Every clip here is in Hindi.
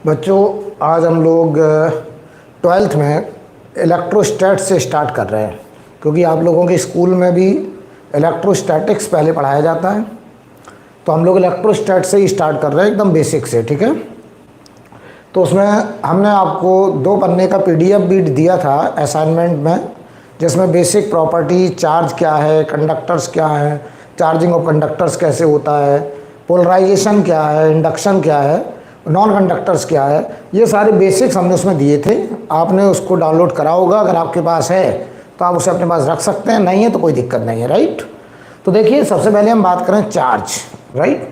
बच्चों, आज हम लोग 12th में इलेक्ट्रोस्टैट से स्टार्ट कर रहे हैं, क्योंकि आप लोगों के स्कूल में भी इलेक्ट्रोस्टैटिक्स पहले पढ़ाया जाता है। तो हम लोग इलेक्ट्रोस्टैट से ही स्टार्ट कर रहे हैं, एकदम बेसिक से। ठीक है, तो उसमें हमने आपको 2 पन्ने का PDF भी दिया था असाइनमेंट में, जिसमें बेसिक प्रॉपर्टी, चार्ज क्या है, कंडक्टर्स क्या है, चार्जिंग ऑफ कंडक्टर्स कैसे होता है, पोलराइजेशन क्या है, इंडक्शन क्या है, नॉन कंडक्टर्स क्या है, ये सारे बेसिक्स हमने उसमें दिए थे। आपने उसको डाउनलोड करा होगा, अगर आपके पास है तो आप उसे अपने पास रख सकते हैं, नहीं है तो कोई दिक्कत नहीं है। राइट, तो देखिए, सबसे पहले हम बात करें चार्ज। राइट,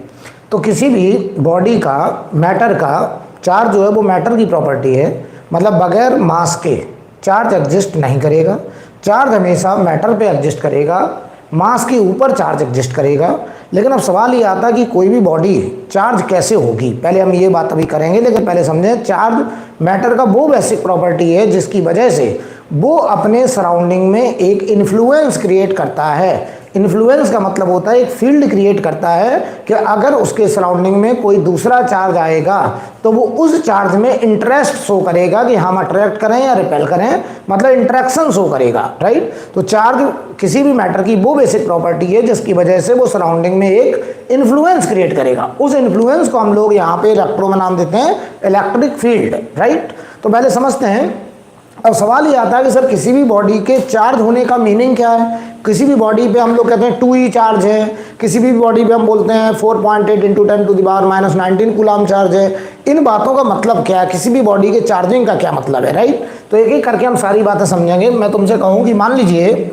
तो किसी भी बॉडी का, मैटर का चार्ज जो है वो मैटर की प्रॉपर्टी है, मतलब बगैर मास के चार्ज एग्जिस्ट नहीं करेगा। चार्ज हमेशा मैटर पे एग्जिस्ट करेगा, मास के ऊपर चार्ज एग्जिस्ट करेगा। लेकिन अब सवाल ये आता है कि कोई भी बॉडी चार्ज कैसे होगी। पहले हम ये बात अभी करेंगे, लेकिन पहले समझें, चार्ज मैटर का वो बेसिक प्रॉपर्टी है जिसकी वजह से वो अपने सराउंडिंग में एक इन्फ्लुएंस क्रिएट करता है। इन्फ्लुएंस का मतलब होता है एक फील्ड क्रिएट करता है कि अगर उसके सराउंडिंग में कोई दूसरा चार्ज आएगा तो वो उस चार्ज में इंटरेस्ट शो करेगा कि हम अट्रैक्ट करें या रिपेल करें, मतलब इंटरेक्शन शो करेगा। राइट, तो चार्ज किसी भी मैटर की वो बेसिक प्रॉपर्टी है जिसकी वजह से वो सराउंडिंग में एक इन्फ्लुएंस क्रिएट करेगा। उस इन्फ्लुएंस को हम लोग यहाँ पे इलेक्ट्रो में नाम देते हैं इलेक्ट्रिक फील्ड। राइट, तो पहले समझते हैं। अब सवाल ये आता है कि सर किसी भी बॉडी के चार्ज होने का मीनिंग क्या है। किसी भी बॉडी पे हम लोग कहते हैं 2e चार्ज है, किसी भी बॉडी पे हम बोलते हैं 4.8 × 10⁻⁻19 कूलम चार्ज है। इन बातों का मतलब क्या है, किसी भी बॉडी के चार्जिंग का क्या मतलब है। राइट, तो एक एक करके हम सारी बातें समझेंगे। मैं तुमसे कहूँ कि मान लीजिए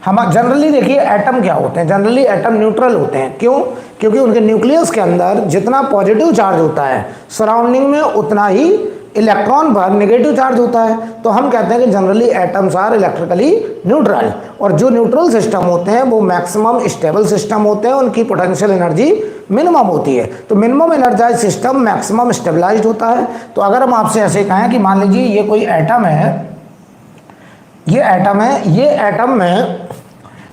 हम जनरली देखिए एटम क्या होते हैं। जनरली एटम न्यूट्रल होते हैं। क्यों? क्योंकि उनके न्यूक्लियस के अंदर जितना पॉजिटिव चार्ज होता है सराउंडिंग में उतना ही इलेक्ट्रॉन पर नेगेटिव चार्ज होता है। तो हम कहते हैं कि generally atoms are electrically neutral. और जो न्यूट्रल सिस्टम होते हैं वो मैक्सिमम स्टेबल सिस्टम होते हैं, उनकी पोटेंशियल एनर्जी मिनिमम होती है। तो minimum energise system maximum stabilised होता है। तो अगर हम आपसे ऐसे कहें कि मान लीजिए ये कोई एटम है, ये एटम है, ये एटम में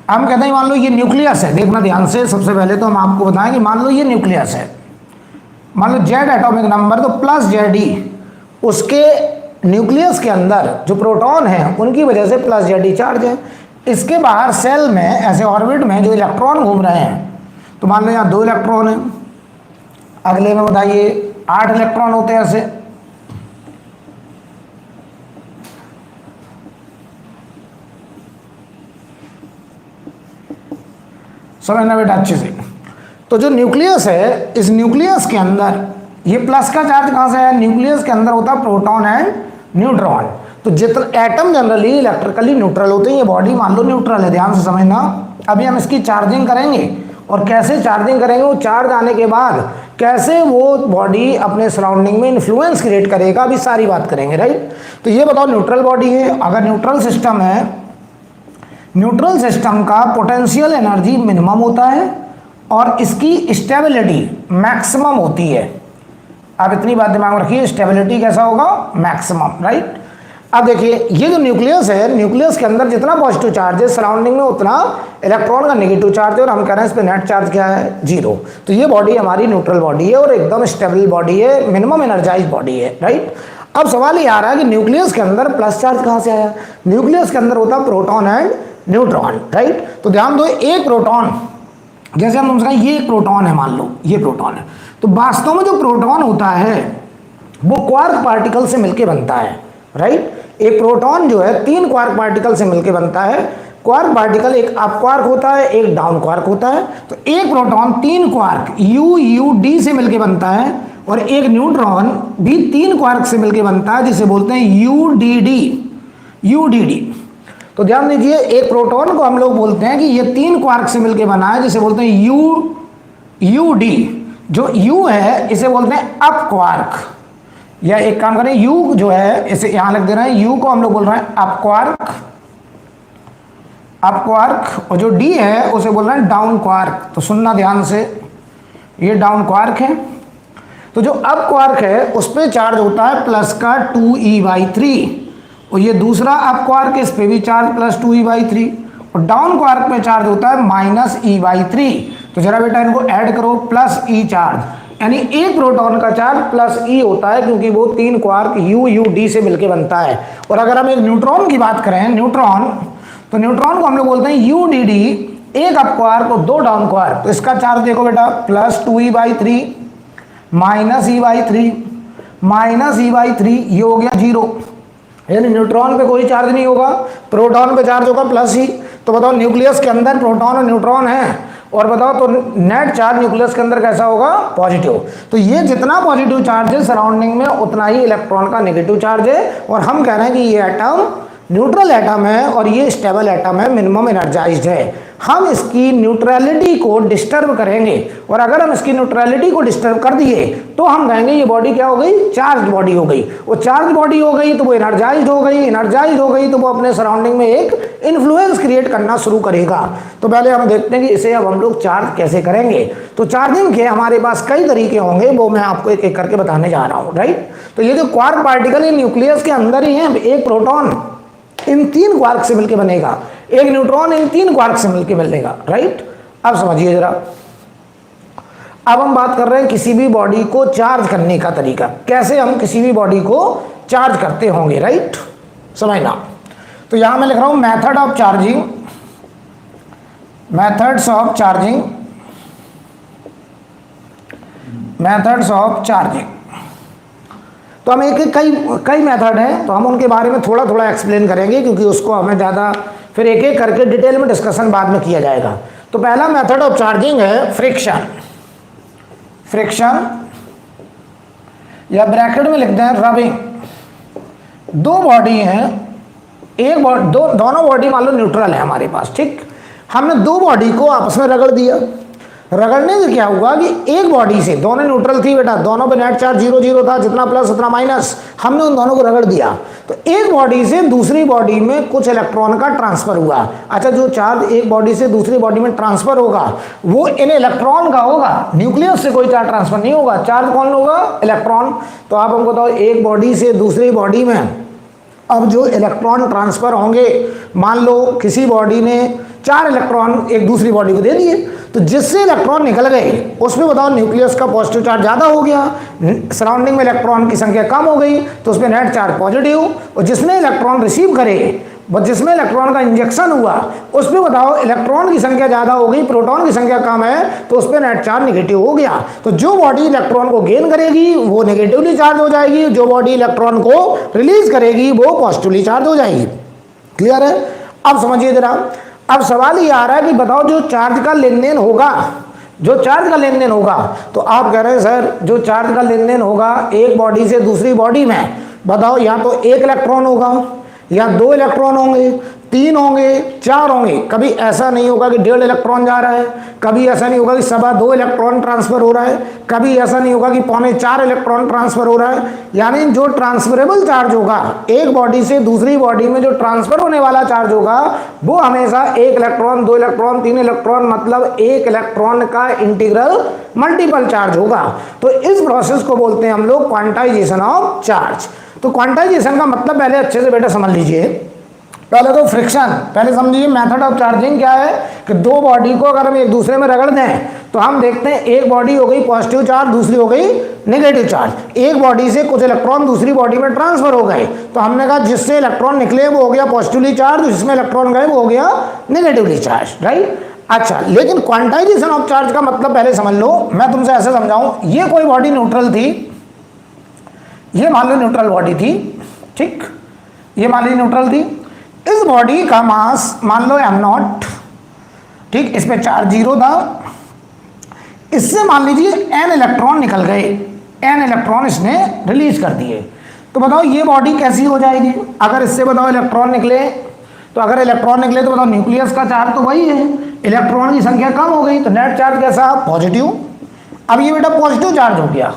हम कहते हैं मान लो ये न्यूक्लियस है। देखना ध्यान से, सबसे पहले तो हम आपको बताएं कि मान लो ये न्यूक्लियस है, मान लो Z एटॉमिक नंबर, तो +Ze उसके न्यूक्लियस के अंदर जो प्रोटॉन है उनकी वजह से +Ze चार्ज है। इसके बाहर सेल में ऐसे ऑर्बिट में जो इलेक्ट्रॉन घूम रहे हैं, तो मान लो यहाँ 2 इलेक्ट्रॉन हैं, अगले में बताइए 8 इलेक्ट्रॉन होते हैं ऐसे। समझना बेटा अच्छे से। तो जो न्यूक्लियस है, इस न्यूक्लियस के अंदर ये प्लस का चार्ज कहाँ से है? न्यूक्लियस के अंदर होता है प्रोटॉन एंड न्यूट्रॉन। तो जितना एटम जनरली इलेक्ट्रिकली न्यूट्रल होते हैं, ये बॉडी मान लो न्यूट्रल है। ध्यान से समझना। अभी हम इसकी चार्जिंग करेंगे, और कैसे चार्जिंग करेंगे, वो चार्ज आने के बाद कैसे वो बॉडी अपने सराउंडिंग में इन्फ्लुएंस क्रिएट करेगा, अभी सारी बात करेंगे। राइट, तो ये बताओ न्यूट्रल बॉडी है। अगर न्यूट्रल सिस्टम है, न्यूट्रल सिस्टम का पोटेंशियल एनर्जी मिनिमम होता है और इसकी स्टेबिलिटी मैक्सिमम होती है। आप इतनी बात दिमाग में रखिए, स्टेबिलिटी कैसा होगा? मैक्सिमम। राइट, अब देखिए ये जो न्यूक्लियस है, न्यूक्लियस के अंदर जितना पॉजिटिव चार्ज है सराउंडिंग में उतना इलेक्ट्रॉन का नेगेटिव चार्ज है, और हम कह रहे हैं इस पे नेट चार्ज क्या है? 0। तो ये बॉडी हमारी न्यूट्रल बॉडी है और एकदम स्टेबल बॉडी है, मिनिमम एनर्जाइज बॉडी है। राइट, अब सवाल ये आ रहा है कि न्यूक्लियस के अंदर प्लस चार्ज कहाँ से आया? न्यूक्लियस के अंदर होता प्रोटॉन एंड न्यूट्रॉन। राइट, तो ध्यान दो, एक प्रोटॉन, जैसे हम तुमसे ये एक प्रोटॉन है, मान लो ये प्रोटॉन है, तो वास्तव में जो प्रोटॉन होता है वो क्वार्क पार्टिकल से मिलके बनता है। राइट, एक प्रोटॉन जो है 3 क्वार्क पार्टिकल से मिलके बनता है। क्वार्क पार्टिकल एक अप क्वार्क होता है, एक डाउन क्वार्क होता है। तो एक प्रोटॉन 3 क्वार्क UUD से मिलके बनता है, और एक न्यूट्रॉन भी 3 क्वार्क से मिलके बनता है, जिसे बोलते हैं UDD। तो ध्यान दीजिए, एक प्रोटॉन को हम लोग बोलते हैं कि ये 3 क्वार्क से मिलके बना है, जिसे बोलते हैं UD। जो U है इसे बोलते हैं अप क्वार्क, या एक काम करें, U जो है इसे यहां लिख दे रहे हैं, U को हम लोग बोल रहे हैं अप क्वार्क, और जो D है उसे बोल रहे हैं डाउन क्वार्क। तो सुनना ध्यान से, ये डाउन क्वार्क है। तो जो अप क्वार्क है उस पर चार्ज होता है प्लस का 2e/3, और ये दूसरा अप क्वार्क, इस पे भी चार्ज प्लस 2e/3, और डाउन क्वार्क पे चार्ज होता है -e/3। तो जरा बेटा इनको ऐड करो, प्लस E चार्ज, यानी एक प्रोटॉन का चार्ज प्लस ई होता है, क्योंकि वो 3 क्वार्क यू यू डी से मिलकर बनता है। और अगर हम एक न्यूट्रॉन की बात करें, न्यूट्रॉन, तो न्यूट्रॉन को हम लोग बोलते हैं यू डी डी, एक अप क्वार्क और 2 डाउन क्वार्क। तो इसका चार्ज देखो बेटा, plus 2e/3 minus e/3 minus e/3, ये हो गया 0। यानी न्यूट्रॉन पे कोई चार्ज नहीं होगा, प्रोटॉन पे चार्ज होगा प्लस ही। तो बताओ न्यूक्लियस के अंदर प्रोटॉन और न्यूट्रॉन है, और बताओ तो नेट चार्ज न्यूक्लियस के अंदर कैसा होगा, पॉजिटिव। तो ये जितना पॉजिटिव चार्ज है सराउंडिंग में, उतना ही इलेक्ट्रॉन का नेगेटिव चार्ज है। और हम कह रहे हैं कि ये एटम न्यूट्रल एटम है और ये स्टेबल एटम है, मिनिमम एनर्जाइज्ड है। हम इसकी न्यूट्रलिटी को डिस्टर्ब करेंगे, और अगर हम इसकी न्यूट्रलिटी को डिस्टर्ब कर दिए तो हम कहेंगे ये बॉडी क्या हो गई, चार्ज बॉडी हो गई। वो चार्ज बॉडी हो गई तो वो एनर्जाइज्ड हो गई, एनर्जाइज्ड हो गई तो वो अपने सराउंडिंग में एक इन्फ्लुएंस क्रिएट करना शुरू करेगा। तो पहले हम देखते हैं कि इसे अब हम लोग चार्ज कैसे करेंगे। तो चार्जिंग के हमारे पास कई तरीके होंगे, वो मैं आपको एक एक करके बताने जा रहा हूँ, राइट। तो ये जो क्वार्क पार्टिकल है न्यूक्लियस के अंदर ही है, एक प्रोटॉन इन 3 क्वार्क से मिलकर बनेगा, एक न्यूट्रॉन इन 3 क्वार्क से मिलकर मिलेगा, राइट। अब समझिए जरा, अब हम बात कर रहे हैं किसी भी बॉडी को चार्ज करने का तरीका, कैसे हम किसी भी बॉडी को चार्ज करते होंगे, राइट, समझना। तो यहां मैं लिख रहा हूं method of charging, methods of charging, methods of charging. तो हम एक कई मेथड हैं, तो हम उनके बारे में थोड़ा थोड़ा एक्सप्लेन करेंगे, क्योंकि उसको हमें ज़्यादा फिर एक एक करके डिटेल में डिस्कशन बाद में किया जाएगा। तो पहला मेथड ऑफ चार्जिंग है फ्रिक्शन, फ्रिक्शन या ब्रैकेट में लिखते हैं रबिंग। 2 बॉडी हैं, एक दोनों बॉडी मान लो न्यूट्रल है हमारे पास, ठीक। हमने 2 बॉडी को आपस में रगड़ दिया, रगड़ने से क्या हुआ कि एक बॉडी से, दोनों न्यूट्रल थी बेटा, दोनों पे नेट चार्ज 0 0 था, जितना प्लस उतना माइनस, हमने उन दोनों को रगड़ दिया। तो एक बॉडी से दूसरी बॉडी में कुछ इलेक्ट्रॉन का ट्रांसफर हुआ। अच्छा, जो चार्ज एक बॉडी से दूसरी बॉडी में ट्रांसफर होगा वो इन इलेक्ट्रॉन का होगा, न्यूक्लियस से कोई चार्ज ट्रांसफर नहीं होगा। चार्ज कौन होगा, इलेक्ट्रॉन। तो आप हमको बताओ, एक बॉडी से दूसरी बॉडी में अब जो इलेक्ट्रॉन ट्रांसफर होंगे, मान लो किसी बॉडी ने 4 इलेक्ट्रॉन एक दूसरी बॉडी को दे दिए, तो जिससे इलेक्ट्रॉन निकल गए उसमें बताओ न्यूक्लियस का पॉजिटिव चार्ज ज़्यादा हो गया, सराउंडिंग में इलेक्ट्रॉन की संख्या कम हो गई, तो उसमें नेट चार्ज पॉजिटिव। और जिसने इलेक्ट्रॉन रिसीव करे, जिसमें इलेक्ट्रॉन का इंजेक्शन हुआ, उसमें बताओ इलेक्ट्रॉन की संख्या ज़्यादा हो गई, प्रोटॉन की संख्या कम है, तो उस पर नेट चार्ज निगेटिव हो गया। तो जो बॉडी इलेक्ट्रॉन को गेन करेगी वो नेगेटिवली चार्ज हो जाएगी, जो बॉडी इलेक्ट्रॉन को रिलीज करेगी वो पॉजिटिवली चार्ज हो जाएगी। क्लियर है? अब समझिए जरा, अब सवाल ये आ रहा है कि बताओ जो चार्ज का लेन देन होगा, जो चार्ज का लेन देन होगा, तो आप कह रहे हैं सर जो चार्ज का लेन देन होगा एक बॉडी से दूसरी बॉडी में, बताओ या तो 1 इलेक्ट्रॉन होगा, या 2 इलेक्ट्रॉन होंगे, 3 होंगे, 4 होंगे। कभी ऐसा नहीं होगा कि 1.5 इलेक्ट्रॉन जा रहा है, कभी ऐसा नहीं होगा कि 2.25 इलेक्ट्रॉन ट्रांसफर हो रहा है, कभी ऐसा नहीं होगा कि 3.25 इलेक्ट्रॉन ट्रांसफर हो रहा है। यानी जो ट्रांसफरेबल चार्ज होगा, एक बॉडी से दूसरी बॉडी में जो ट्रांसफर होने वाला चार्ज होगा, वो हमेशा 1 इलेक्ट्रॉन, 2 इलेक्ट्रॉन, 3 इलेक्ट्रॉन, मतलब 1 इलेक्ट्रॉन का इंटीग्रल मल्टीपल चार्ज होगा। तो इस प्रोसेस को बोलते हैं हम लोग क्वांटाइजेशन ऑफ चार्ज। तो क्वांटाइजेशन का मतलब पहले अच्छे से बेटा समझ लीजिए। पहले तो फ्रिक्शन, पहले समझिए मेथड ऑफ चार्जिंग क्या है कि 2 बॉडी को अगर हम एक दूसरे में रगड़ दें तो हम देखते हैं एक बॉडी हो गई पॉजिटिव चार्ज, दूसरी हो गई नेगेटिव चार्ज। एक बॉडी से कुछ इलेक्ट्रॉन दूसरी बॉडी में ट्रांसफर हो गए, तो हमने कहा जिससे इलेक्ट्रॉन निकले वो हो गया पॉजिटिवली चार्ज, जिसमें इलेक्ट्रॉन गए वो हो गया नेगेटिवली चार्ज, राइट। अच्छा, लेकिन क्वांटाइजेशन ऑफ चार्ज का मतलब पहले समझ लो। मैं तुमसे ऐसे समझाऊं, ये कोई बॉडी न्यूट्रल थी, ये मान लो न्यूट्रल बॉडी थी, ठीक, ये मान लो न्यूट्रल थी। इस बॉडी का मास मान लो m0, ठीक, इस पे चार्ज 0 था, इससे मान लीजिए n इलेक्ट्रॉन निकल गए, n इलेक्ट्रॉन इसने रिलीज कर दिए। तो बताओ ये बॉडी कैसी हो जाएगी अगर इससे बताओ इलेक्ट्रॉन निकले। तो अगर इलेक्ट्रॉन निकले तो बताओ न्यूक्लियस का चार्ज तो वही है, इलेक्ट्रॉन की संख्या कम हो गई, तो नेट चार्ज कैसा, पॉजिटिव। अब ये बेटा पॉजिटिव चार्ज हो गया,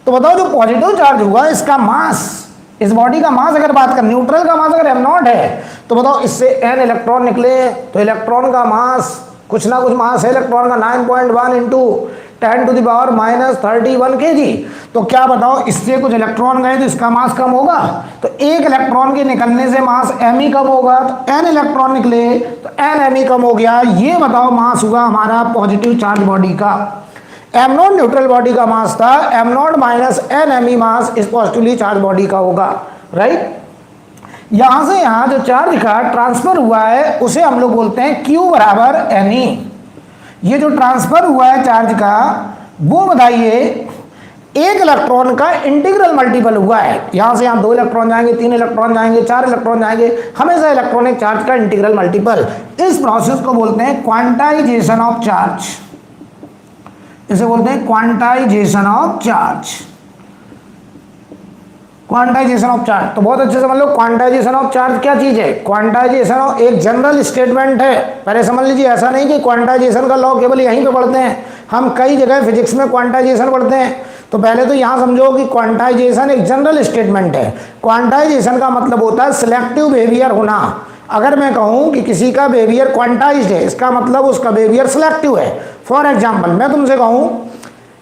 तो बताओ जो पॉजिटिव चार्ज हुआ इसका मास, इस बॉडी का मास अगर बात करें, न्यूट्रल का मास अगर m0 है, तो बताओ इससे n इलेक्ट्रॉन निकले, तो इलेक्ट्रॉन का मास कुछ ना कुछ मास है इलेक्ट्रॉन का 9.1 इंटू 10⁻31 kg। तो क्या बताओ इससे कुछ इलेक्ट्रॉन गए तो इसका मास कम होगा, तो एक इलेक्ट्रॉन के निकलने से मास m ही कम होगा, तो n इलेक्ट्रॉन निकले तो n m ही कम हो गया। ये बताओ मास हुआ हमारा पॉजिटिव चार्ज बॉडी का। एम नॉट न्यूट्रल बॉडी का मास था, M naught minus N M E mass इस पॉजिटिवली चार्ज बॉडी का होगा, राइट। यहां से यहां जो चार्ज का ट्रांसफर हुआ है उसे हम लोग बोलते हैं Q बराबर एन ई। ये जो ट्रांसफर हुआ है चार्ज का, वो बताइए एक इलेक्ट्रॉन का इंटीग्रल मल्टीपल हुआ है। यहां से यहां 2 इलेक्ट्रॉन जाएंगे, 3 इलेक्ट्रॉन जाएंगे, 4 इलेक्ट्रॉन जाएंगे, हमेशा इलेक्ट्रॉनिक चार्ज का इंटीग्रल मल्टीपल। इस प्रोसेस को बोलते हैं क्वांटाइजेशन ऑफ चार्ज, इसे बोलते हैं quantization of charge. Quantization of charge तो बहुत अच्छे समझ लो, क्वांटाइजेशन ऑफ चार्ज क्या चीज है। क्वांटाइजेशन ऑफ एक जनरल स्टेटमेंट है, पहले समझ लीजिए। ऐसा नहीं कि क्वांटाइजेशन का लॉ केवल यहीं पे पढ़ते हैं, हम कई जगह फिजिक्स में क्वांटाइजेशन पढ़ते हैं। तो पहले तो यहां समझो कि क्वांटाइजेशन एक जनरल स्टेटमेंट है। क्वांटाइजेशन का मतलब होता है सिलेक्टिव बिहेवियर होना। अगर मैं कहूं कि किसी का बिहेवियर क्वांटाइज्ड है, इसका मतलब उसका बिहेवियर सिलेक्टिव है। फॉर एग्जांपल मैं तुमसे कहूं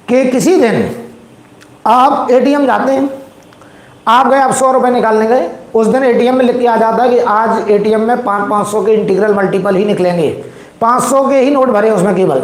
कि किसी दिन आप एटीएम जाते हैं, आप गए, आप 100 रुपये निकालने गए, उस दिन एटीएम में लिख के आ जाता है कि आज एटीएम में 500 के इंटीग्रल मल्टीपल ही निकलेंगे, 500 के ही नोट भरे उसमें केवल।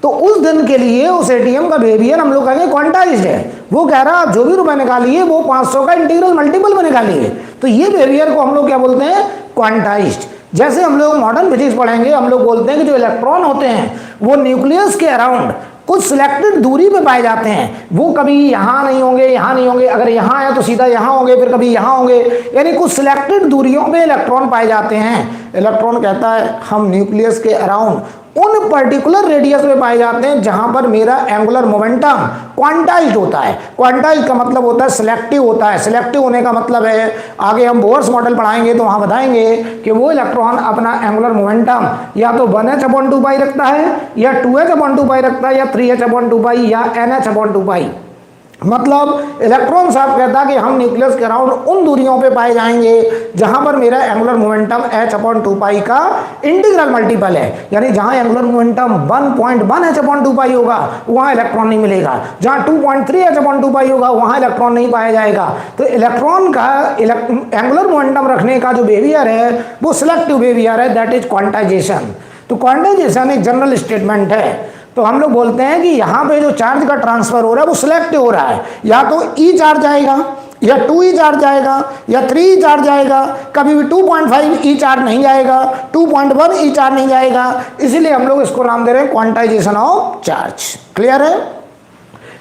तो उस दिन के लिए उस एटीएम का बिहेवियर हम लोग कहेंगे क्वांटाइज्ड है। वो कह रहा है आप जो भी रुपए निकालिए वो 500 का इंटीग्रल मल्टीपल में निकालिए। तो ये बिहेवियर को हम लोग क्या बोलते हैं, क्वांटाइज्ड। जैसे हम लोग मॉडर्न फिजिक्स पढ़ेंगे, हम लोग बोलते हैं कि जो इलेक्ट्रॉन होते हैं वो न्यूक्लियस के अराउंड कुछ सिलेक्टेड दूरी पे पाए जाते हैं। वो कभी यहाँ नहीं होंगे, यहाँ नहीं होंगे, अगर यहाँ है तो सीधा यहाँ होंगे, फिर कभी यहाँ होंगे, यानी कुछ सिलेक्टेड दूरियों पे इलेक्ट्रॉन पाए जाते हैं। इलेक्ट्रॉन कहता है हम न्यूक्लियस के अराउंड उन पर्टिकुलर रेडियस में पाए जाते हैं जहां पर मेरा एंगुलर मोमेंटम क्वांटाइज्ड होता है। क्वांटाइज्ड का मतलब होता है सिलेक्टिव होता है। सिलेक्टिव होने का मतलब है, आगे हम बोर्स मॉडल पढ़ाएंगे तो वहां बताएंगे कि वो इलेक्ट्रॉन अपना एंगुलर मोमेंटम या तो 1h/2π रखता है, या 2h/2π रखता है, या 3h/2π, या NH/2π। मतलब इलेक्ट्रॉन साहब कहता है कि हम न्यूक्लियस के अराउंड उन दूरियों पे पाए जाएंगे जहां पर मेरा एंगुलर मोमेंटम h/2π का इंटीग्रल मल्टीपल है। यानी जहां एंगुलर मोमेंटम 1.1 h/2π होगा वहां इलेक्ट्रॉन नहीं मिलेगा, जहां 2.3 h/2π होगा वहां इलेक्ट्रॉन नहीं पाया जाएगा। तो इलेक्ट्रॉन का एंगुलर मोमेंटम रखने का जो बिहेवियर है वो सिलेक्टिव बिहेवियर है, दैट इज क्वांटाइजेशन। तो क्वांटाइजेशन एक जनरल स्टेटमेंट है। तो हम लोग बोलते हैं कि यहाँ पे जो चार्ज का ट्रांसफर हो रहा है वो सिलेक्टिव हो रहा है। या तो E चार्ज आएगा, या 2E चार्ज आएगा, या 3E चार्ज आएगा, कभी भी 2.5E चार्ज नहीं जाएगा, 2.1E चार्ज नहीं जाएगा। इसीलिए हम लोग इसको नाम दे रहे हैं क्वांटाइजेशन ऑफ चार्ज। क्लियर है?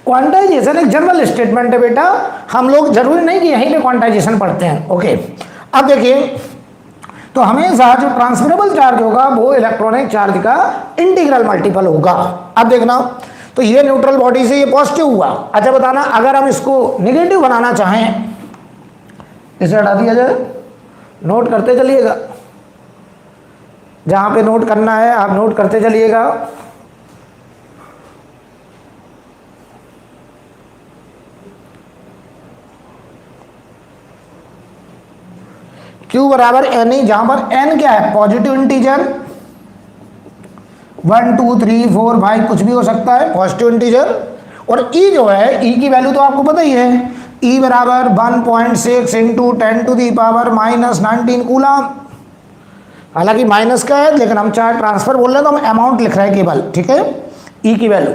क्वांटाइजेशन एक जनरल स्टेटमेंट है बेटा, हम लोग जरूरी नहीं कि यहीं पे क्वांटाइजेशन पढ़ते हैं। ओके, अब देखिए, तो हमेशा जो ट्रांसफरेबल चार्ज होगा वो इलेक्ट्रॉनिक चार्ज का इंटीग्रल मल्टीपल होगा। अब देखना, तो ये न्यूट्रल बॉडी से ये पॉजिटिव हुआ। अच्छा बताना, अगर हम इसको नेगेटिव बनाना चाहें, इसे हटा दिया जाए, नोट करते चलिएगा, जहां पे नोट करना है आप नोट करते चलिएगा। Q बराबर एन ई, जहां पर n क्या है, पॉजिटिव इंटीजर, 1 2 3 4 5 कुछ भी हो सकता है, पॉजिटिव इंटीजर। और E जो है, E की वैल्यू तो आपको पता ही है, E बराबर 1.6 इंटू 10⁻⁻19 कूलम। हालांकि माइनस का है लेकिन हम चाहे ट्रांसफर बोल रहे हैं तो हम अमाउंट लिख रहे हैं केवल, ठीक है, E की वैल्यू।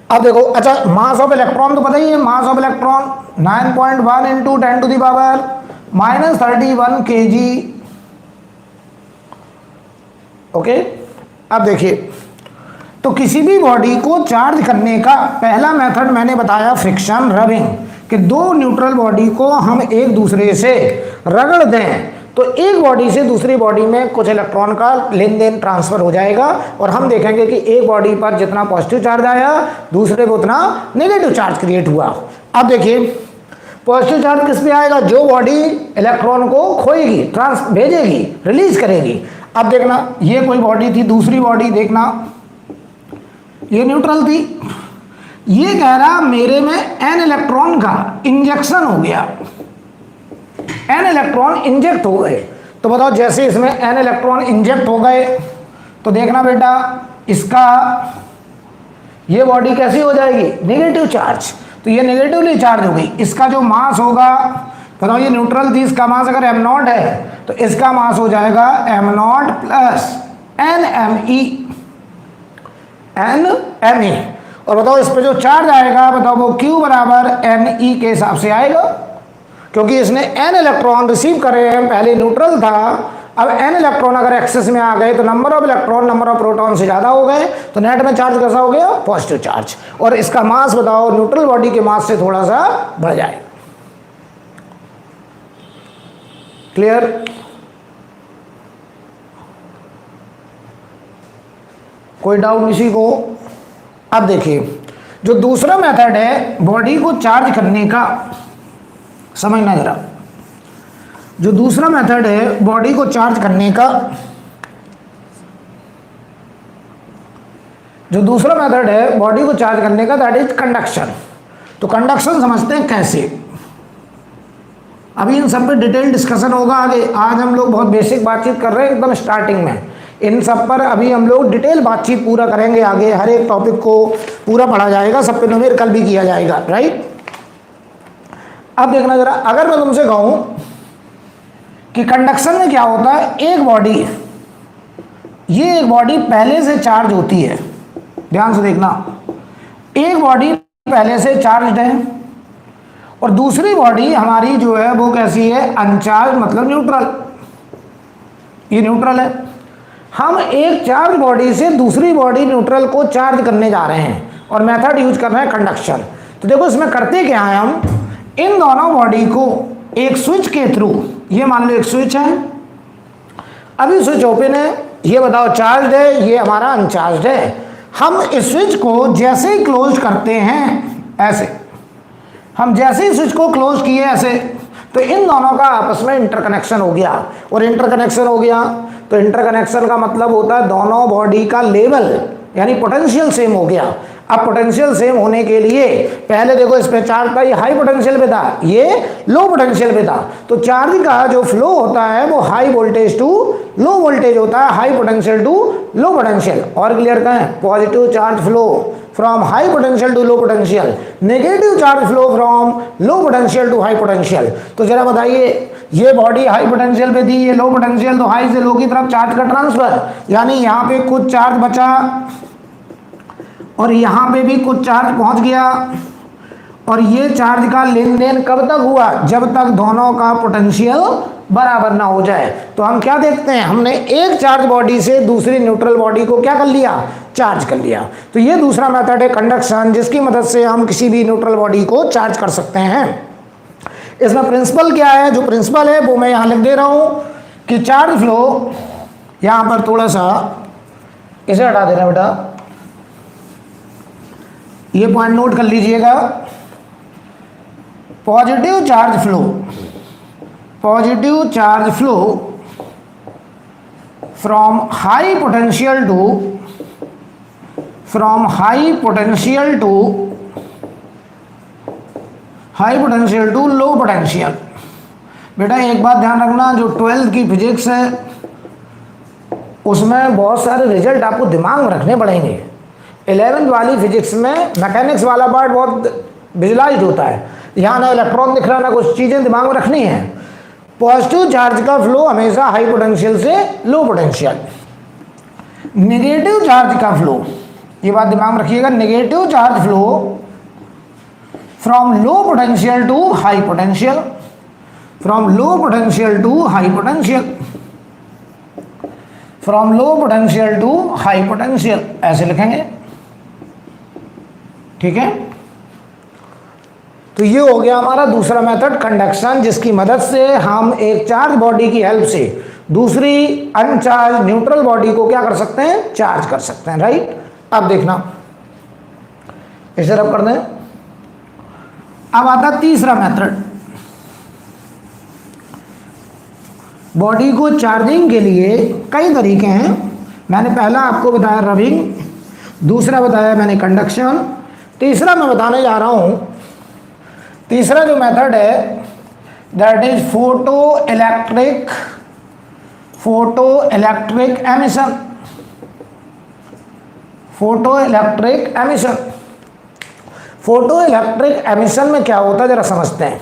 अब देखो, अच्छा मास ऑफ इलेक्ट्रॉन तो पता ही है, mass of electron 9.1 into 10⁻31 kg। Okay, अब देखिए, तो किसी भी बॉडी को चार्ज करने का पहला मेथड मैंने बताया फ्रिक्शन, रबिंग, कि दो न्यूट्रल बॉडी को हम एक दूसरे से रगड़ दें तो एक बॉडी से दूसरी बॉडी में कुछ इलेक्ट्रॉन का लेन देन ट्रांसफर हो जाएगा। और हम देखेंगे कि एक बॉडी पर जितना पॉजिटिव चार्ज आया दूसरे को उतना नेगेटिव चार्ज क्रिएट हुआ। अब देखिए, पॉजिटिव चार्ज किस पे आएगा, जो बॉडी इलेक्ट्रॉन को खोएगी, भेजेगी, रिलीज करेगी। अब देखना, ये कोई बॉडी थी, दूसरी बॉडी देखना, ये न्यूट्रल थी, ये कह रहा मेरे में n इलेक्ट्रॉन का इंजेक्शन हो गया, n इलेक्ट्रॉन इंजेक्ट हो गए। तो बताओ, जैसे इसमें n इलेक्ट्रॉन इंजेक्ट हो गए तो देखना बेटा, इसका ये बॉडी कैसी हो जाएगी, नेगेटिव चार्ज। तो ये नेगेटिवली चार्ज हो गई। इसका जो मास होगा, बताओ ये न्यूट्रल थी, इसका मास अगर m0 है तो इसका मास हो जाएगा m0 प्लस nme। और बताओ इस पे जो चार्ज आएगा बताओ वो Q बराबर Ne के हिसाब से आएगा, क्योंकि इसने n इलेक्ट्रॉन रिसीव करे हैं, पहले न्यूट्रल था, अब n इलेक्ट्रॉन अगर एक्सेस में आ गए तो number of electron number of proton से ज्यादा हो गए, तो नेट में चार्ज कैसा हो गया, पॉजिटिव चार्ज। और इसका मास बताओ न्यूट्रल बॉडी के मास से थोड़ा सा बढ़ जाए। क्लियर? कोई डाउट किसी को? अब देखिए जो दूसरा मेथड है बॉडी को चार्ज करने का, समझना जरा, जो दूसरा मेथड है बॉडी को चार्ज करने का, जो दूसरा मेथड है बॉडी को चार्ज करने का, दैट इज कंडक्शन। तो कंडक्शन समझते हैं कैसे, अभी इन सब पे डिटेल डिस्कशन होगा आगे। आज हम लोग बहुत बेसिक बातचीत कर रहे हैं एकदम स्टार्टिंग में, इन सब पर अभी हम लोग डिटेल बातचीत पूरा करेंगे आगे, हर एक टॉपिक को पूरा पढ़ा जाएगा, सब पे न्यूमेरिकल भी किया जाएगा, राइट। अब देखना जरा, अगर मैं तुमसे कहूं कि कंडक्शन में क्या होता है, एक बॉडी, ये एक बॉडी पहले से चार्ज होती है, ध्यान से देखना, एक बॉडी पहले से चार्ज है और दूसरी बॉडी हमारी जो है वो कैसी है, अनचार्ज, मतलब न्यूट्रल, ये न्यूट्रल है। हम एक चार्ज बॉडी से दूसरी बॉडी न्यूट्रल को चार्ज करने जा रहे हैं और मेथड यूज कर रहे हैं कंडक्शन। तो देखो इसमें करते क्या है, हम इन दोनों बॉडी को एक स्विच के थ्रू, ये मान लो एक स्विच है, अभी स्विच ओपन है, ये बताओ चार्ज है, ये हमारा अनचार्ज है। हम इस स्विच को जैसे ही क्लोज करते हैं, ऐसे हम जैसे ही स्विच को क्लोज किए ऐसे, तो इन दोनों का आपस में इंटरकनेक्शन हो गया, और इंटरकनेक्शन हो गया तो इंटरकनेक्शन का मतलब होता है दोनों बॉडी का लेवल यानी पोटेंशियल सेम हो गया। अब पोटेंशियल सेम होने के लिए पहले देखो इस पे चार्ज था, ये हाई पोटेंशियल पे था, ये लो पोटेंशियल पे था, तो चार्ज का जो फ्लो होता है वो high voltage to low voltage होता है, high potential to low potential. और क्लियर करें, positive charge flow from high potential to low potential, negative charge flow from low potential to high potential. तो जरा बताइए, ये बॉडी हाई पोटेंशियल पे थी, ये लो पोटेंशियल, तो हाई से लो की तरफ चार्ज का ट्रांसफर, यानी यहाँ पे कुछ चार्ज बचा और यहाँ पे भी कुछ चार्ज पहुँच गया, और ये चार्ज का लेन देन कब तक हुआ, जब तक दोनों का पोटेंशियल बराबर ना हो जाए। तो हम क्या देखते हैं, हमने एक चार्ज बॉडी से दूसरी न्यूट्रल बॉडी को क्या कर लिया, चार्ज कर लिया। तो ये दूसरा मेथड है कंडक्शन, जिसकी मदद से हम किसी भी न्यूट्रल बॉडी को चार्ज कर सकते हैं। इसमें प्रिंसिपल क्या है, जो प्रिंसिपल है वो मैं यहाँ लिख दे रहा हूँ कि चार्ज फ्लो, यहाँ पर थोड़ा सा इसे हटा देना बेटा, ये पॉइंट नोट कर लीजिएगा, positive charge flow, positive charge flow from high potential to, from high potential to low potential. बेटा एक बात ध्यान रखना, जो 12th की फिजिक्स है उसमें बहुत सारे रिजल्ट आपको दिमाग में रखने पड़ेंगे। 11th वाली फिजिक्स में मैकेनिक्स वाला पार्ट बहुत विजुलाइज होता है, यहाँ ना इलेक्ट्रॉन दिख रहा, ना कुछ चीज़ें दिमाग में रखनी है। पॉजिटिव चार्ज का फ्लो हमेशा हाई पोटेंशियल से लो पोटेंशियल, नेगेटिव चार्ज का फ्लो, ये बात दिमाग में रखिएगा, negative charge flow from low potential to high potential, from low potential to high potential, from low potential to high potential, ऐसे लिखेंगे, ठीक है। तो ये हो गया हमारा दूसरा मेथड कंडक्शन, जिसकी मदद से हम एक चार्ज बॉडी की हेल्प से दूसरी अनचार्ज न्यूट्रल बॉडी को क्या कर सकते हैं, चार्ज कर सकते हैं, राइट। अब देखना, इसे रब कर दें। अब आता तीसरा मेथड, बॉडी को चार्जिंग के लिए कई तरीके हैं। मैंने पहला आपको बताया रबिंग, दूसरा बताया मैंने कंडक्शन, तीसरा मैं बताने जा रहा हूं, तीसरा जो मेथड है that is photo electric emission, photo electric emission. Photo electric emission में क्या होता है जरा समझते हैं।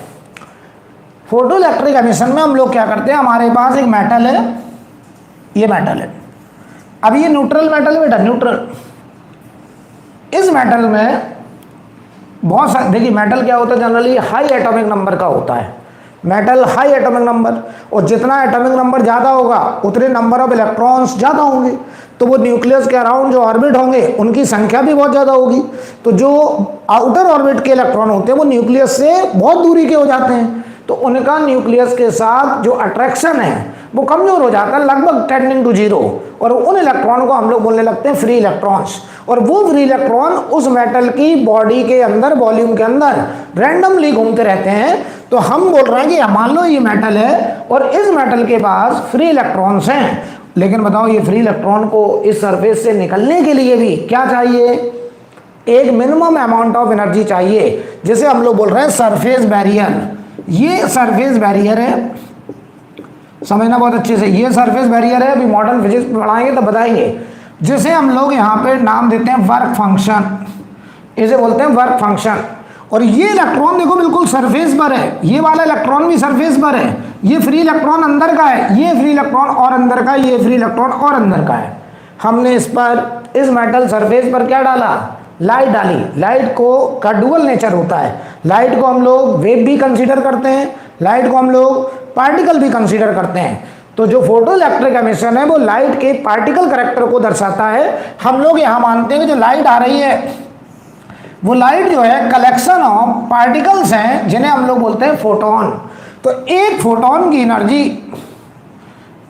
फोटो इलेक्ट्रिक एमिशन में हम लोग क्या करते हैं, हमारे पास एक मेटल है, ये मेटल है, अब ये न्यूट्रल मेटल है बेटा, न्यूट्रल, इस मेटल में बहुत सारे, देखिए मेटल क्या होता है जनरली हाई एटॉमिक नंबर का होता है, मेटल हाई एटॉमिक नंबर, और जितना एटॉमिक नंबर ज़्यादा होगा उतने नंबर ऑफ इलेक्ट्रॉन्स ज़्यादा होंगे, तो वो न्यूक्लियस के अराउंड जो ऑर्बिट होंगे उनकी संख्या भी बहुत ज़्यादा होगी। तो जो आउटर ऑर्बिट के इलेक्ट्रॉन होते हैं वो न्यूक्लियस से बहुत दूरी के हो जाते हैं, तो उनका न्यूक्लियस के साथ जो अट्रैक्शन है वो कमजोर हो जाता है, लगभग टेंडिंग टू जीरो, और उन इलेक्ट्रॉन को हम लोग बोलने लगते हैं फ्री इलेक्ट्रॉन्स। और वो फ्री इलेक्ट्रॉन उस मेटल की बॉडी के अंदर, वॉल्यूम के अंदर रैंडमली घूमते रहते हैं। तो हम बोल रहे हैं कि मान लो ये मेटल है और इस मेटल के पास फ्री इलेक्ट्रॉन्स हैं, लेकिन बताओ ये फ्री इलेक्ट्रॉन को इस सरफेस से निकलने के लिए भी क्या चाहिए, एक मिनिमम अमाउंट ऑफ एनर्जी चाहिए, जिसे हम लोग बोल रहे हैं सरफेस बैरियर। ये सरफेस बैरियर है, समझना बहुत अच्छे से, ये सरफेस बैरियर है, अभी मॉडर्न फिजिक्स पढ़ाएंगे तो बताएंगे, जिसे हम लोग यहाँ पे नाम देते हैं वर्क फंक्शन, इसे बोलते हैं वर्क फंक्शन। और ये इलेक्ट्रॉन देखो बिल्कुल सरफेस पर है, ये वाला इलेक्ट्रॉन भी सरफेस पर है, ये फ्री इलेक्ट्रॉन अंदर का है, ये फ्री इलेक्ट्रॉन और अंदर का, ये फ्री इलेक्ट्रॉन और अंदर का है। हमने इस पर, इस मेटल सरफेस पर क्या डाला, लाइट डाली। लाइट को का डुअल नेचर होता है, लाइट को हम लोग वेव भी कंसीडर करते हैं, लाइट को हम लोग पार्टिकल भी कंसीडर करते हैं। तो जो फोटो इलेक्ट्रिक एमिशन है वो लाइट के पार्टिकल कैरेक्टर को दर्शाता है। हम लोग यहाँ मानते हैं कि जो लाइट आ रही है वो लाइट जो है कलेक्शन ऑफ पार्टिकल्स हैं, जिन्हें हम लोग बोलते हैं फोटोन। तो एक फोटोन की एनर्जी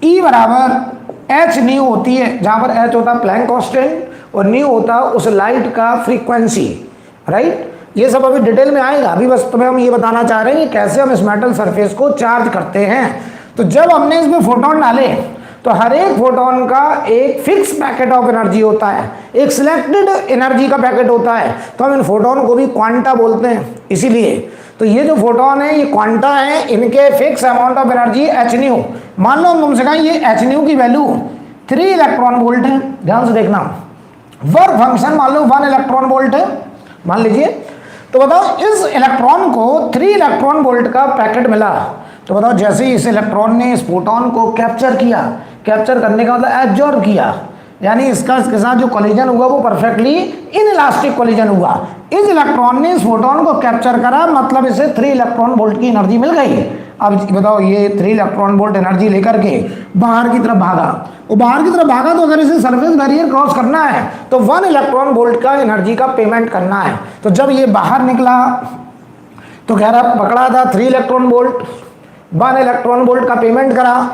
E बराबर एच न्यू होती है, जहाँ पर एच होता है प्लैंक कांस्टेंट और न्यू होता है उस लाइट का फ्रीक्वेंसी, राइट। ये सब अभी डिटेल में आएगा, अभी बस तुम्हें हम ये बताना चाह रहे हैं कि कैसे हम इस मेटल सरफेस को चार्ज करते हैं। तो जब हमने इसमें फोटोन डाले तो हर एक फोटोन का एक फिक्स पैकेट ऑफ एनर्जी होता है, एक सिलेक्टेड एनर्जी का पैकेट होता है। तो हम इन फोटोन को भी क्वांटा बोलते हैं इसीलिए। तो ये जो फोटोन है ये क्वांटा है, इनके fix amount of energy H new. मान लो हम तुमसे कहें ये एच न्यू की वैल्यू 3 इलेक्ट्रॉन वोल्ट है, ध्यान से देखना। वर्क फंक्शन मान लो 1 इलेक्ट्रॉन वोल्ट है मान लीजिए। तो बताओ इस इलेक्ट्रॉन को 3 इलेक्ट्रॉन वोल्ट का पैकेट मिला, तो बताओ जैसे ही इस इलेक्ट्रॉन ने इस फोटोन को कैप्चर किया, कैप्चर करने का मतलब एब्जॉर्ब किया, यानी इसका इसके साथ जो कोलिजन हुआ वो परफेक्टली इनइलास्टिक कोलिजन हुआ। इस इलेक्ट्रॉन ने इस फोटोन को कैप्चर करा, मतलब इसे 3 इलेक्ट्रॉन वोल्ट की एनर्जी मिल गई। अब बताओ ये 3 इलेक्ट्रॉन वोल्ट एनर्जी लेकर के बाहर की तरफ भागा, वो बाहर की तरफ भागा, तो अगर इसे सरफेस बैरियर क्रॉस करना है तो 1 इलेक्ट्रॉन वोल्ट का एनर्जी का पेमेंट करना है। तो जब ये बाहर निकला तो कह रहा पकड़ा था 3 इलेक्ट्रॉन वोल्ट, 1 इलेक्ट्रॉन वोल्ट का पेमेंट करा,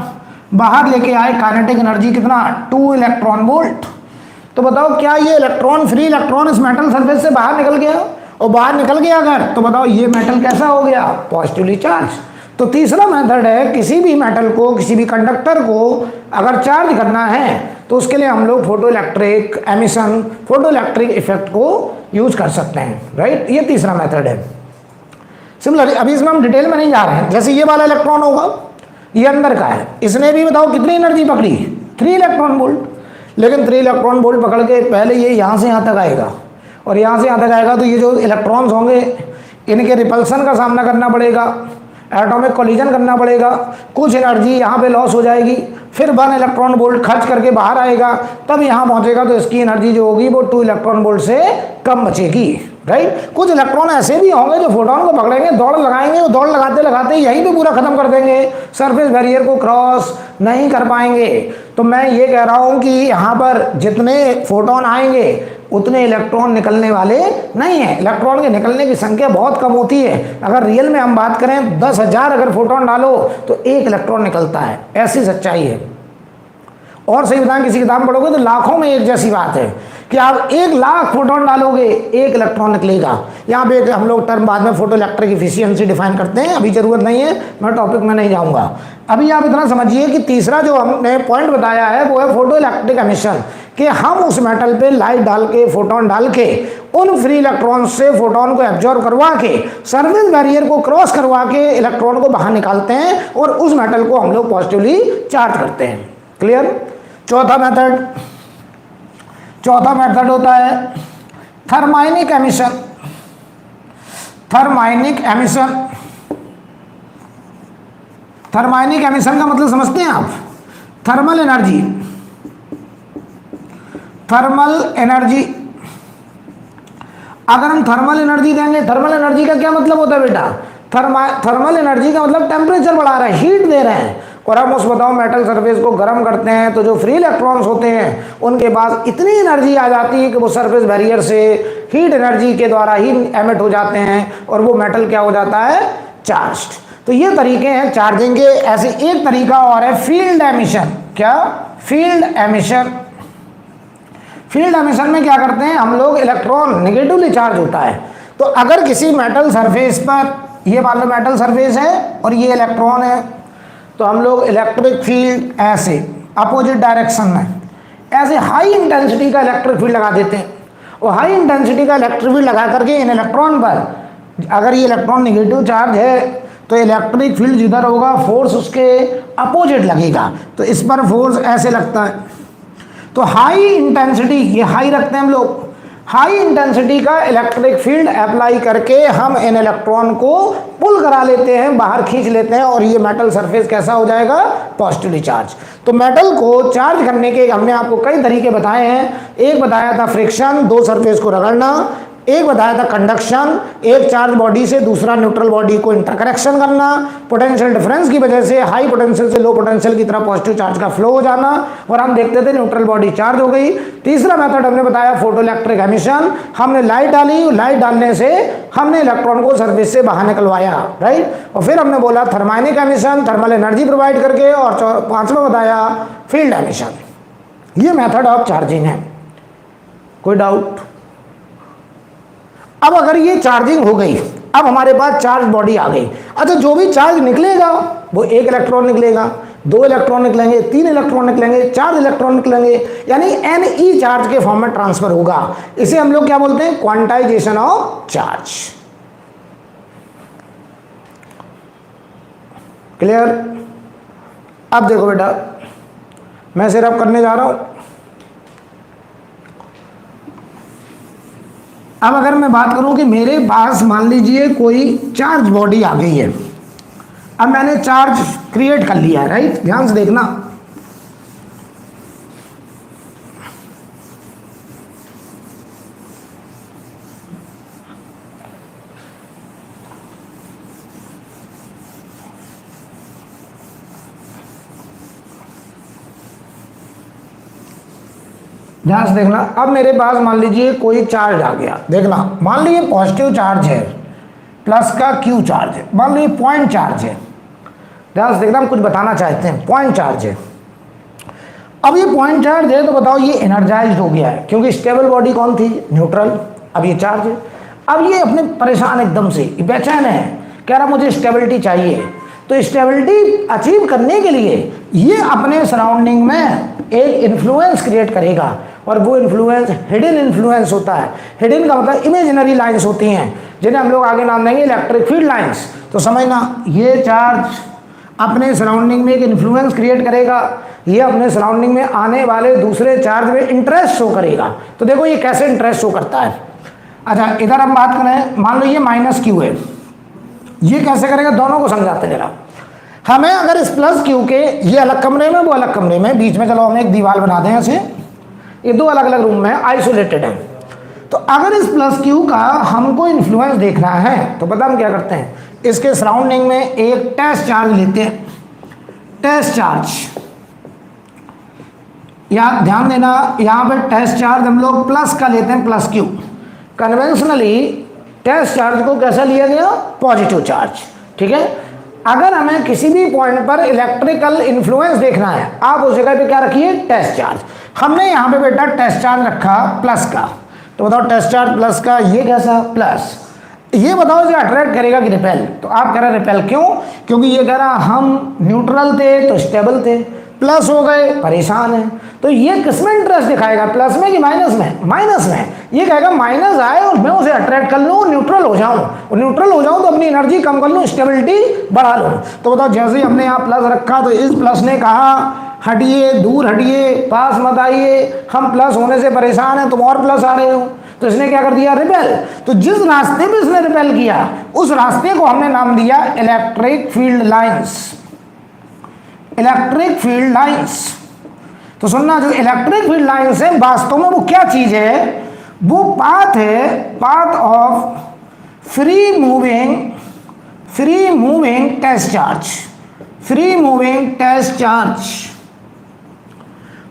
बाहर लेके आए काइनेटिक एनर्जी कितना, 2 इलेक्ट्रॉन वोल्ट। तो बताओ क्या ये इलेक्ट्रॉन, फ्री इलेक्ट्रॉन इस मेटल सरफेस से बाहर निकल गया, और बाहर निकल गया अगर, तो बताओ ये मेटल कैसा हो गया, पॉजिटिवली चार्ज। तो तीसरा मेथड है, किसी भी मेटल को, किसी भी कंडक्टर को अगर चार्ज करना है तो उसके लिए हम लोग photo electric emission, photo electric effect को यूज कर सकते हैं, राइट। ये तीसरा मेथड है। सिमिलरली अभी इसमें हम डिटेल में नहीं जा रहे हैं, जैसे ये वाला इलेक्ट्रॉन होगा, ये अंदर का है, इसने भी बताओ कितनी एनर्जी पकड़ी, 3 इलेक्ट्रॉन वोल्ट। लेकिन 3 इलेक्ट्रॉन वोल्ट पकड़ के पहले ये यहाँ से यहाँ तक आएगा, और यहाँ से यहाँ तक आएगा, तो ये जो इलेक्ट्रॉन्स होंगे इनके रिपल्सन का सामना करना पड़ेगा, एटॉमिक कोलिजन करना पड़ेगा, कुछ एनर्जी यहाँ पे लॉस हो जाएगी, फिर 1 इलेक्ट्रॉन वोल्ट खर्च करके बाहर आएगा, तब यहाँ पहुँचेगा, तो इसकी एनर्जी जो होगी वो 2 इलेक्ट्रॉन वोल्ट से कम बचेगी, राइट। कुछ इलेक्ट्रॉन ऐसे भी होंगे जो फोटोन को पकड़ेंगे, दौड़ लगाएंगे, वो दौड़ लगाते लगाते यहीं पे पूरा खत्म कर देंगे, सरफेस बैरियर को क्रॉस नहीं कर पाएंगे। तो मैं ये कह रहा हूँ कि यहाँ पर जितने फोटोन आएंगे उतने इलेक्ट्रॉन निकलने वाले नहीं है, इलेक्ट्रॉन के निकलने की संख्या बहुत कम होती है। अगर रियल में हम बात करें 10,000 अगर फोटोन डालो तो 1 इलेक्ट्रॉन निकलता है, ऐसी सच्चाई है। और सही बताएं किसी किताब पढ़ोगे तो लाखों में एक जैसी बात है कि आप 1 लाख फोटोन डालोगे 1 इलेक्ट्रॉन निकलेगा। यहाँ पे हम लोग टर्म बाद में फोटो इलेक्ट्रिक इफिशियंसी डिफाइन करते हैं, अभी जरूरत नहीं है, मैं टॉपिक में नहीं जाऊँगा। अभी आप इतना समझिए कि तीसरा जो हमने पॉइंट बताया है वो है फोटो इलेक्ट्रिक एमिशन, कि हम उस मेटल पे लाइट डाल के, फोटोन डाल के, उन फ्री इलेक्ट्रॉन से फोटोन को एब्जॉर्ब करवा के, सरफेस बैरियर को क्रॉस करवा के इलेक्ट्रॉन को बाहर निकालते हैं, और उस मेटल को हम लोग पॉजिटिवली चार्ज करते हैं। क्लियर। चौथा मेथड होता है thermionic emission. Thermionic emission, thermionic emission का मतलब समझते हैं आप, थर्मल एनर्जी, थर्मल एनर्जी अगर हम थर्मल एनर्जी देंगे, थर्मल एनर्जी का क्या मतलब होता है बेटा? थर्मल एनर्जी का मतलब टेम्परेचर बढ़ा रहे हैं, हीट दे रहे हैं। और हम उस बताओ मेटल सरफेस को गर्म करते हैं तो जो फ्री इलेक्ट्रॉन्स होते हैं उनके पास इतनी एनर्जी आ जाती है कि वो सरफेस बैरियर से हीट एनर्जी के द्वारा ही एमिट हो जाते हैं और वो मेटल क्या हो जाता है? चार्ज्ड। तो ये तरीके हैं चार्जिंग के। ऐसे एक तरीका और है फील्ड एमिशन। क्या? Field emission. फील्ड एमिशन में क्या करते हैं हम लोग? इलेक्ट्रॉन नेगेटिवली चार्ज होता है, तो अगर किसी मेटल सरफेस पर, ये मान लो मेटल सरफेस है और ये इलेक्ट्रॉन है, तो हम लोग इलेक्ट्रिक फील्ड ऐसे अपोजिट डायरेक्शन में ऐसे हाई इंटेंसिटी का इलेक्ट्रिक फील्ड लगा देते हैं। और हाई इंटेंसिटी का इलेक्ट्रिक फील्ड लगा करके इन इलेक्ट्रॉन पर, अगर ये इलेक्ट्रॉन नेगेटिव चार्ज है तो इलेक्ट्रिक फील्ड जिधर होगा फोर्स उसके अपोजिट लगेगा, तो इस पर फोर्स ऐसे लगता है। तो हाई इंटेंसिटी, ये हाई रखते हैं हम लोग, हाई इंटेंसिटी का इलेक्ट्रिक फील्ड अप्लाई करके हम इन इलेक्ट्रॉन को पुल करा लेते हैं, बाहर खींच लेते हैं, और ये मेटल सरफेस कैसा हो जाएगा? Positively charge. तो मेटल को चार्ज करने के हमने आपको कई तरीके बताए हैं। एक बताया था फ्रिक्शन, दो सरफेस को रगड़ना। एक बताया था कंडक्शन, एक चार्ज बॉडी से दूसरा न्यूट्रल बॉडी को इंटरकनेक्शन करना। पोटेंशियल डिफरेंस की वजह से हाई पोटेंशियल से लो पोटेंशियल की तरफ पॉजिटिव चार्ज का फ्लो हो जाना, और हम देखते थे न्यूट्रल बॉडी चार्ज हो गई। तीसरा मेथड हमने बताया फोटो इलेक्ट्रिक एमिशन। हमने लाइट डाली, लाइट डालने से हमने इलेक्ट्रॉन को सरफेस से बाहर निकलवाया, राइट। और फिर हमने बोला thermionic emission, thermal energy provide करके। और पांचवा बताया फील्ड एमिशन। ये मेथड ऑफ चार्जिंग है। कोई डाउट? अब अगर ये चार्जिंग हो गई, अब हमारे पास चार्ज बॉडी आ गई। अच्छा, जो भी चार्ज निकलेगा वो एक इलेक्ट्रॉन निकलेगा, दो इलेक्ट्रॉन निकलेंगे, तीन इलेक्ट्रॉन निकलेंगे, चार इलेक्ट्रॉन निकलेंगे, यानी N-E चार्ज के फॉर्म में ट्रांसफर होगा। इसे हम लोग क्या बोलते हैं? Quantization of charge. क्लियर? अब देखो बेटा, मैं सिर्फ करने जा रहा हूं। अब अगर मैं बात करूं कि मेरे पास मान लीजिए कोई चार्ज बॉडी आ गई है, अब मैंने चार्ज क्रिएट कर लिया है, राइट। ध्यान से देखना, ध्यान से देखना। अब मेरे पास मान लीजिए कोई चार्ज आ गया, देखना, मान लीजिए पॉजिटिव चार्ज है, प्लस का क्यू चार्ज है, मान लीजिए पॉइंट चार्ज है। ध्यान से देखना, हम कुछ बताना चाहते हैं। पॉइंट चार्ज है। अब ये पॉइंट चार्ज है तो बताओ ये एनर्जाइज्ड हो गया है, क्योंकि स्टेबल बॉडी कौन थी? न्यूट्रल। अब ये चार्ज है। अब ये अपने परेशान एकदम से बेचैन है, कह रहा मुझे स्टेबिलिटी चाहिए। तो स्टेबिलिटी अचीव करने के लिए ये अपने सराउंडिंग में एक इन्फ्लुएंस क्रिएट करेगा, और वो इन्फ्लुएंस हिडन इन्फ्लुएंस होता है। हिडन का मतलब इमेजिनरी लाइंस होती हैं, जिन्हें हम लोग आगे नाम देंगे इलेक्ट्रिक फील्ड लाइंस। तो समझना, ये चार्ज अपने सराउंडिंग में एक इन्फ्लुएंस क्रिएट करेगा, ये अपने सराउंडिंग में आने वाले दूसरे चार्ज में इंटरेस्ट शो करेगा। तो देखो ये कैसे इंटरेस्ट शो करता है। अच्छा, इधर हम बात करें, मान लो ये माइनस क्यू है, ये कैसे करेगा? दोनों को समझाते जरा। हमें अगर इस प्लस क्यू के, ये अलग कमरे में वो अलग कमरे में, बीच में चलो हम एक दीवार बना दें ऐसे, ये दो अलग अलग रूम में आइसोलेटेड है। तो अगर इस प्लस क्यू का हमको इन्फ्लुएंस देखना है तो पता हम क्या करते हैं? इसके सराउंडिंग में एक टेस्ट चार्ज लेते हैं। टेस्ट चार्ज, यहाँ ध्यान देना, यहाँ पे टेस्ट चार्ज हम लोग प्लस का लेते हैं, plus q. Conventionally test charge को कैसा लिया गया? पॉजिटिव चार्ज, ठीक है। अगर हमें किसी भी पॉइंट पर इलेक्ट्रिकल इन्फ्लुएंस देखना है, आप उस जगह पे क्या रखिए? Test charge. हमने यहाँ पे बेटा टेस्ट चार्ज रखा प्लस का, तो बताओ टेस्ट चार्ज प्लस का, ये कैसा? प्लस। ये बताओ इसे अट्रैक्ट करेगा कि रिपेल? तो आप कह रहे रिपेल, क्यों? क्योंकि ये कह रहा हम न्यूट्रल थे तो स्टेबल थे, प्लस हो गए परेशान है। तो ये किसमें इंटरेस्ट दिखाएगा? प्लस में कि माइनस में? माइनस में। ये कहेगा माइनस आए और मैं उसे अट्रैक्ट कर लूँ, न्यूट्रल हो जाऊँ, और न्यूट्रल हो जाऊँ तो अपनी एनर्जी कम कर लूँ, स्टेबिलिटी बढ़ा लूँ। तो बताओ, जैसे ही हमने यहाँ प्लस रखा तो इस प्लस ने कहा हटिए, दूर हटिए, पास मत आइए, हम प्लस होने से परेशान हैं, तुम और प्लस आ रहे हो। तो इसने क्या कर दिया? रिपेल। तो जिस रास्ते पे इसने रिपेल किया उस रास्ते को हमने नाम दिया electric field lines. Electric field lines. तो सुनना, जो इलेक्ट्रिक फील्ड लाइंस है वास्तव में वो क्या चीज है? वो पाथ है, path of free moving test charge, free moving test charge,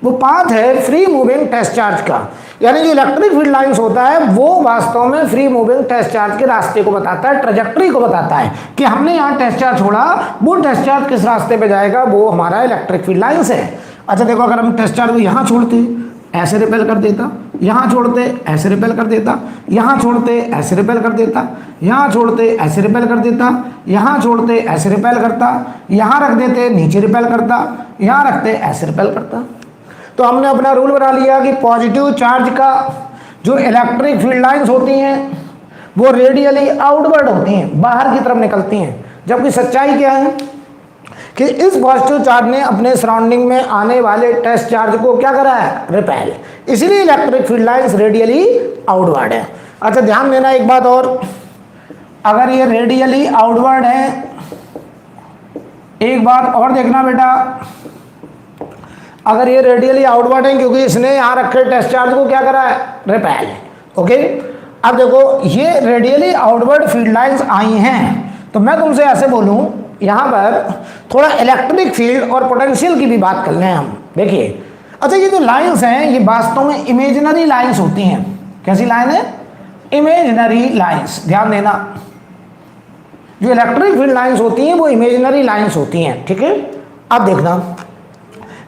वो पाथ है फ्री मूविंग टेस्ट चार्ज का। यानी जो इलेक्ट्रिक फील्ड लाइंस होता है वो वास्तव में फ्री मूविंग टेस्ट चार्ज के रास्ते को बताता है, ट्रेजेक्टरी को बताता है कि हमने यहाँ टेस्ट चार्ज छोड़ा, वो टेस्ट चार्ज किस रास्ते पे जाएगा, वो हमारा इलेक्ट्रिक फील्ड लाइंस है। अच्छा देखो, अगर हम टेस्ट चार्ज को यहाँ छोड़ते ऐसे रिपेल कर देता, यहाँ छोड़ते ऐसे रिपेल कर देता, यहाँ छोड़ते ऐसे रिपेल कर देता, यहाँ छोड़ते ऐसे रिपेल कर देता, यहाँ छोड़ते ऐसे रिपेल करता, यहाँ रख देते नीचे रिपेल करता, यहाँ रखते ऐसे रिपेल करता। तो हमने अपना रूल बना लिया कि पॉजिटिव चार्ज का जो इलेक्ट्रिक फील्ड लाइंस होती हैं वो रेडियली आउटवर्ड होती हैं, बाहर की तरफ निकलती हैं। जबकि सच्चाई क्या है कि इस पॉजिटिव चार्ज ने अपने सराउंडिंग में आने वाले टेस्ट चार्ज को क्या करा है, रिपेल, इसलिए electric field lines radially outward है। अच्छा ध्यान देना एक बात और, अगर ये रेडियली आउटवर्ड है, एक बात और देखना बेटा, अगर ये रेडियली आउटवर्ड है क्योंकि इसने यहाँ रखे टेस्ट चार्ज को क्या करा है, रिपेल। ओके, अब देखो ये रेडियली आउटवर्ड फील्ड लाइंस आई हैं, तो मैं तुमसे ऐसे बोलूँ, यहाँ पर थोड़ा इलेक्ट्रिक फील्ड और पोटेंशियल की भी बात कर लें हम। देखिए, अच्छा ये जो लाइंस हैं ये वास्तव में इमेजिनरी लाइंस होती हैं। कैसी लाइन है, इमेजिनरी लाइंस। ध्यान देना, जो इलेक्ट्रिक फील्ड लाइंस होती हैं वो इमेजिनरी लाइंस होती हैं, ठीक है। अब देखना,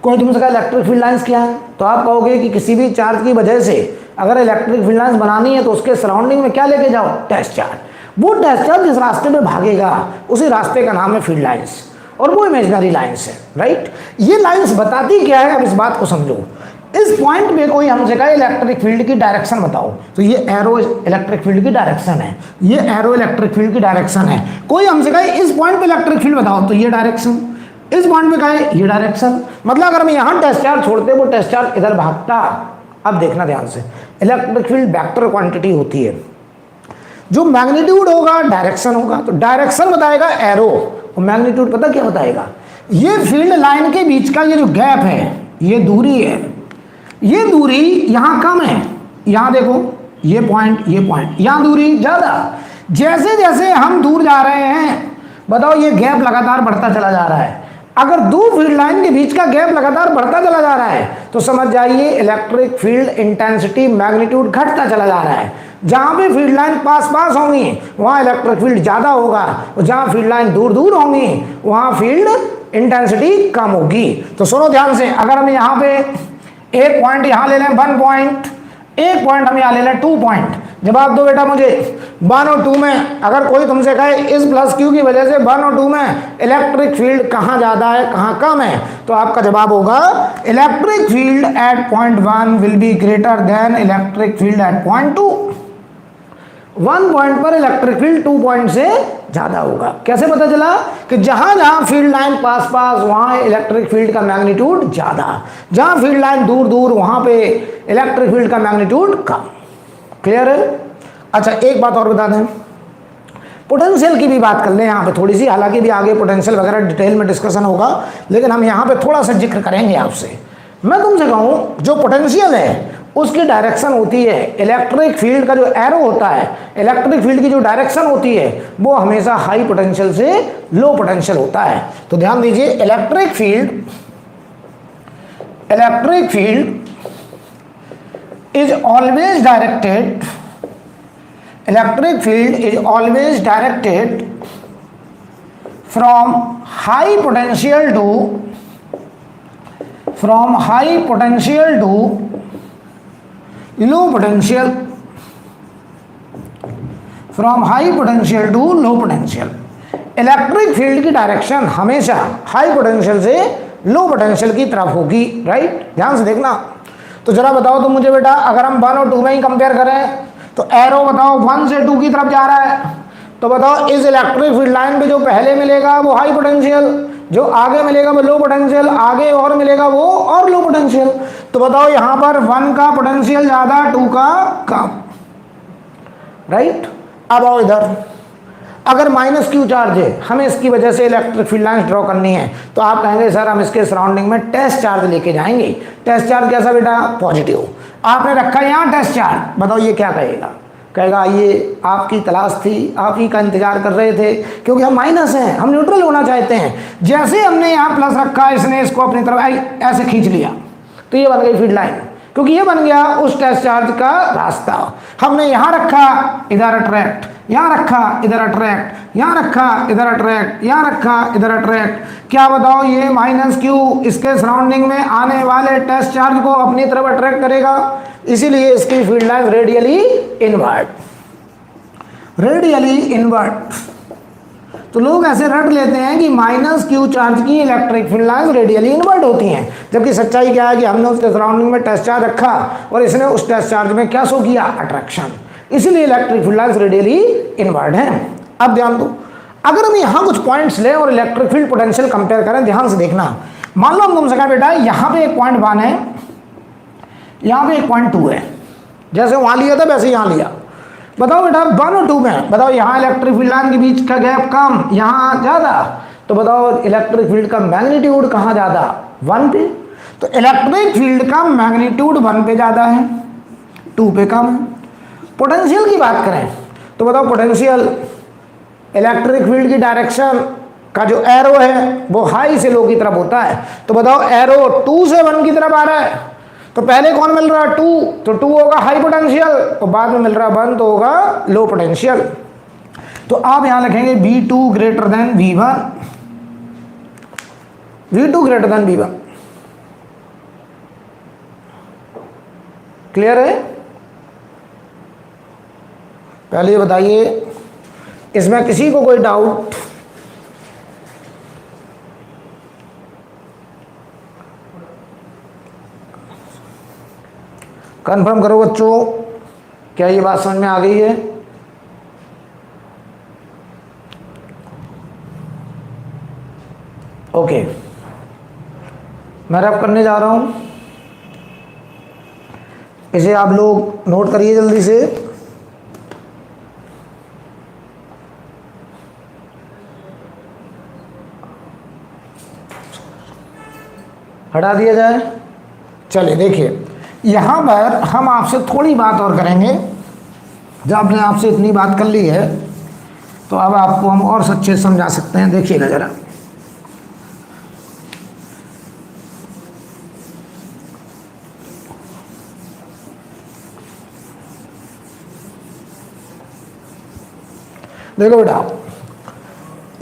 कोई तुमसे कहा इलेक्ट्रिक फील्ड लाइंस क्या है, तो आप कहोगे कि किसी भी चार्ज की वजह से अगर इलेक्ट्रिक फील्ड लाइंस बनानी है तो उसके सराउंडिंग में क्या लेके जाओ, टेस्ट चार्ज। वो टेस्ट चार्ज जिस रास्ते में भागेगा उसी रास्ते का नाम है फील्ड लाइंस, और वो इमेजिनरी लाइंस है, राइट। ये लाइंस बताती क्या है, अब इस बात को समझो। इस पॉइंट पे कोई हमसे कहा इलेक्ट्रिक फील्ड की डायरेक्शन बताओ, तो ये एरो इलेक्ट्रिक फील्ड की डायरेक्शन है, ये एरो इलेक्ट्रिक फील्ड की डायरेक्शन है। कोई हमसे कहा इस पॉइंट पे इलेक्ट्रिक फील्ड बताओ, तो ये डायरेक्शन, इस पॉइंट पे कहा ये डायरेक्शन। मतलब अगर हम यहाँ टेस्ट चार्ज छोड़ते वो टेस्ट चार्ज इधर भागता। अब देखना ध्यान से, इलेक्ट्रिक फील्ड वेक्टर क्वांटिटी होती है, जो मैग्नीट्यूड होगा डायरेक्शन होगा, तो डायरेक्शन बताएगा एरो, और मैग्नीट्यूड पता क्या बताएगा, ये फील्ड लाइन के बीच का ये जो गैप है, ये दूरी है, ये दूरी यहाँ कम है, यहाँ देखो ये पॉइंट, यहाँ दूरी ज़्यादा। जैसे जैसे हम दूर जा रहे हैं, बताओ ये गैप लगातार बढ़ता चला जा रहा है। अगर दो फील्ड लाइन के बीच का गैप लगातार बढ़ता चला जा रहा है तो समझ जाइए इलेक्ट्रिक फील्ड इंटेंसिटी मैग्नीट्यूड घटता चला जा रहा है। जहाँ पे फील्ड लाइन पास पास होंगी वहाँ इलेक्ट्रिक फील्ड ज़्यादा होगा, और जहाँ फील्ड लाइन दूर दूर होंगी वहाँ फील्ड इंटेंसिटी कम होगी। तो सुनो ध्यान से, अगर हम यहाँ पे एक पॉइंट यहाँ ले लें 1 पॉइंट, एक पॉइंट हम यहाँ ले लें 2 पॉइंट, जवाब दो बेटा मुझे 1 और 2 में। अगर कोई तुमसे कहे इस प्लस क्यू की वजह से 1 और 2 में इलेक्ट्रिक फील्ड कहाँ ज़्यादा है कहाँ कम है, तो आपका जवाब होगा electric field at point 1 will be greater than electric field at point 2। 1 point पर इलेक्ट्रिक फील्ड 2 पॉइंट से ज़्यादा होगा। कैसे पता चला कि जहाँ जहाँ फील्ड लाइन पास पास वहाँ इलेक्ट्रिक फील्ड का मैग्नीट्यूड ज़्यादा, जहाँ फील्ड लाइन दूर दूर वहाँ पे इलेक्ट्रिक फील्ड का मैग्नीट्यूड कम। क्लियर है? अच्छा एक बात और बता दें, पोटेंशियल की भी बात कर लें यहाँ पे थोड़ी सी, हालांकि भी आगे पोटेंशियल वगैरह डिटेल में डिस्कशन होगा, लेकिन हम यहाँ पे थोड़ा सा जिक्र करेंगे आपसे। मैं तुमसे कहूँ जो पोटेंशियल है उसकी डायरेक्शन होती है, इलेक्ट्रिक फील्ड का जो एरो होता है, इलेक्ट्रिक फील्ड की जो डायरेक्शन होती है वो हमेशा हाई पोटेंशियल से लो पोटेंशियल होता है। तो ध्यान दीजिए, electric field is always directed, electric field is always directed from high potential to low potential, from high potential to low potential। Electric field की डायरेक्शन हमेशा हाई पोटेंशियल से लो पोटेंशियल की तरफ होगी, राइट। ध्यान से देखना। तो जरा बताओ तो मुझे बेटा, अगर हम 1 और 2 में ही कंपेयर करें तो एरो बताओ 1 से 2 की तरफ जा रहा है, तो बताओ इस इलेक्ट्रिक फील्ड लाइन पे जो पहले मिलेगा वो हाई पोटेंशियल, जो आगे मिलेगा वो लो पोटेंशियल, आगे और मिलेगा वो और लो पोटेंशियल। तो बताओ यहाँ पर 1 का पोटेंशियल ज़्यादा, 2 का कम, राइट। अब आओ इधर, अगर माइनस क्यू चार्ज है, हमें इसकी वजह से इलेक्ट्रिक फील्ड लाइंस ड्रॉ करनी है, तो आप कहेंगे सर हम इसके सराउंडिंग में टेस्ट चार्ज लेके जाएंगे। टेस्ट चार्ज कैसा बेटा? पॉजिटिव। आपने रखा यहाँ टेस्ट चार्ज, बताओ ये क्या कहेगा? कहेगा ये आपकी तलाश थी, आप ही का इंतजार कर रहे थे, क्योंकि हम माइनस हैं, हम न्यूट्रल होना चाहते हैं। जैसे हमने यहाँ प्लस रखा, इसने इसको अपनी तरफ ऐसे खींच लिया, तो ये बन गई फील्ड लाइन, क्योंकि ये बन गया उस टेस्ट चार्ज का रास्ता। हमने यहाँ रखा, इधर अट्रैक्ट, यहाँ रखा, इधर अट्रैक्ट, यहाँ रखा, इधर अट्रैक्ट, यहाँ रखा, इधर अट्रैक्ट। क्या बताओ ये माइनस क्यू इसके सराउंडिंग में आने वाले टेस्ट चार्ज को अपनी तरफ अट्रैक्ट करेगा, इसीलिए इसकी field line radially inward, radially inward. तो लोग ऐसे रट लेते हैं कि माइनस क्यू चार्ज की electric field line radially inward होती हैं, जबकि सच्चाई क्या है कि हमने उसके सराउंडिंग में टेस्ट चार्ज रखा और इसने उस टेस्ट चार्ज में क्या शो किया? अट्रैक्शन, इसीलिए electric field line radially inward है। अब ध्यान दो, अगर हम यहाँ कुछ पॉइंट्स लें और इलेक्ट्रिक फील्ड पोटेंशियल कंपेयर करें, ध्यान से देखना। मान लो हम तुमसे कहा बेटा यहाँ पे एक पॉइंट 1 है, यहाँ पे एक पॉइंट 2 है, जैसे वहाँ लिया था वैसे यहाँ लिया। बताओ बेटा 1 और 2 में, बताओ यहाँ इलेक्ट्रिक फील्ड लाइन के बीच का गैप कम, यहाँ ज़्यादा, तो बताओ इलेक्ट्रिक फील्ड का मैग्नीट्यूड कहाँ ज़्यादा? 1 पे। तो इलेक्ट्रिक फील्ड का मैग्नीट्यूड 1 पे ज़्यादा है, 2 पे कम है। पोटेंशियल की बात करें तो बताओ पोटेंशियल इलेक्ट्रिक फील्ड की डायरेक्शन का जो एरो है वो हाई से लो की तरफ होता है, तो बताओ एरो 2 से 1 की तरफ आ रहा है, तो पहले कौन मिल रहा है? 2, तो 2 होगा हाई पोटेंशियल, और बाद में मिल रहा है 1 तो होगा लो पोटेंशियल। तो आप यहां लिखेंगे V2 greater than V1, V2 greater than V1। Clear है? पहले ये बताइए, इसमें किसी को कोई डाउट? कंफर्म करो बच्चों, क्या ये बात समझ में आ गई है? ओके, मैं रैप करने जा रहा हूं, इसे आप लोग नोट करिए जल्दी से। हटा दिया जाए। चलिए देखिए, यहाँ पर हम आपसे थोड़ी बात और करेंगे। जब आपने आपसे इतनी बात कर ली है तो अब आपको हम और सच्चे समझा सकते हैं। देखिएगा जरा, देखो बेटा,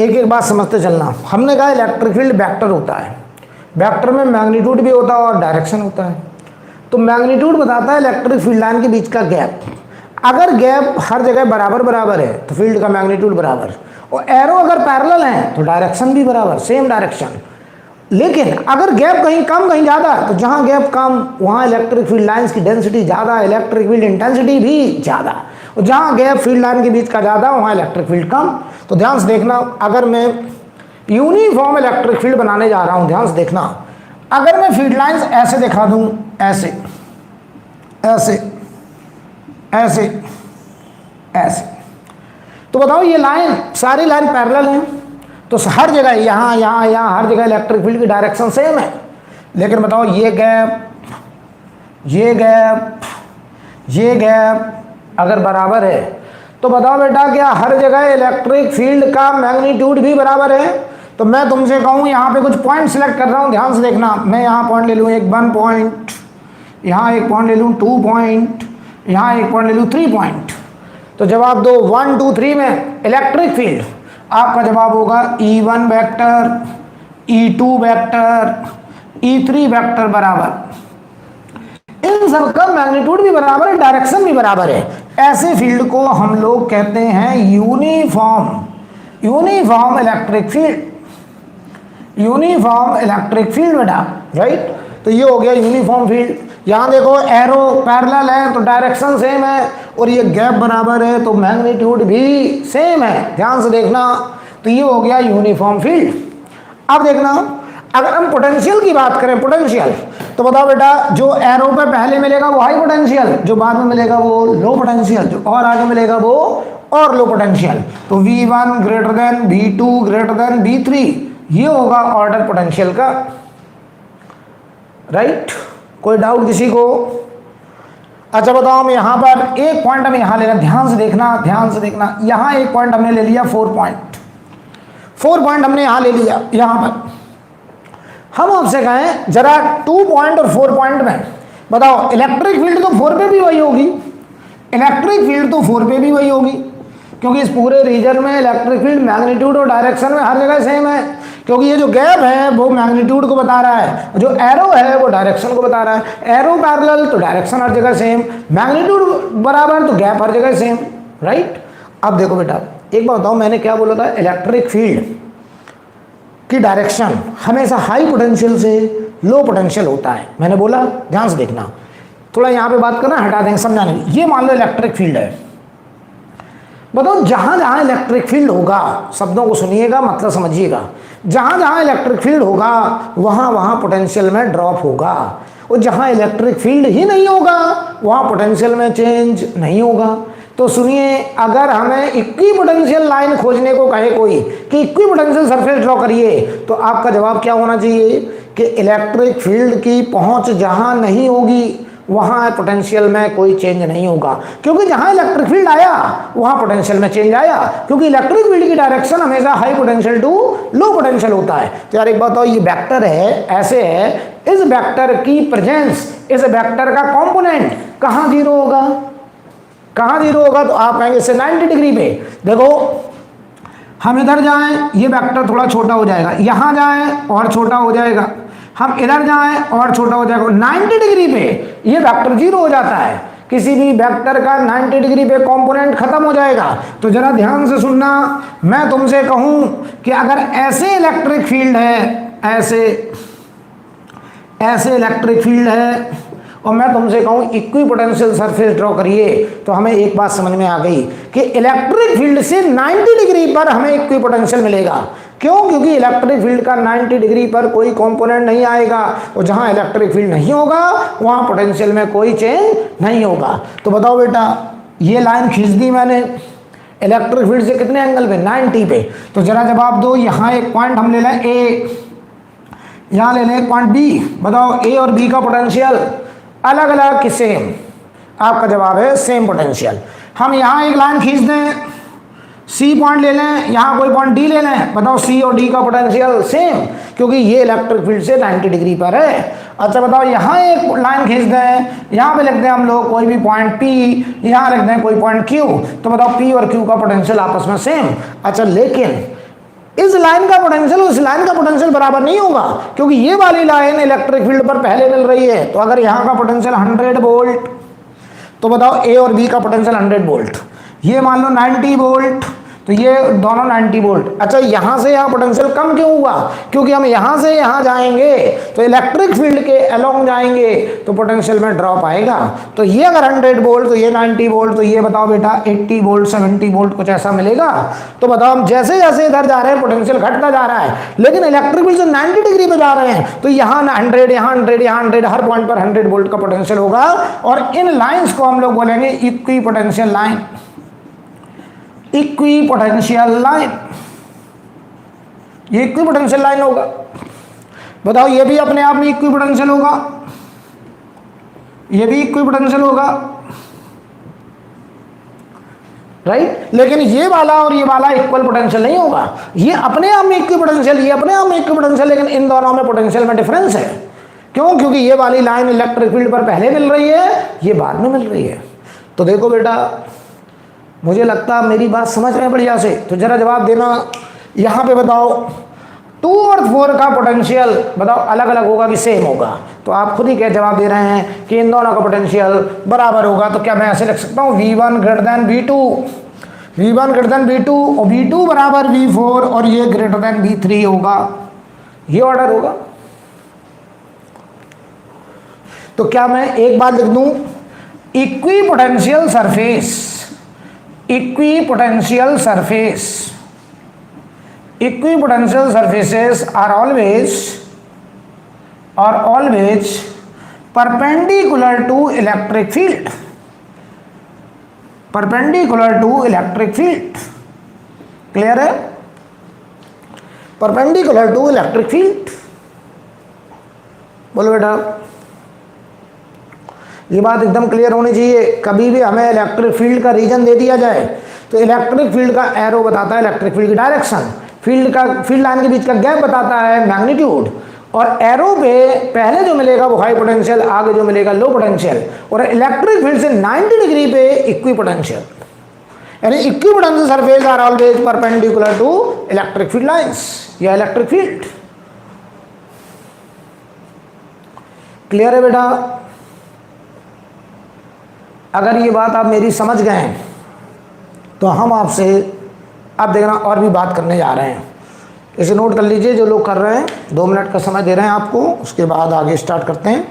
एक एक बात समझते चलना। हमने कहा इलेक्ट्रिक फील्ड वेक्टर होता है, वेक्टर में मैग्नीट्यूड भी होता है और डायरेक्शन होता है। तो मैग्नीट्यूड बताता है इलेक्ट्रिक फील्ड लाइन के बीच का गैप। अगर गैप हर जगह बराबर बराबर है तो फील्ड का मैग्नीट्यूड बराबर, और एरो अगर पैरेलल है तो डायरेक्शन भी बराबर, सेम डायरेक्शन। लेकिन अगर गैप कहीं कम कहीं ज़्यादा, तो जहाँ गैप कम वहाँ इलेक्ट्रिक फील्ड लाइन्स की डेंसिटी ज़्यादा, इलेक्ट्रिक फील्ड इंटेंसिटी भी ज़्यादा, और जहाँ गैप फील्ड लाइन के बीच का ज़्यादा वहाँ इलेक्ट्रिक फील्ड कम। तो ध्यान से देखना, अगर मैं यूनिफॉर्म इलेक्ट्रिक फील्ड बनाने जा रहा हूँ, ध्यान से देखना, अगर मैं फील्ड लाइन्स ऐसे दिखा दूँ, ऐसे ऐसे ऐसे ऐसे, तो बताओ ये लाइन, सारी लाइन पैरेलल हैं, तो हर जगह यहाँ यहाँ यहाँ हर जगह इलेक्ट्रिक फील्ड की डायरेक्शन सेम है। लेकिन बताओ ये गैप, ये गैप, ये गैप अगर बराबर है तो बताओ बेटा क्या हर जगह इलेक्ट्रिक फील्ड का मैग्नीट्यूड भी बराबर है? तो मैं तुमसे कहूँ यहाँ पे कुछ पॉइंट सेलेक्ट कर रहा हूँ, ध्यान से देखना। मैं यहाँ पॉइंट ले लूँ, एक 1 पॉइंट, यहाँ एक पॉइंट ले लूँ 2 पॉइंट, यहाँ एक पॉइंट ले लूँ 3 पॉइंट। तो जवाब दो 1 2 3 में इलेक्ट्रिक फील्ड, आपका जवाब होगा E1 vector, E2 vector, E3 vector बराबर। इन सब का मैग्नीट्यूड भी बराबर है, डायरेक्शन भी बराबर है। ऐसे फील्ड को हम लोग कहते हैं uniform, uniform electric field, uniform electric field बेटा, राइट। तो ये हो गया यूनिफॉर्म फील्ड। यहाँ देखो एरो पैरेलल है तो डायरेक्शन सेम है, और ये गैप बराबर है तो मैग्नीट्यूड भी सेम है, ध्यान से देखना। तो ये हो गया यूनिफॉर्म फील्ड। अब देखना, अगर हम पोटेंशियल की बात करें, पोटेंशियल, तो बताओ बेटा जो एरो पे पहले मिलेगा वो हाई पोटेंशियल, जो बाद में मिलेगा वो लो पोटेंशियल, जो और आगे मिलेगा वो और लो पोटेंशियल। तो V1 greater than V2 greater than V3, ये होगा ऑर्डर पोटेंशियल का, राइट। कोई डाउट किसी को? अच्छा बताओ, हम यहाँ पर एक पॉइंट हम यहाँ ले रहे हैं, ध्यान से देखना, ध्यान से देखना। यहाँ एक पॉइंट हमने ले लिया 4 पॉइंट, 4 पॉइंट हमने यहाँ ले लिया। यहाँ पर हम आपसे कहें जरा 2 पॉइंट और 4 पॉइंट में बताओ, इलेक्ट्रिक फील्ड तो 4 पे भी वही होगी, इलेक्ट्रिक फील्ड तो 4 पे भी वही होगी, क्योंकि इस पूरे रीजन में इलेक्ट्रिक फील्ड मैग्नीट्यूड और डायरेक्शन में हर जगह सेम है, क्योंकि ये जो गैप है वो मैग्नीट्यूड को बता रहा है, जो एरो है वो डायरेक्शन को बता रहा है। एरो पैरेलल तो डायरेक्शन हर जगह सेम, मैग्नीट्यूड बराबर तो गैप हर जगह सेम, राइट। अब देखो बेटा, एक बात बताओ, मैंने क्या बोला था, इलेक्ट्रिक फील्ड की डायरेक्शन हमेशा हाई पोटेंशियल से लो पोटेंशियल होता है, मैंने बोला, ध्यान से देखना। थोड़ा यहाँ पे बात करना, हटा देंगे समझाने की। ये मान लो इलेक्ट्रिक फील्ड है, बताओ जहां जहां इलेक्ट्रिक फील्ड होगा, शब्दों को सुनिएगा मतलब समझिएगा, जहां जहां इलेक्ट्रिक फील्ड होगा वहां वहां पोटेंशियल में ड्रॉप होगा, और जहां इलेक्ट्रिक फील्ड ही नहीं होगा वहां पोटेंशियल में चेंज नहीं होगा। तो सुनिए, अगर हमें इक्वी पोटेंशियल लाइन खोजने को कहे कोई कि इक्वी पोटेंशियल सरफेस ड्रॉ करिए, तो आपका जवाब क्या होना चाहिए कि इलेक्ट्रिक फील्ड की पहुंच जहां नहीं होगी वहां पोटेंशियल में कोई चेंज नहीं होगा, क्योंकि जहां इलेक्ट्रिक फील्ड आया वहां पोटेंशियल में चेंज आया, क्योंकि इलेक्ट्रिक फील्ड की डायरेक्शन हमेशा high potential to low potential होता है। तो यार एक बात बताओ, ये वेक्टर है, ऐसे है, इस वेक्टर की प्रेजेंस, इस वेक्टर का कंपोनेंट कहां जीरो होगा, कहां जीरो होगा, तो आप कहेंगे इससे 90 डिग्री पे। देखो हम इधर जाएं, ये वेक्टर थोड़ा छोटा हो जाएगा, यहां जाएं और छोटा हो जाएगा, हम इधर जाएं और छोटा हो जाएगा, 90 डिग्री पे ये वेक्टर जीरो हो जाता है। किसी भी वेक्टर का 90 डिग्री पे कंपोनेंट खत्म हो जाएगा। तो जरा ध्यान से सुनना, मैं तुमसे कहूं कि अगर ऐसे इलेक्ट्रिक फील्ड है, ऐसे इलेक्ट्रिक फील्ड है, और मैं तुमसे कहूं इक्वी पोटेंशियल सरफेस ड्रॉ करिए, तो हमें एक बात समझ में आ गई कि इलेक्ट्रिक फील्ड से 90 डिग्री पर हमें इक्वी पोटेंशियल मिलेगा। क्यों? क्योंकि इलेक्ट्रिक फील्ड का 90 डिग्री पर कोई कंपोनेंट नहीं आएगा, और जहां इलेक्ट्रिक फील्ड नहीं होगा वहां पोटेंशियल में कोई चेंज नहीं होगा। तो बताओ बेटा, ये लाइन खींच दी मैंने इलेक्ट्रिक फील्ड से कितने एंगल पे, 90 पे। तो जरा जवाब दो, यहां एक पॉइंट हम ले लें ए, यहां ले लें एक पॉइंट बी, बताओ ए और बी का पोटेंशियल अलग अलग कि सेम? आपका जवाब है सेम पोटेंशियल। हम यहाँ एक लाइन खींच दें, सी पॉइंट ले लें, यहाँ कोई पॉइंट डी ले लें, बताओ सी और डी का पोटेंशियल सेम, क्योंकि ये इलेक्ट्रिक फील्ड से 90 डिग्री पर है। अच्छा बताओ, यहाँ एक लाइन खींच दें, यहाँ पे लिख दें हम लोग कोई भी पॉइंट पी, यहाँ लिख दें कोई पॉइंट क्यू, तो बताओ पी और क्यू का पोटेंशियल आपस में सेम। अच्छा, लेकिन इस लाइन का पोटेंशियल उस लाइन का पोटेंशियल बराबर नहीं होगा, क्योंकि ये वाली लाइन इलेक्ट्रिक फील्ड पर पहले मिल रही है। तो अगर यहाँ का पोटेंशियल 100 वोल्ट, तो बताओ ए और बी का पोटेंशियल 100 वोल्ट, ये मान लो 90 वोल्ट, तो ये दोनों 90 वोल्ट। अच्छा, यहाँ से यहाँ पोटेंशियल कम क्यों हुआ? क्योंकि हम यहाँ से यहाँ जाएंगे तो इलेक्ट्रिक फील्ड के अलोंग जाएंगे तो पोटेंशियल में ड्रॉप आएगा। तो ये अगर 100 वोल्ट तो ये 90 वोल्ट, तो ये बताओ बेटा 80 वोल्ट 70 वोल्ट कुछ ऐसा मिलेगा। तो बताओ, हम जैसे जैसे इधर जा रहे हैं पोटेंशियल घटता जा रहा है, लेकिन इलेक्ट्रिक फील्ड से 90 डिग्री पे जा रहे हैं, तो यहाँ 100 यहाँ 100 यहाँ 100, हर पॉइंट पर 100 वोल्ट का पोटेंशियल होगा। और इन लाइन्स को हम लोग बोलेंगे equi potential line, equi potential line, ये इक्वी पोटेंशियल लाइन होगा। बताओ, ये भी अपने आप में इक्वी पोटेंशियल होगा, ये भी इक्वी पोटेंशियल होगा, राइट। लेकिन ये वाला और ये वाला इक्वल पोटेंशियल नहीं होगा, ये अपने आप में इक्वी पोटेंशियल, ये अपने आप में इक्वी पोटेंशियल, लेकिन इन दोनों में पोटेंशियल में डिफरेंस है। क्यों? क्योंकि ये वाली लाइन इलेक्ट्रिक फील्ड पर पहले मिल रही है, ये बाद में मिल रही है। तो देखो बेटा, मुझे लगता मेरी बात समझ में बढ़िया से, तो जरा जवाब देना। यहाँ पे बताओ 2 और 4 का पोटेंशियल बताओ अलग अलग होगा कि सेम होगा? तो आप खुद ही क्या जवाब दे रहे हैं कि इन दोनों का पोटेंशियल बराबर होगा। तो क्या मैं ऐसे लिख सकता हूँ V1 greater than V2, V1 greater than V2 और V2 बराबर V4 और ये ग्रेटर देन V3 होगा, ये ऑर्डर होगा। तो क्या मैं एक बात लिख दूं, equi potential surface, equi potential surface, equipotential surfaces are always perpendicular to electric field, perpendicular to electric field, clear है? perpendicular to electric field, बोलो बेटा। ये बात एकदम क्लियर होनी चाहिए। कभी भी हमें इलेक्ट्रिक फील्ड का रीजन दे दिया जाए तो इलेक्ट्रिक फील्ड का एरो बताता है इलेक्ट्रिक फील्ड की डायरेक्शन, फील्ड लाइन के बीच का गैप बताता है मैग्नीट्यूड, और एरो पे पहले जो मिलेगा वो हाई पोटेंशियल, आगे जो मिलेगा लो पोटेंशियल, और इलेक्ट्रिक फील्ड से 90 डिग्री पे इक्वी पोटेंशियल, यानी equipotential surface are always perpendicular to electric field lines या इलेक्ट्रिक फील्ड। क्लियर है बेटा? अगर ये बात आप मेरी समझ गए हैं तो हम आपसे अब देखना और भी बात करने जा रहे हैं। इसे नोट कर लीजिए जो लोग कर रहे हैं, 2 मिनट का समय दे रहे हैं आपको, उसके बाद आगे स्टार्ट करते हैं।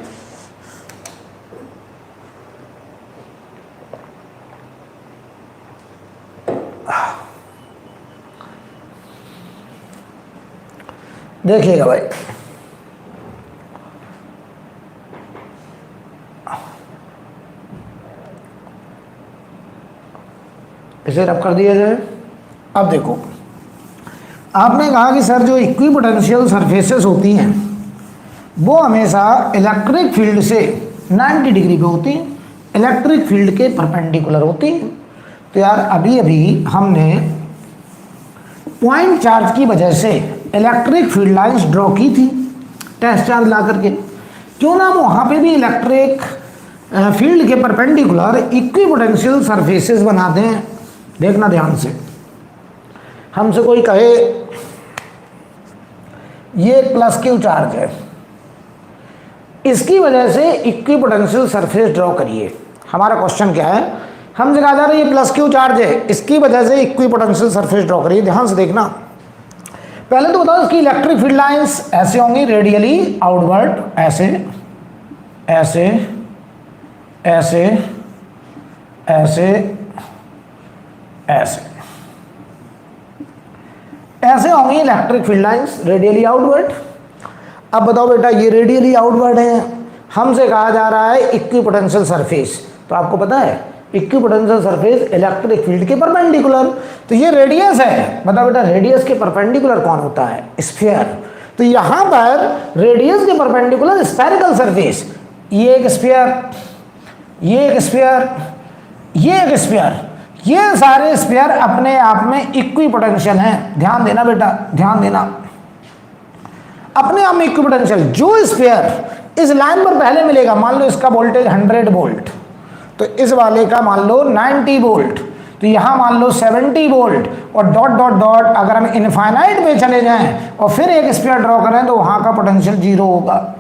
देखिएगा भाई, इसे रब कर दिया जाए। अब देखो, आपने कहा कि सर जो इक्विपोटेंशियल सरफेसेस होती हैं वो हमेशा इलेक्ट्रिक फील्ड से 90 डिग्री पे होती हैं, इलेक्ट्रिक फील्ड के परपेंडिकुलर होती हैं। तो यार अभी अभी हमने पॉइंट चार्ज की वजह से इलेक्ट्रिक फील्ड लाइंस ड्रॉ की थी टेस्ट चार्ज ला करके, क्यों ना हम वहाँ पे भी इलेक्ट्रिक फील्ड के परपेंडिकुलर इक्विपोटेंशियल सरफेसेस बनाते हैं। देखना ध्यान से, हमसे कोई कहे ये प्लस क्यू चार्ज है, इसकी वजह से इक्विपोटेंशियल सरफेस ड्रॉ करिए। हमारा क्वेश्चन क्या है, हमसे कहा जा रहा है ये प्लस क्यू चार्ज है, इसकी वजह से इक्विपोटेंशियल सरफेस ड्रॉ करिए। ध्यान से देखना, पहले तो बताओ इसकी इलेक्ट्रिक फील्ड लाइंस ऐसे होंगी रेडियली आउटवर्ड, ऐसे ऐसे ऐसे ऐसे ऐसे ऐसे होंगी electric field lines radially outward. अब बताओ बेटा ये रेडियली आउटवर्ड है, हमसे कहा जा रहा है इक्विपोटेंशियल सरफेस, तो आपको पता है इक्विपोटेंशियल सरफेस इलेक्ट्रिक फील्ड के परपेंडिकुलर, तो ये रेडियस है। बताओ बेटा रेडियस के परपेंडिकुलर कौन होता है? स्फीयर। तो यहां पर रेडियस के परपेंडिकुलर स्फेरिकल सरफेस, ये एक स्फीयर, ये एक स्फीयर, ये एक स्फीयर, ये सारे स्फीयर अपने आप में इक्विपोटेंशियल हैं। ध्यान देना बेटा, ध्यान देना, अपने आप में इक्विपोटेंशियल। जो स्फीयर इस लाइन पर पहले मिलेगा, मान लो इसका वोल्टेज 100 वोल्ट, तो इस वाले का मान लो 90 वोल्ट, तो यहां मान लो 70 वोल्ट, और डॉट डॉट डॉट अगर हम इनफाइनाइट पे चले जाएं और फिर एक स्फीयर ड्रॉ करें तो वहां का पोटेंशियल 0 होगा।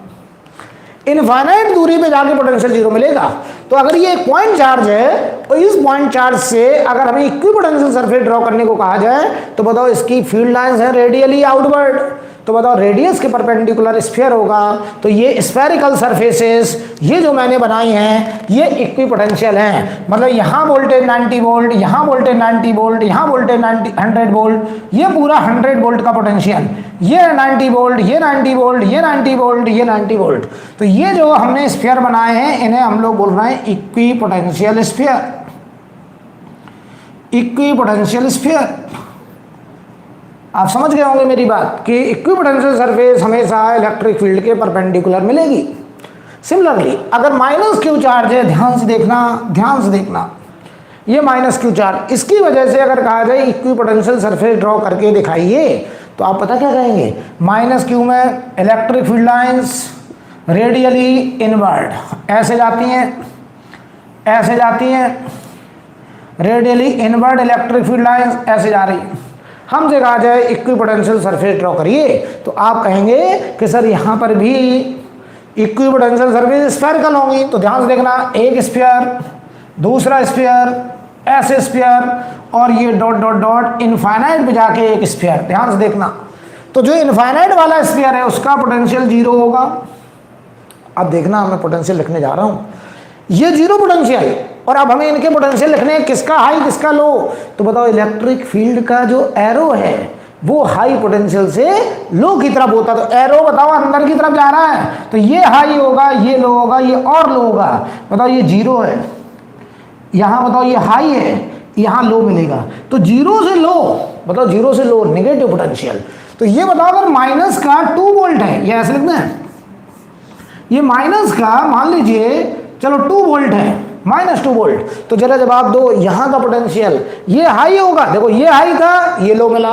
इनफाइनाइट दूरी पे जाके पोटेंशियल 0 मिलेगा। तो अगर ये एक पॉइंट चार्ज है तो इस पॉइंट चार्ज से अगर हमें इक्विपोटेंशियल सरफेस ड्रॉ करने को कहा जाए तो बताओ इसकी फील्ड लाइंस है रेडियली आउटवर्ड, तो बताओ रेडियस के परपेंडिकुलर स्फीयर होगा, तो ये स्फेरिकल सरफेसेस ये जो मैंने बनाई हैं ये इक्विपोटेंशियल हैं। मतलब यहाँ वोल्टेज 90 वोल्ट, यहाँ वोल्टेज 90 वोल्ट, यहाँ वोल्टेज 100 वोल्ट, ये पूरा 100 वोल्ट का पोटेंशियल, ये 90 वोल्ट, ये 90 वोल्ट, ये 90 वोल्ट, ये 90 वोल्ट। तो ये जो हमने स्फीयर बनाए हैं इन्हें हम लोग बोल रहे हैं इक्विपोटेंशियल स्फीयर, इक्विपोटेंशियल स्फीयर। आप समझ गए होंगे मेरी बात कि इक्विपोटेंशियल सरफेस हमेशा इलेक्ट्रिक फील्ड के परपेंडिकुलर मिलेगी। सिमिलरली अगर माइनस क्यू चार्ज है, ध्यान से देखना, ध्यान से देखना, ये माइनस क्यू चार्ज, इसकी वजह से अगर कहा जाए इक्विपोटेंशियल सरफेस ड्रॉ करके दिखाइए तो आप पता क्या कहेंगे, माइनस क्यू में electric field lines radially inward ऐसे जाती हैं, ऐसे जाती हैं, radially inward electric field lines ऐसे जा रही है। हमसे कहा जाए इक्विपोटेंशियल सरफेस ड्रॉ करिए तो आप कहेंगे कि सर यहाँ पर भी इक्विपोटेंशियल सरफेस स्फेरिकल होंगी। तो ध्यान से देखना, एक स्फीयर, दूसरा स्फीयर, ऐसे स्फीयर, और ये डॉट डॉट डॉट इनफाइनाइट पे जाके एक स्फीयर। ध्यान से देखना, तो जो इनफाइनाइट वाला स्फीयर है उसका पोटेंशियल 0 होगा। अब देखना मैं पोटेंशियल लिखने जा रहा हूँ, ये 0 पोटेंशियल, और अब हमें इनके पोटेंशियल लिखने हैं, किसका हाई किसका लो। तो बताओ इलेक्ट्रिक फील्ड का जो एरो है वो हाई पोटेंशियल से लो की तरफ होता है, तो एरो बताओ अंदर की तरफ जा रहा है, तो ये हाई होगा, ये लो होगा, ये और लो होगा। बताओ ये 0 है, यहाँ बताओ ये हाई है, यहाँ लो मिलेगा, तो 0 से लो, बताओ 0 से लो नेगेटिव पोटेंशियल। तो ये बताओ अगर माइनस का 2 वोल्ट है, ये ऐसे लिखना है, ये माइनस का मान लीजिए चलो 2 वोल्ट है, -2 वोल्ट, तो जरा जवाब दो यहाँ का पोटेंशियल ये हाई होगा, देखो ये हाई था, ये लो मिला,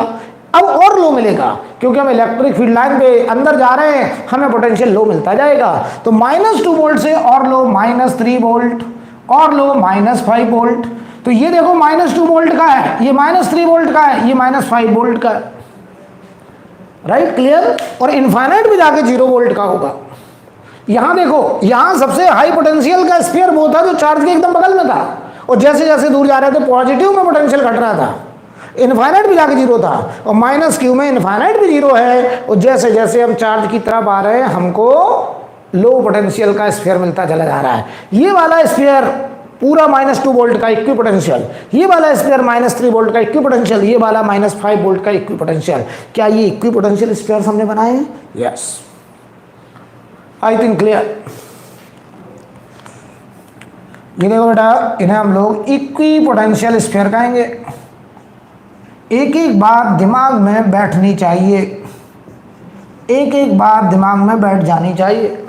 अब और लो मिलेगा क्योंकि हम इलेक्ट्रिक फील्ड लाइन पे अंदर जा रहे हैं, हमें पोटेंशियल लो मिलता जाएगा। तो -2 वोल्ट से और लो -3 वोल्ट और लो -5 वोल्ट। तो ये देखो -2 वोल्ट का है, ये -3 वोल्ट का है, ये -5 वोल्ट का है, राइट, क्लियर। और इनफाइनाइट भी जाके 0 वोल्ट का होगा। यहां देखो, यहां सबसे हाई पोटेंशियल का स्फीयर वो था जो चार्ज के एकदम बगल में था, और जैसे जैसे दूर जा रहे थे पॉजिटिव में पोटेंशियल घट रहा था, इनफाइनाइट भी जाके 0 था, और -q में इनफाइनाइट भी 0 है, और जैसे जैसे हम चार्ज की तरफ आ रहे हैं हमको लो पोटेंशियल का स्फीयर मिलता चला जा रहा है। ये वाला स्फीयर पूरा -2 वोल्ट का इक्वी पोटेंशियल, ये वाला स्फीयर -3 वोल्ट का इक्वी पोटेंशियल, ये वाला -5 वोल्ट का इक्वी पोटेंशियल। क्या ये इक्वी पोटेंशियल स्फीयर हमने बनाए हैं? Yes, I think clear. ये देखो बेटा, इन्हें हम लोग इक्वी पोटेंशियल स्फीयर कहेंगे। एक एक बात दिमाग में बैठनी चाहिए, एक एक बात दिमाग में बैठ जानी चाहिए।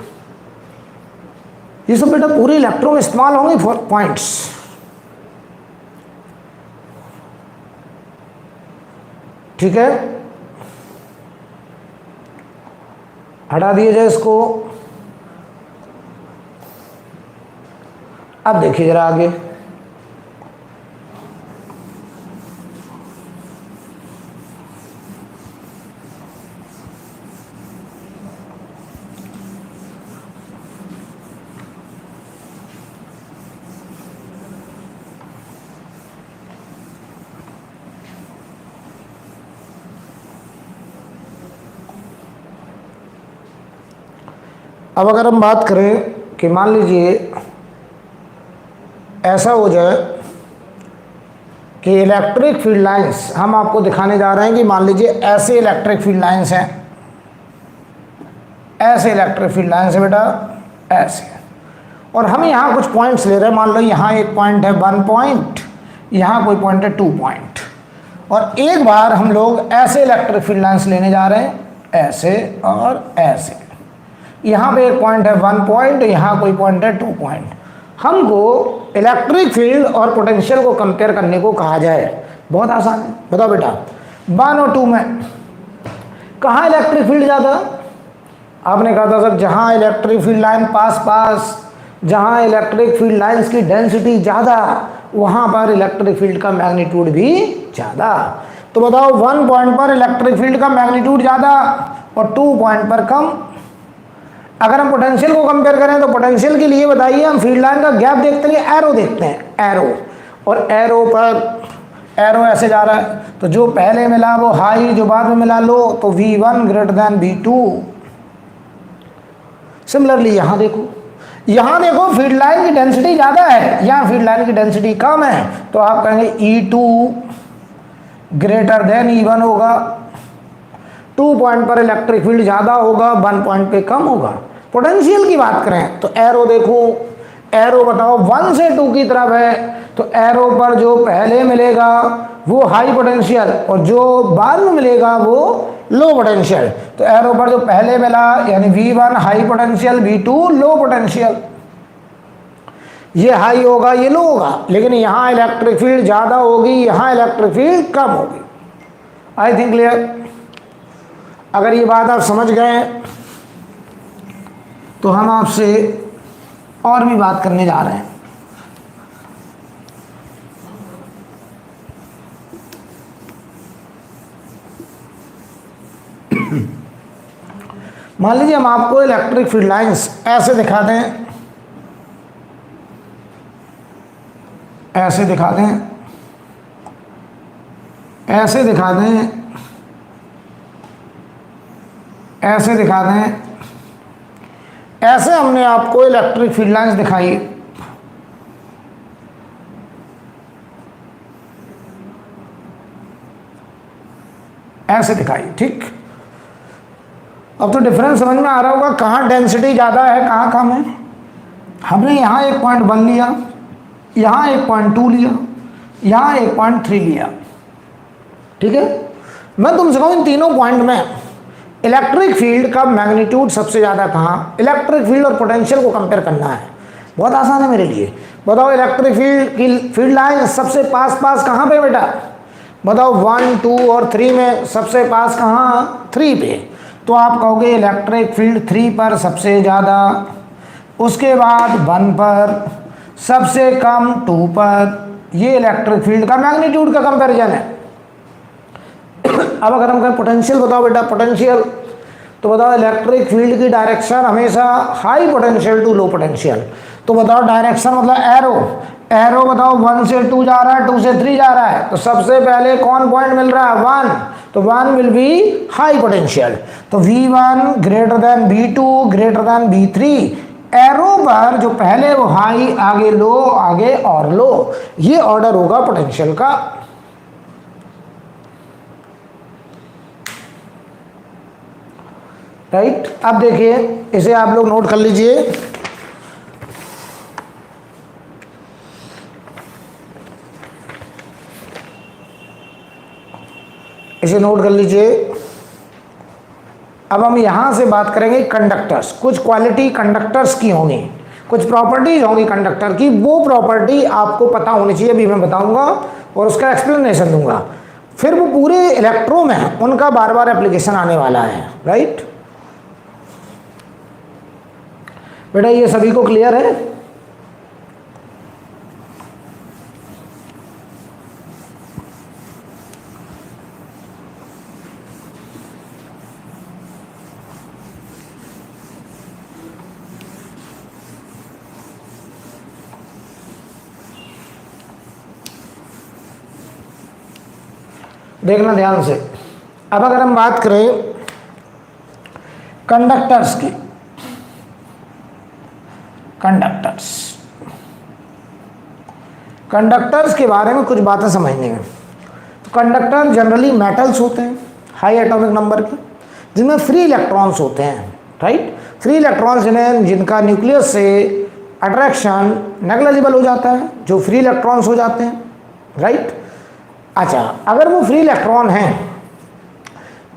ये सब बेटा पूरे इलेक्ट्रॉन में इस्तेमाल होंगे फॉर पॉइंट्स। ठीक है, हटा दिया जाए इसको। अब देखिए जरा आगे, अब अगर हम बात करें कि मान लीजिए ऐसा हो जाए कि इलेक्ट्रिक फील्ड लाइंस हम आपको दिखाने जा रहे हैं कि मान लीजिए ऐसे इलेक्ट्रिक फील्ड लाइंस हैं, ऐसे इलेक्ट्रिक फील्ड लाइंस है बेटा, ऐसे, और हम यहाँ कुछ पॉइंट्स ले रहे हैं। मान लो यहाँ एक पॉइंट है 1 पॉइंट, यहाँ कोई पॉइंट है 2 पॉइंट, और एक बार हम लोग ऐसे इलेक्ट्रिक फील्ड लाइंस लेने जा रहे हैं, ऐसे और ऐसे। यहाँ पे एक पॉइंट है 1 पॉइंट, यहाँ कोई पॉइंट है 2 पॉइंट। हमको इलेक्ट्रिक फील्ड और पोटेंशियल को कंपेयर करने को कहा जाए, बहुत आसान है। बताओ बेटा, 1 और 2 में कहाँ इलेक्ट्रिक फील्ड ज़्यादा? आपने कहा था सर जहाँ इलेक्ट्रिक फील्ड लाइन पास, जहाँ इलेक्ट्रिक फील्ड लाइंस की डेंसिटी ज़्यादा, वहाँ पर इलेक्ट्रिक फील्ड का मैग्नीट्यूड भी ज़्यादा। तो बताओ 1 पॉइंट पर इलेक्ट्रिक फील्ड का मैग्नीट्यूड ज़्यादा और 2 पॉइंट पर कम। अगर हम पोटेंशियल को कंपेयर करें तो पोटेंशियल के लिए बताइए, हम फील्ड लाइन का गैप देखते हैं, एरो देखते हैं, एरो, और एरो पर एरो ऐसे जा रहा है, तो जो पहले मिला वो हाई, जो बाद में मिला लो, तो V1 greater than V2। Similarly यहाँ देखो फील्ड लाइन की डेंसिटी ज़्यादा है, यहाँ फील्ड लाइन की डेंसिटी कम है, तो आप कहेंगे E2 ग्रेटर देन E1 होगा। 2 पॉइंट पर इलेक्ट्रिक फील्ड ज़्यादा होगा, 1 पॉइंट पे कम होगा। पोटेंशियल की बात करें तो एरो देखो, एरो बताओ 1 से 2 की तरफ है, तो एरो पर जो पहले मिलेगा वो हाई पोटेंशियल और जो बाद में मिलेगा वो लो पोटेंशियल। तो एरो पर जो पहले मिला यानी V1 high potential, V2 low potential. ये हाई होगा, ये लो होगा, लेकिन यहाँ इलेक्ट्रिक फील्ड ज़्यादा होगी, यहाँ इलेक्ट्रिक फील्ड कम होगी। I think clear. अगर ये बात आप समझ गए तो हम आपसे और भी बात करने जा रहे हैं। मान लीजिए हम आपको इलेक्ट्रिक फील्ड लाइंस ऐसे दिखा दें, ऐसे दिखा दें, ऐसे दिखा दें, ऐसे दिखा दें, ऐसे हमने आपको इलेक्ट्रिक फील्ड लाइंस दिखाई। ऐसे दिखाई, ठीक। अब तो डिफरेंस समझ में आ रहा होगा, कहाँ डेंसिटी ज़्यादा है कहाँ कम है। हमने यहाँ 1.1 लिया, यहाँ 1.2 लिया, यहाँ 1.3 लिया, ठीक है। मैं तुमसे कहूँ इन तीनों पॉइंट में इलेक्ट्रिक फील्ड का मैग्नीट्यूड सबसे ज़्यादा कहाँ, इलेक्ट्रिक फील्ड और पोटेंशियल को कंपेयर करना है। बहुत आसान है मेरे लिए। बताओ इलेक्ट्रिक फील्ड की फील्ड लाइन सबसे पास कहाँ पे बेटा? बताओ 1, 2 और 3 में सबसे पास कहाँ? 3 पे। तो आप कहोगे इलेक्ट्रिक फील्ड 3 पर सबसे ज़्यादा, उसके बाद 1 पर, सबसे कम 2 पर। ये इलेक्ट्रिक फील्ड का मैग्नीट्यूड का कंपैरिजन है। अब अगर हम कहें पोटेंशियल बताओ बेटा, पोटेंशियल, तो बताओ इलेक्ट्रिक फील्ड की डायरेक्शन हमेशा high potential to low potential. तो बताओ डायरेक्शन मतलब एरो, एरो बताओ 1 से 2 जा रहा है, 2 से 3 जा रहा है, तो सबसे पहले कौन पॉइंट मिल रहा है? 1, तो 1 विल बी हाई पोटेंशियल। तो V1 greater than V2 greater than V3। Arrow पर जो पहले वो हाई, आगे लो, आगे और लो, ये ऑर्डर होगा पोटेंशियल का। राइट, अब देखिए इसे आप लोग नोट कर लीजिए। इसे नोट कर लीजिए। अब हम यहां से बात करेंगे कंडक्टर्स। कुछ क्वालिटी कंडक्टर्स की होंगी, कुछ प्रॉपर्टीज होंगी कंडक्टर की, वो प्रॉपर्टी आपको पता होनी चाहिए, अभी मैं बताऊंगा और उसका एक्सप्लेनेशन दूंगा। फिर वो पूरे इलेक्ट्रो में उनका बार बार एप्लीकेशन आने वाला है। राइट बेटा, ये सभी को क्लियर है? देखना ध्यान से। अब अगर हम बात करें कंडक्टर्स की, कंडक्टर्स के बारे में कुछ बातें समझने में। तो कंडक्टर जनरली मेटल्स होते हैं हाई एटॉमिक नंबर के, जिनमें फ्री इलेक्ट्रॉन्स होते हैं। राइट, फ्री इलेक्ट्रॉन्स जिनका न्यूक्लियस से अट्रैक्शन नेग्लिजिबल हो जाता है, जो फ्री इलेक्ट्रॉन्स हो जाते हैं। राइट, अच्छा, अगर वो फ्री इलेक्ट्रॉन हैं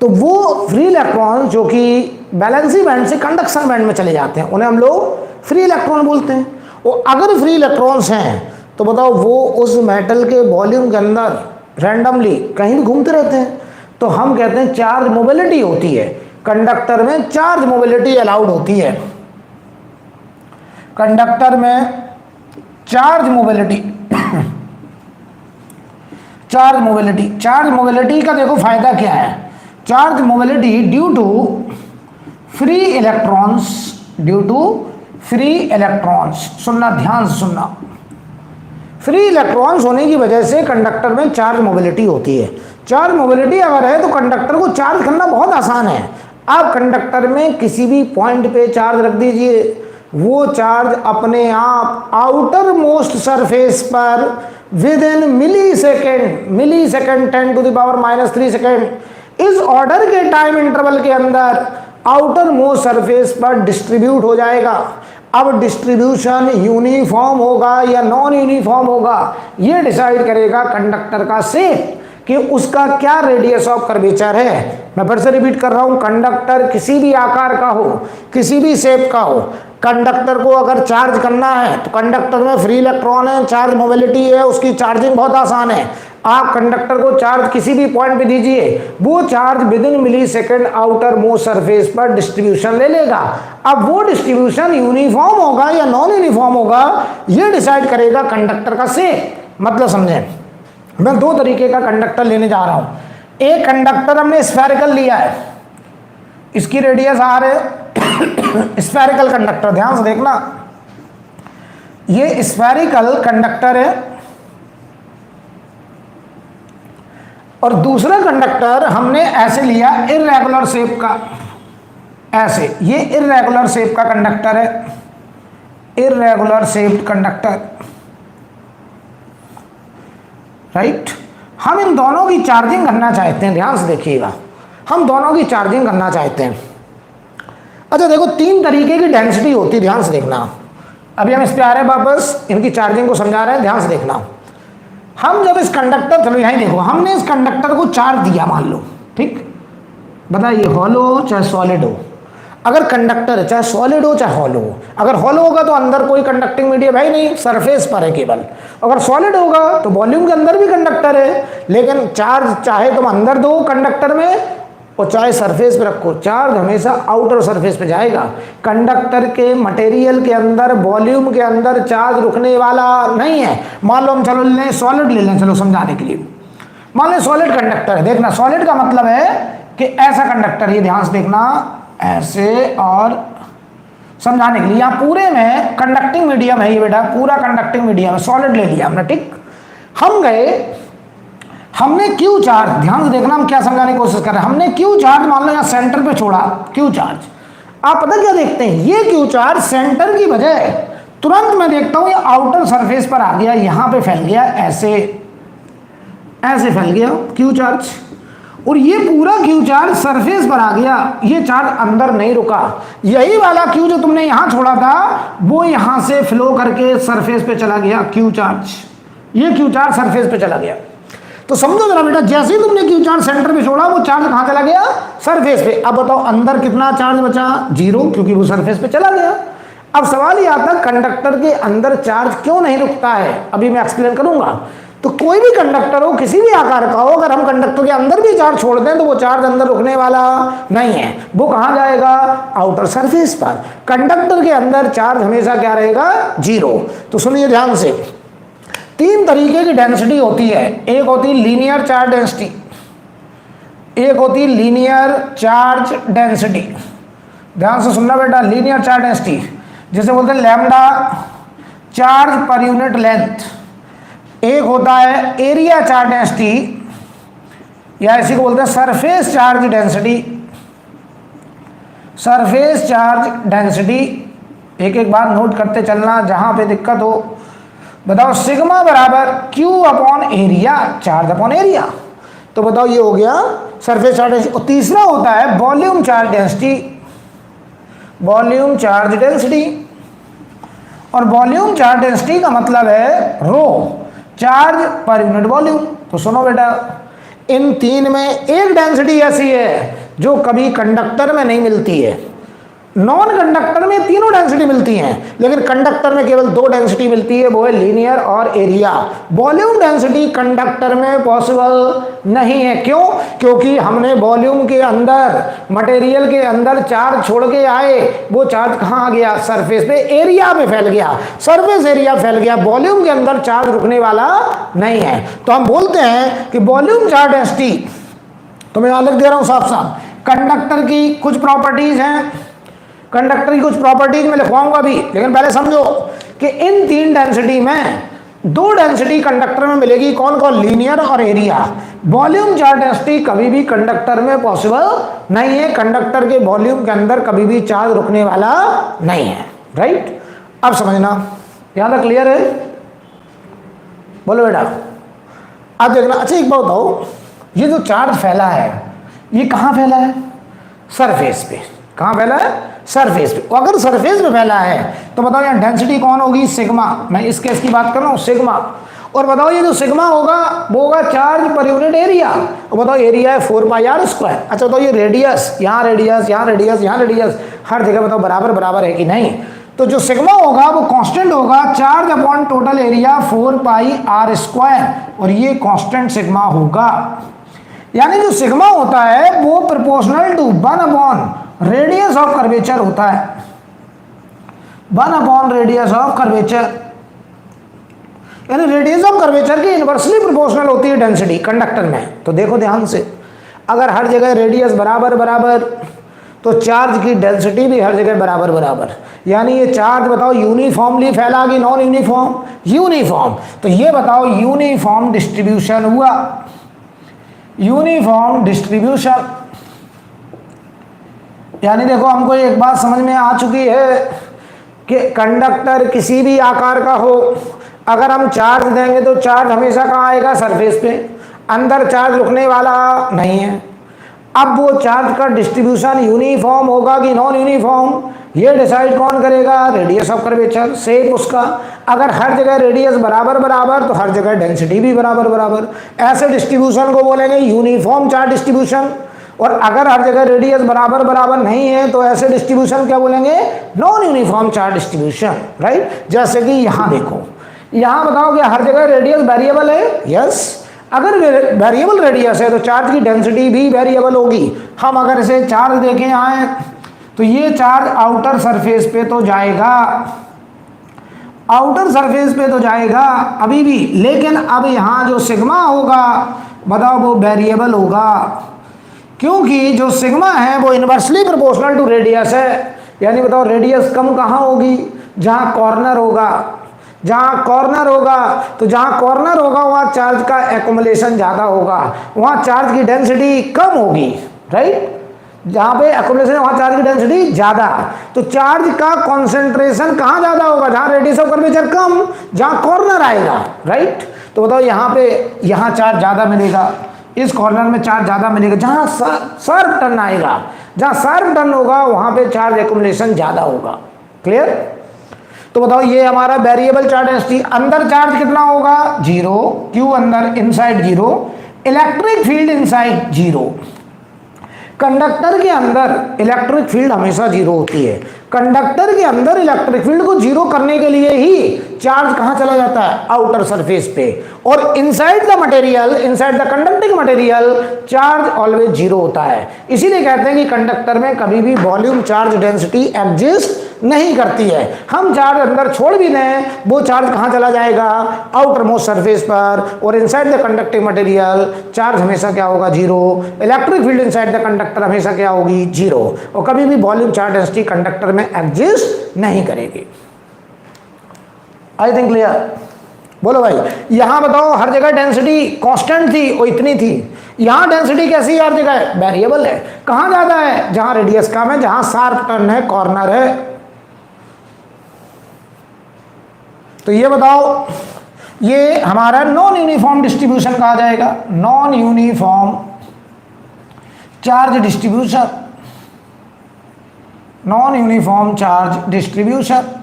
तो वो फ्री इलेक्ट्रॉन जो कि बैलेंसी बैंड से कंडक्शन बैंड में चले जाते हैं, उन्हें हम लोग फ्री इलेक्ट्रॉन बोलते हैं। और अगर फ्री इलेक्ट्रॉन्स हैं तो बताओ वो उस मेटल के वॉल्यूम के अंदर रैंडमली कहीं भी घूमते रहते हैं, तो हम कहते हैं चार्ज मोबिलिटी होती है। कंडक्टर में चार्ज मोबिलिटी अलाउड होती है। कंडक्टर में चार्ज मोबिलिटी चार्ज मोबिलिटी का देखो फायदा क्या है। Charge mobility due to free electrons, सुनना ध्यान से सुनना, फ्री इलेक्ट्रॉन्स होने की वजह से कंडक्टर में चार्ज मोबिलिटी होती है। चार्ज मोबिलिटी अगर है तो कंडक्टर को चार्ज करना बहुत आसान है। आप कंडक्टर में किसी भी पॉइंट पे चार्ज रख दीजिए, वो चार्ज अपने आप आउटर मोस्ट सरफेस पर within millisecond 10⁻³ second इस ऑर्डर के टाइम इंटरवल के अंदर आउटर मोस्ट सरफेस पर डिस्ट्रीब्यूट हो जाएगा। अब डिस्ट्रीब्यूशन यूनिफॉर्म होगा या नॉन यूनिफॉर्म होगा, ये डिसाइड करेगा कंडक्टर का शेप, कि उसका क्या रेडियस ऑफ कर्वेचर है। मैं फिर से रिपीट कर रहा हूं, कंडक्टर किसी भी आकार का हो, किसी भी शेप का हो, कंडक्टर को अगर चार्ज करना है तो कंडक्टर में फ्री इलेक्ट्रॉन है, चार्ज मोबिलिटी है, उसकी चार्जिंग बहुत आसान है। आप कंडक्टर को चार्ज किसी भी पॉइंट पे दीजिए, वो charge within millisecond outermost surface पर डिस्ट्रीब्यूशन ले लेगा। अब वो डिस्ट्रीब्यूशन यूनिफॉर्म होगा या नॉन यूनिफॉर्म होगा, ये डिसाइड करेगा कंडक्टर का शेप। मतलब समझे, मैं दो तरीके का कंडक्टर लेने जा रहा हूं। एक कंडक्टर हमने स्फेरिकल लिया है, इसकी रेडियस आर है, स्फेरिकल कंडक्टर, ध्यान से देखना, ये स्फेरिकल कंडक्टर है। और दूसरा कंडक्टर हमने ऐसे लिया इर्रेगुलर शेप का, ऐसे, ये इर्रेगुलर शेप का कंडक्टर है, इर्रेगुलर शेप्ड कंडक्टर। राइट, हम इन दोनों की चार्जिंग करना चाहते हैं, ध्यान से देखिएगा, हम दोनों की चार्जिंग करना चाहते हैं। अच्छा देखो, तीन तरीके की डेंसिटी होती है, ध्यान से देखना। अभी हम इस पे आ रहे हैं वापस, इनकी चार्जिंग को समझा रहे हैं, ध्यान से देखना। हम जब इस कंडक्टर, चलो यहीं देखो, हमने इस कंडक्टर को चार्ज दिया मान लो, ठीक, बताइए हॉलो चाहे सॉलिड हो। अगर कंडक्टर चाहे सॉलिड हो चाहे हॉलो हो, अगर हॉलो होगा तो अंदर कोई कंडक्टिंग मीडियम है ही नहीं, सरफेस पर है केवल। अगर सॉलिड होगा तो वॉल्यूम के अंदर भी कंडक्टर है, लेकिन चार्ज चाहे तुम अंदर दो कंडक्टर में और चाहे सरफेस पे रखो, चार्ज हमेशा आउटर सरफेस पे जाएगा। कंडक्टर के मटेरियल के अंदर, वॉल्यूम के अंदर चार्ज रुकने वाला नहीं है। मान लो हम चलो लें सॉलिड ले लें, चलो समझाने के लिए। मान लो सॉलिड कंडक्टर है, देखना सॉलिड का मतलब है कि ऐसा कंडक्टर, ये ध्यान से देखना, ऐसे, और समझाने के लिए यहाँ पूरे में कंडक्टिंग मीडियम है, ये बेटा पूरा कंडक्टिंग मीडियम है, सॉलिड ले लिया हमने, ठीक। हम गए, हमने क्यू चार्ज, ध्यान से देखना हम क्या समझाने की कोशिश कर रहे हैं। हमने क्यू चार्ज मान लो यहाँ सेंटर पे छोड़ा, क्यू चार्ज। आप पता क्या देखते हैं, ये क्यू चार्ज सेंटर की बजाय तुरंत मैं देखता हूं ये आउटर सरफेस पर आ गया, यहां पे फैल गया, ऐसे ऐसे फैल गया क्यू चार्ज, और ये पूरा क्यू चार्ज सरफेस पर आ गया, ये चार्ज अंदर नहीं रुका। यही वाला क्यू जो तुमने यहां छोड़ा था वो यहां से फ्लो करके सरफेस पे चला गया, क्यू चार्ज, ये क्यू चार्ज सरफेस पे चला गया। तो समझो जरा बेटा, जैसे ही तुमने क्यू चार्ज सेंटर पे छोड़ा वो चार्ज कहां चला गया, सरफेस पे। अब बताओ अंदर कितना चार्ज बचा, 0, क्योंकि वो सरफेस पे चला गया। अब सवाल ये आता है कंडक्टर के अंदर चार्ज क्यों नहीं रुकता है, अभी मैं एक्सप्लेन करूंगा। तो कोई भी कंडक्टर हो, किसी भी आकार का हो, अगर हम कंडक्टर के अंदर भी चार्ज छोड़ दें तो वो चार्ज अंदर रुकने वाला नहीं है, वो कहां जाएगा, आउटर सरफेस पर। कंडक्टर के अंदर चार्ज हमेशा क्या रहेगा, 0। तो सुनिए ध्यान से, 3 तरीके की डेंसिटी होती है। एक होती है लीनियर चार्ज डेंसिटी, एक होती है लीनियर चार्ज डेंसिटी, ध्यान से सुनना बेटा, लीनियर चार्ज डेंसिटी जिसे बोलते हैं lambda charge per unit length. एक होता है एरिया चार्ज डेंसिटी, या इसी को बोलते हैं surface charge density, surface charge density. एक एक बार नोट करते चलना, जहां पे दिक्कत हो। बताओ सिग्मा बराबर Q upon area, charge upon area. तो बताओ ये हो गया सरफेस चार्ज डेंसिटी। और तीसरा होता है volume charge density, volume charge density. और वॉल्यूम चार्ज डेंसिटी का मतलब है रो, चार्ज पर यूनिट वॉल्यूम। तो सुनो बेटा, इन 3 में एक डेंसिटी ऐसी है जो कभी कंडक्टर में नहीं मिलती है। नॉन कंडक्टर में तीनों डेंसिटी मिलती हैं, लेकिन कंडक्टर में केवल 2 डेंसिटी मिलती है, वो है लीनियर और एरिया। वॉल्यूम डेंसिटी कंडक्टर में पॉसिबल नहीं है। क्यों? क्योंकि हमने वॉल्यूम के अंदर, मटेरियल के अंदर चार्ज छोड़ के आए, वो चार्ज कहाँ आ गया, सरफेस पे, एरिया पे फैल गया, सरफेस एरिया फैल गया, वॉल्यूम के अंदर चार्ज रुकने वाला नहीं है। तो हम बोलते हैं कि वॉल्यूम चार्ज डेंसिटी, तो मैं यहां लिख दे रहा हूं साफ साफ, कंडक्टर की कुछ प्रॉपर्टीज हैं, कंडक्टर की कुछ प्रॉपर्टीज में लिखवाऊंगा भी, लेकिन पहले समझो कि इन 3 डेंसिटी में 2 डेंसिटी कंडक्टर में मिलेगी, कौन कौन, लीनियर और एरिया। वॉल्यूम चार्ज डेंसिटी कभी भी कंडक्टर में पॉसिबल नहीं है, कंडक्टर के वॉल्यूम के अंदर कभी भी चार्ज रुकने वाला नहीं है, राइट। अब समझना, यहां तक क्लियर है, बोलो बेटा। अब देखना, अच्छा एक बात बताओ, ये जो चार्ज फैला है ये कहां फैला है, सरफेस पे। कहां फैला है, सरफेस पे। अगर सरफेस पे फैला है तो बताओ यहाँ डेंसिटी कौन होगी, सिग्मा। मैं इस केस की बात कर रहा हूँ, सिग्मा। और बताओ ये जो सिग्मा होगा वो होगा चार्ज पर यूनिट एरिया। और बताओ एरिया है 4πr²। अच्छा बताओ ये रेडियस, यहाँ रेडियस, यहाँ रेडियस, यहाँ रेडियस, हर जगह बताओ बराबर बराबर है कि नहीं। तो जो सिग्मा होगा वो कांस्टेंट होगा, charge upon total area 4πr², और ये कांस्टेंट सिग्मा होगा। यानी जो सिग्मा होता है वो proportional to 1 upon radius of curvature होता है, 1 अपॉन रेडियस ऑफ कर्वेचर। यानी रेडियस ऑफ कर्वेचर की इनवर्सली प्रोपोर्शनल होती है डेंसिटी कंडक्टर में। तो देखो ध्यान से, अगर हर जगह रेडियस बराबर बराबर तो चार्ज की डेंसिटी भी हर जगह बराबर बराबर। यानी ये चार्ज बताओ यूनिफॉर्मली फैला कि नॉन यूनिफॉर्म, यूनिफॉर्म। तो ये बताओ यूनिफॉर्म डिस्ट्रीब्यूशन हुआ, यूनिफॉर्म डिस्ट्रीब्यूशन। यानी देखो हमको एक बात समझ में आ चुकी है कि कंडक्टर किसी भी आकार का हो, अगर हम चार्ज देंगे तो चार्ज हमेशा कहाँ आएगा, सरफेस पे, अंदर चार्ज रुकने वाला नहीं है। अब वो चार्ज का डिस्ट्रीब्यूशन यूनिफॉर्म होगा कि नॉन यूनिफॉर्म, ये डिसाइड कौन करेगा, रेडियस ऑफ कर्वेचर, शेप उसका। अगर हर जगह रेडियस बराबर बराबर तो हर जगह डेंसिटी भी बराबर बराबर। ऐसे डिस्ट्रीब्यूशन को बोलेंगे यूनिफॉर्म चार्ज डिस्ट्रीब्यूशन। और अगर हर जगह रेडियस बराबर बराबर नहीं है तो ऐसे डिस्ट्रीब्यूशन क्या बोलेंगे, non uniform charge distribution, right. जैसे कि यहाँ देखो, यहाँ बताओ कि हर जगह रेडियस वेरिएबल है, यस। अगर वेरिएबल रेडियस है तो चार्ज की डेंसिटी भी वेरिएबल होगी। हम अगर इसे चार्ज देखें आए तो ये चार्ज आउटर सरफेस पे तो जाएगा, आउटर सरफेस पे तो जाएगा अभी भी, लेकिन अब यहाँ जो सिग्मा होगा बताओ वो वेरिएबल होगा, क्योंकि जो सिग्मा है वो इनवर्सली प्रोपोर्शनल टू रेडियस है। यानी बताओ रेडियस कम कहाँ होगी, जहाँ कॉर्नर होगा, जहाँ कॉर्नर होगा, तो जहाँ कॉर्नर होगा वहाँ चार्ज का एक्युमुलेशन ज़्यादा होगा, वहाँ चार्ज की डेंसिटी कम होगी, राइट। जहाँ पे एक्युमुलेशन वहाँ चार्ज की डेंसिटी ज़्यादा, तो चार्ज का कॉन्सेंट्रेशन कहाँ ज़्यादा होगा, जहाँ रेडियस ऑफ कर्वेचर कम, जहाँ कॉर्नर आएगा, राइट। तो बताओ यहाँ पे यहाँ चार्ज ज़्यादा मिलेगा, इस कॉर्नर में चार्ज ज़्यादा मिलेगा, जहाँ शार्प टर्न आएगा, जहाँ शार्प टर्न होगा वहाँ पे चार्ज एक्युमुलेशन ज़्यादा होगा। क्लियर। तो बताओ ये हमारा वेरिएबल चार्ज डेंसिटी, अंदर चार्ज कितना होगा, जीरो, क्यों अंदर, inside zero, electric field inside zero. Conductor के अंदर इलेक्ट्रिक फील्ड हमेशा जीरो होती है, कंडक्टर के अंदर इलेक्ट्रिक फील्ड को जीरो करने के लिए ही चार्ज कहाँ चला जाता है, आउटर सरफेस पे, और inside the material, inside the conducting material charge always zero होता है। इसीलिए कहते हैं कि कंडक्टर में कभी भी वॉल्यूम चार्ज डेंसिटी एग्जिस्ट नहीं करती है। हम चार्ज अंदर छोड़ भी दें वो चार्ज कहाँ चला जाएगा, आउटर मोस्ट सरफेस पर, और inside the conducting material charge हमेशा क्या होगा, zero. Electric field inside the conductor हमेशा क्या होगी, जीरो, और कभी भी वॉल्यूम चार्ज डेंसिटी कंडक्टर में एग्जिस्ट नहीं करेगी। I think clear. बोलो भाई, यहां बताओ हर जगह डेंसिटी कांस्टेंट थी, वो इतनी थी, यहां डेंसिटी कैसी है, हर जगह वेरिएबल है। कहां ज्यादा है, जहां रेडियस कम है, जहां शार्प टर्न है, कॉर्नर है। तो ये बताओ, ये हमारा नॉन यूनिफॉर्म डिस्ट्रीब्यूशन कहा जाएगा, non uniform charge distribution, non uniform charge distribution.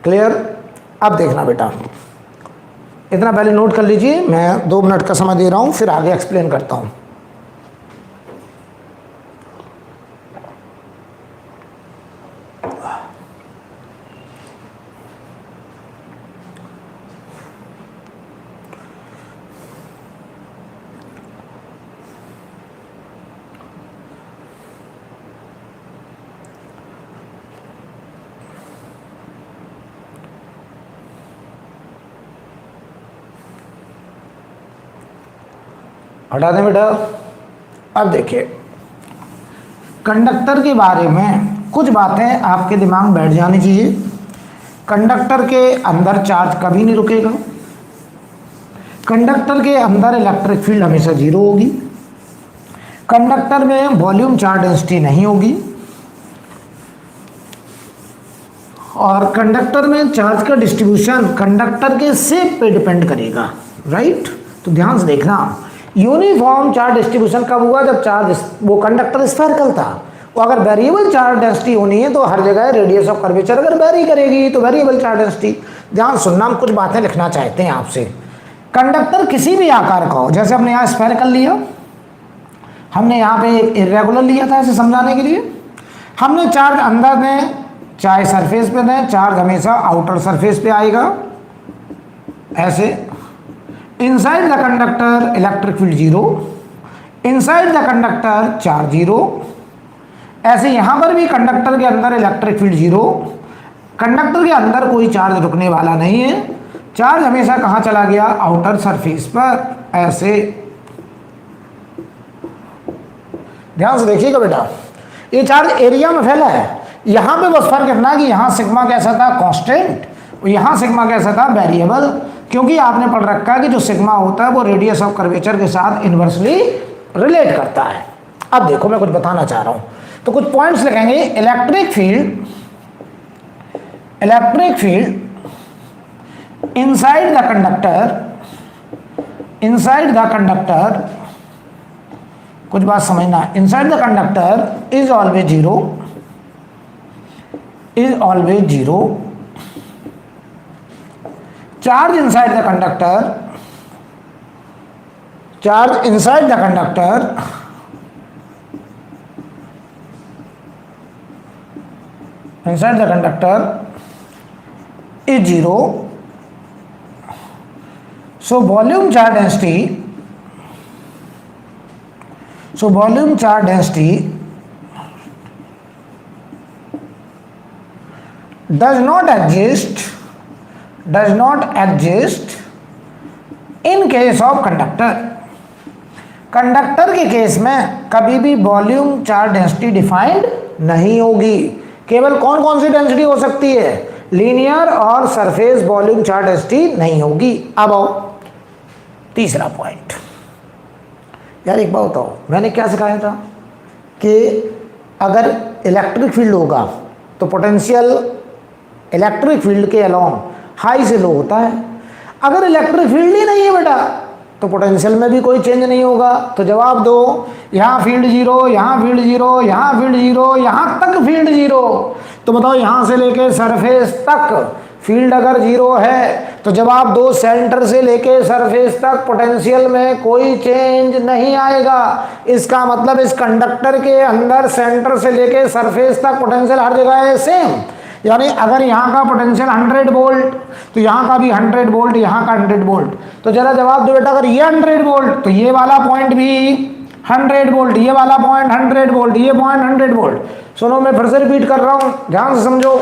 Clear. अब देखना बेटा, इतना पहले नोट कर लीजिए, मैं 2 मिनट का समय दे रहा हूं, फिर आगे एक्सप्लेन करता हूं। हटा दें बेटा। अब देखिए, कंडक्टर के बारे में कुछ बातें आपके दिमाग में बैठ जानी चाहिए। कंडक्टर के अंदर चार्ज कभी नहीं रुकेगा, कंडक्टर के अंदर इलेक्ट्रिक फील्ड हमेशा जीरो होगी, कंडक्टर में वॉल्यूम चार्ज डेंसिटी नहीं होगी, और कंडक्टर में चार्ज का डिस्ट्रीब्यूशन कंडक्टर के शेप पे डिपेंड करेगा, राइट। तो ध्यान से देखना, यूनिफॉर्म चार्ज डिस्ट्रीब्यूशन कब हुआ, जब चार्ज वो कंडक्टर स्फेरिकल था। और अगर वेरिएबल चार्ज डेंसिटी होनी है तो हर जगह रेडियस ऑफ कर्वेचर अगर वेरी करेगी तो वेरिएबल चार्ज डेंसिटी। ध्यान सुनना, हम कुछ बातें लिखना चाहते हैं आपसे। कंडक्टर किसी भी आकार का हो, जैसे हमने यहाँ स्फेरिकल लिया, हमने यहाँ पे एक इरेगुलर लिया था इसे समझाने के लिए, हमने चार्ज अंदर दें चाहे सरफेस पे दें, चार्ज हमेशा आउटर सरफेस पे आएगा ऐसे। Inside the conductor electric field zero, inside the conductor charge zero. ऐसे यहां पर भी कंडक्टर के अंदर इलेक्ट्रिक फील्ड जीरो, कंडक्टर के अंदर कोई चार्ज रुकने वाला नहीं है, चार्ज हमेशा कहां चला गया, आउटर सरफेस पर ऐसे। ध्यान से देखिएगा बेटा, ये चार्ज एरिया में फैला है। यहां पे बस फर्क इतना कि यहां सिग्मा कैसा था, कांस्टेंट, और यहां सिग्मा कैसा था, वेरिएबल। क्योंकि आपने पढ़ रखा है कि जो सिग्मा होता है वो रेडियस ऑफ कर्वेचर के साथ इनवर्सली रिलेट करता है। अब देखो, मैं कुछ बताना चाह रहा हूं, तो कुछ पॉइंट्स लिखेंगे। Electric field inside the conductor, कुछ बात समझना, inside the conductor is always zero, is always 0. Charge inside the conductor, charge inside the conductor is 0. So volume charge density does not exist in case of conductor. Conductor के केस में कभी भी वॉल्यूम चार्ज डेंसिटी डिफाइंड नहीं होगी। केवल कौन कौन सी डेंसिटी हो सकती है? लीनियर और सरफेस वॉल्यूम चार्ज डेंसिटी नहीं होगी। अब आओ तीसरा पॉइंट। यार एक बात बताओ, मैंने क्या सिखाया था कि अगर इलेक्ट्रिक फील्ड होगा तो पोटेंशियल इलेक्ट्रिक फील्ड के अलोंग हाई से लो होता है। अगर इलेक्ट्रिक फील्ड ही नहीं है बेटा तो पोटेंशियल में भी कोई चेंज नहीं होगा। तो जवाब दो, यहाँ फील्ड 0, यहाँ फील्ड 0, यहाँ फील्ड 0, यहाँ तक फील्ड 0। तो बताओ यहाँ से लेके सरफेस तक फील्ड अगर 0 है तो जवाब दो, सेंटर से लेके सरफेस तक पोटेंशियल में कोई चेंज नहीं आएगा। इसका मतलब इस कंडक्टर के अंदर सेंटर से लेके सरफेस तक पोटेंशियल हर जगह है सेम। यानी अगर यहाँ का पोटेंशियल 100 वोल्ट तो यहाँ का भी 100 वोल्ट, यहाँ का 100 वोल्ट। तो जरा जवाब दो बेटा, अगर ये 100 वोल्ट तो ये वाला पॉइंट भी 100 वोल्ट, ये वाला पॉइंट 100 वोल्ट, ये पॉइंट 100 वोल्ट। सुनो मैं फिर से रिपीट कर रहा हूँ, ध्यान से समझो।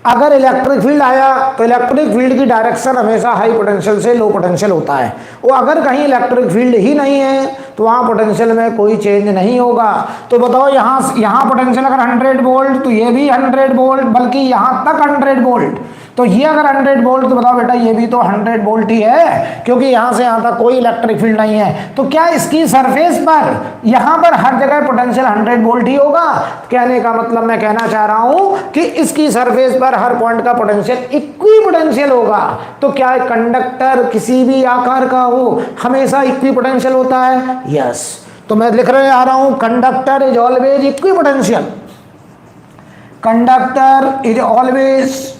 अगर इलेक्ट्रिक फील्ड आया तो इलेक्ट्रिक फील्ड की डायरेक्शन हमेशा हाई पोटेंशियल से लो पोटेंशियल होता है। वो अगर कहीं इलेक्ट्रिक फील्ड ही नहीं है तो वहाँ पोटेंशियल में कोई चेंज नहीं होगा। तो बताओ यहाँ पोटेंशियल अगर 100 वोल्ट तो ये भी 100 वोल्ट, बल्कि यहाँ तक 100 वोल्ट। तो ये अगर 100 वोल्ट तो बताओ बेटा ये भी तो 100 वोल्ट ही है, क्योंकि यहाँ से यहाँ तक कोई इलेक्ट्रिक फील्ड नहीं है। तो क्या इसकी सरफेस पर यहाँ पर हर जगह पोटेंशियल 100 वोल्ट ही होगा? कहने का मतलब मैं कहना चाह रहा हूँ कि इसकी सरफेस पर हर पॉइंट का पोटेंशियल इक्वी पोटेंशियल होगा। तो क्या कंडक्टर किसी भी आकार का हो हमेशा इक्वी पोटेंशियल होता है? यस। तो मैं लिख रहे आ रहा हूँ, conductor is always equi potential. Conductor is always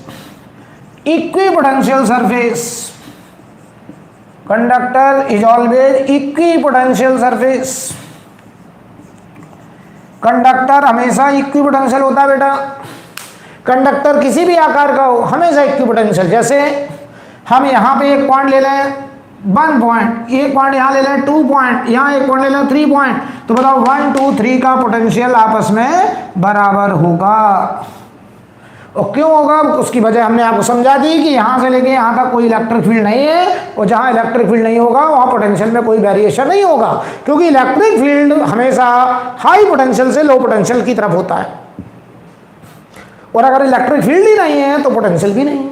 equipotential surface. Conductor is always equipotential surface. Conductor हमेशा इक्विपोटेंशियल होता है बेटा। कंडक्टर किसी भी आकार का हो हमेशा इक्विपोटेंशियल। जैसे हम यहाँ पे एक पॉइंट ले लें 1 पॉइंट, एक पॉइंट यहाँ ले लें 2 पॉइंट, यहाँ एक पॉइंट ले लें 3 पॉइंट। तो बताओ 1 2 3 का पोटेंशियल आपस में बराबर होगा। और क्यों होगा उसकी वजह हमने आपको समझा दी कि यहाँ से लेके यहाँ तक कोई इलेक्ट्रिक फील्ड नहीं है, और जहाँ इलेक्ट्रिक फील्ड नहीं होगा वहाँ पोटेंशियल में कोई वेरिएशन नहीं होगा, क्योंकि इलेक्ट्रिक फील्ड हमेशा हाई पोटेंशियल से लो पोटेंशियल की तरफ होता है। और अगर इलेक्ट्रिक फील्ड ही नहीं है तो पोटेंशियल भी नहीं है,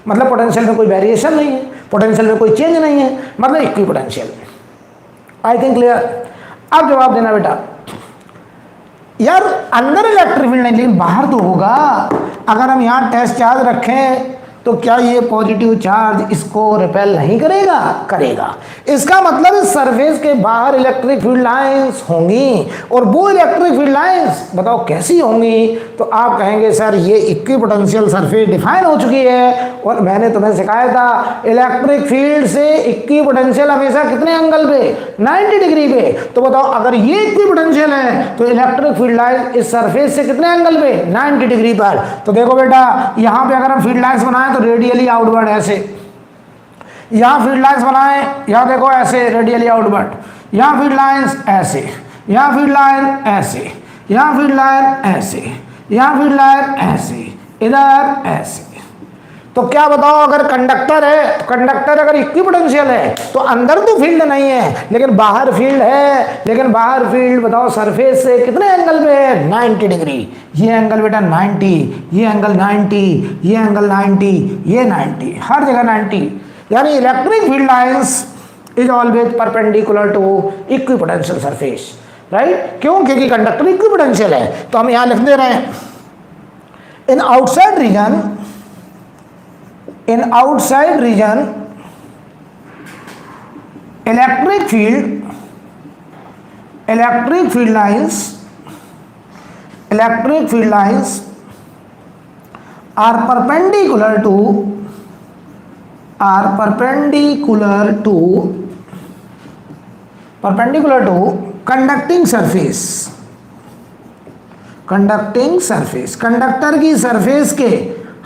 मतलब पोटेंशियल में कोई वेरिएशन नहीं है, पोटेंशियल में कोई चेंज नहीं है, मतलब equi potential. I think clear. अब जवाब देना बेटा। यार अंदर इलेक्ट्रिक फील्ड नहीं लेकिन बाहर तो होगा। अगर हम यहाँ टेस्ट चार्ज रखें तो क्या ये पॉजिटिव चार्ज इसको रिपेल नहीं करेगा? करेगा। इसका मतलब इस सरफेस के बाहर इलेक्ट्रिक फील्ड लाइंस होंगी, और वो इलेक्ट्रिक फील्ड लाइंस बताओ कैसी होंगी? तो आप कहेंगे सर ये इक्विपोटेंशियल सरफेस डिफाइन हो चुकी है, और मैंने तुम्हें सिखाया था इलेक्ट्रिक फील्ड से इक्विपोटेंशियल हमेशा कितने एंगल पे? 90 डिग्री पे। तो बताओ अगर ये इक्विपोटेंशियल है तो इलेक्ट्रिक फील्ड लाइन इस सरफेस से कितने एंगल पे? 90 डिग्री पर। तो देखो बेटा यहाँ पे अगर हम फील्ड लाइंस बनाए तो रेडियली आउटवर्ड ऐसे, यहां फील्ड लाइंस बनाए यहां देखो ऐसे रेडियली आउटवर्ड, यहां फील्ड लाइंस ऐसे, यहां फील्ड लाइन ऐसे, यहां फील्ड लाइन ऐसे, यहां फील्ड लाइन ऐसे, इधर ऐसे। तो क्या बताओ अगर कंडक्टर है, कंडक्टर अगर इक्विपोटेंशियल है तो अंदर तो फील्ड नहीं है लेकिन बाहर फील्ड है, लेकिन बाहर फील्ड बताओ सरफेस से कितने एंगल पे है? 90 डिग्री। ये एंगल बेटा 90, ये एंगल 90, ये एंगल 90, ये 90, हर जगह 90। यानी electric field lines is always perpendicular to equipotential surface, right? क्यों? क्योंकि कंडक्टर इक्विपोटेंशियल है। तो हम यहां लिख दे रहे हैं in outside region, in outside region electric field lines are perpendicular to conducting surface, conductor की सरफेस के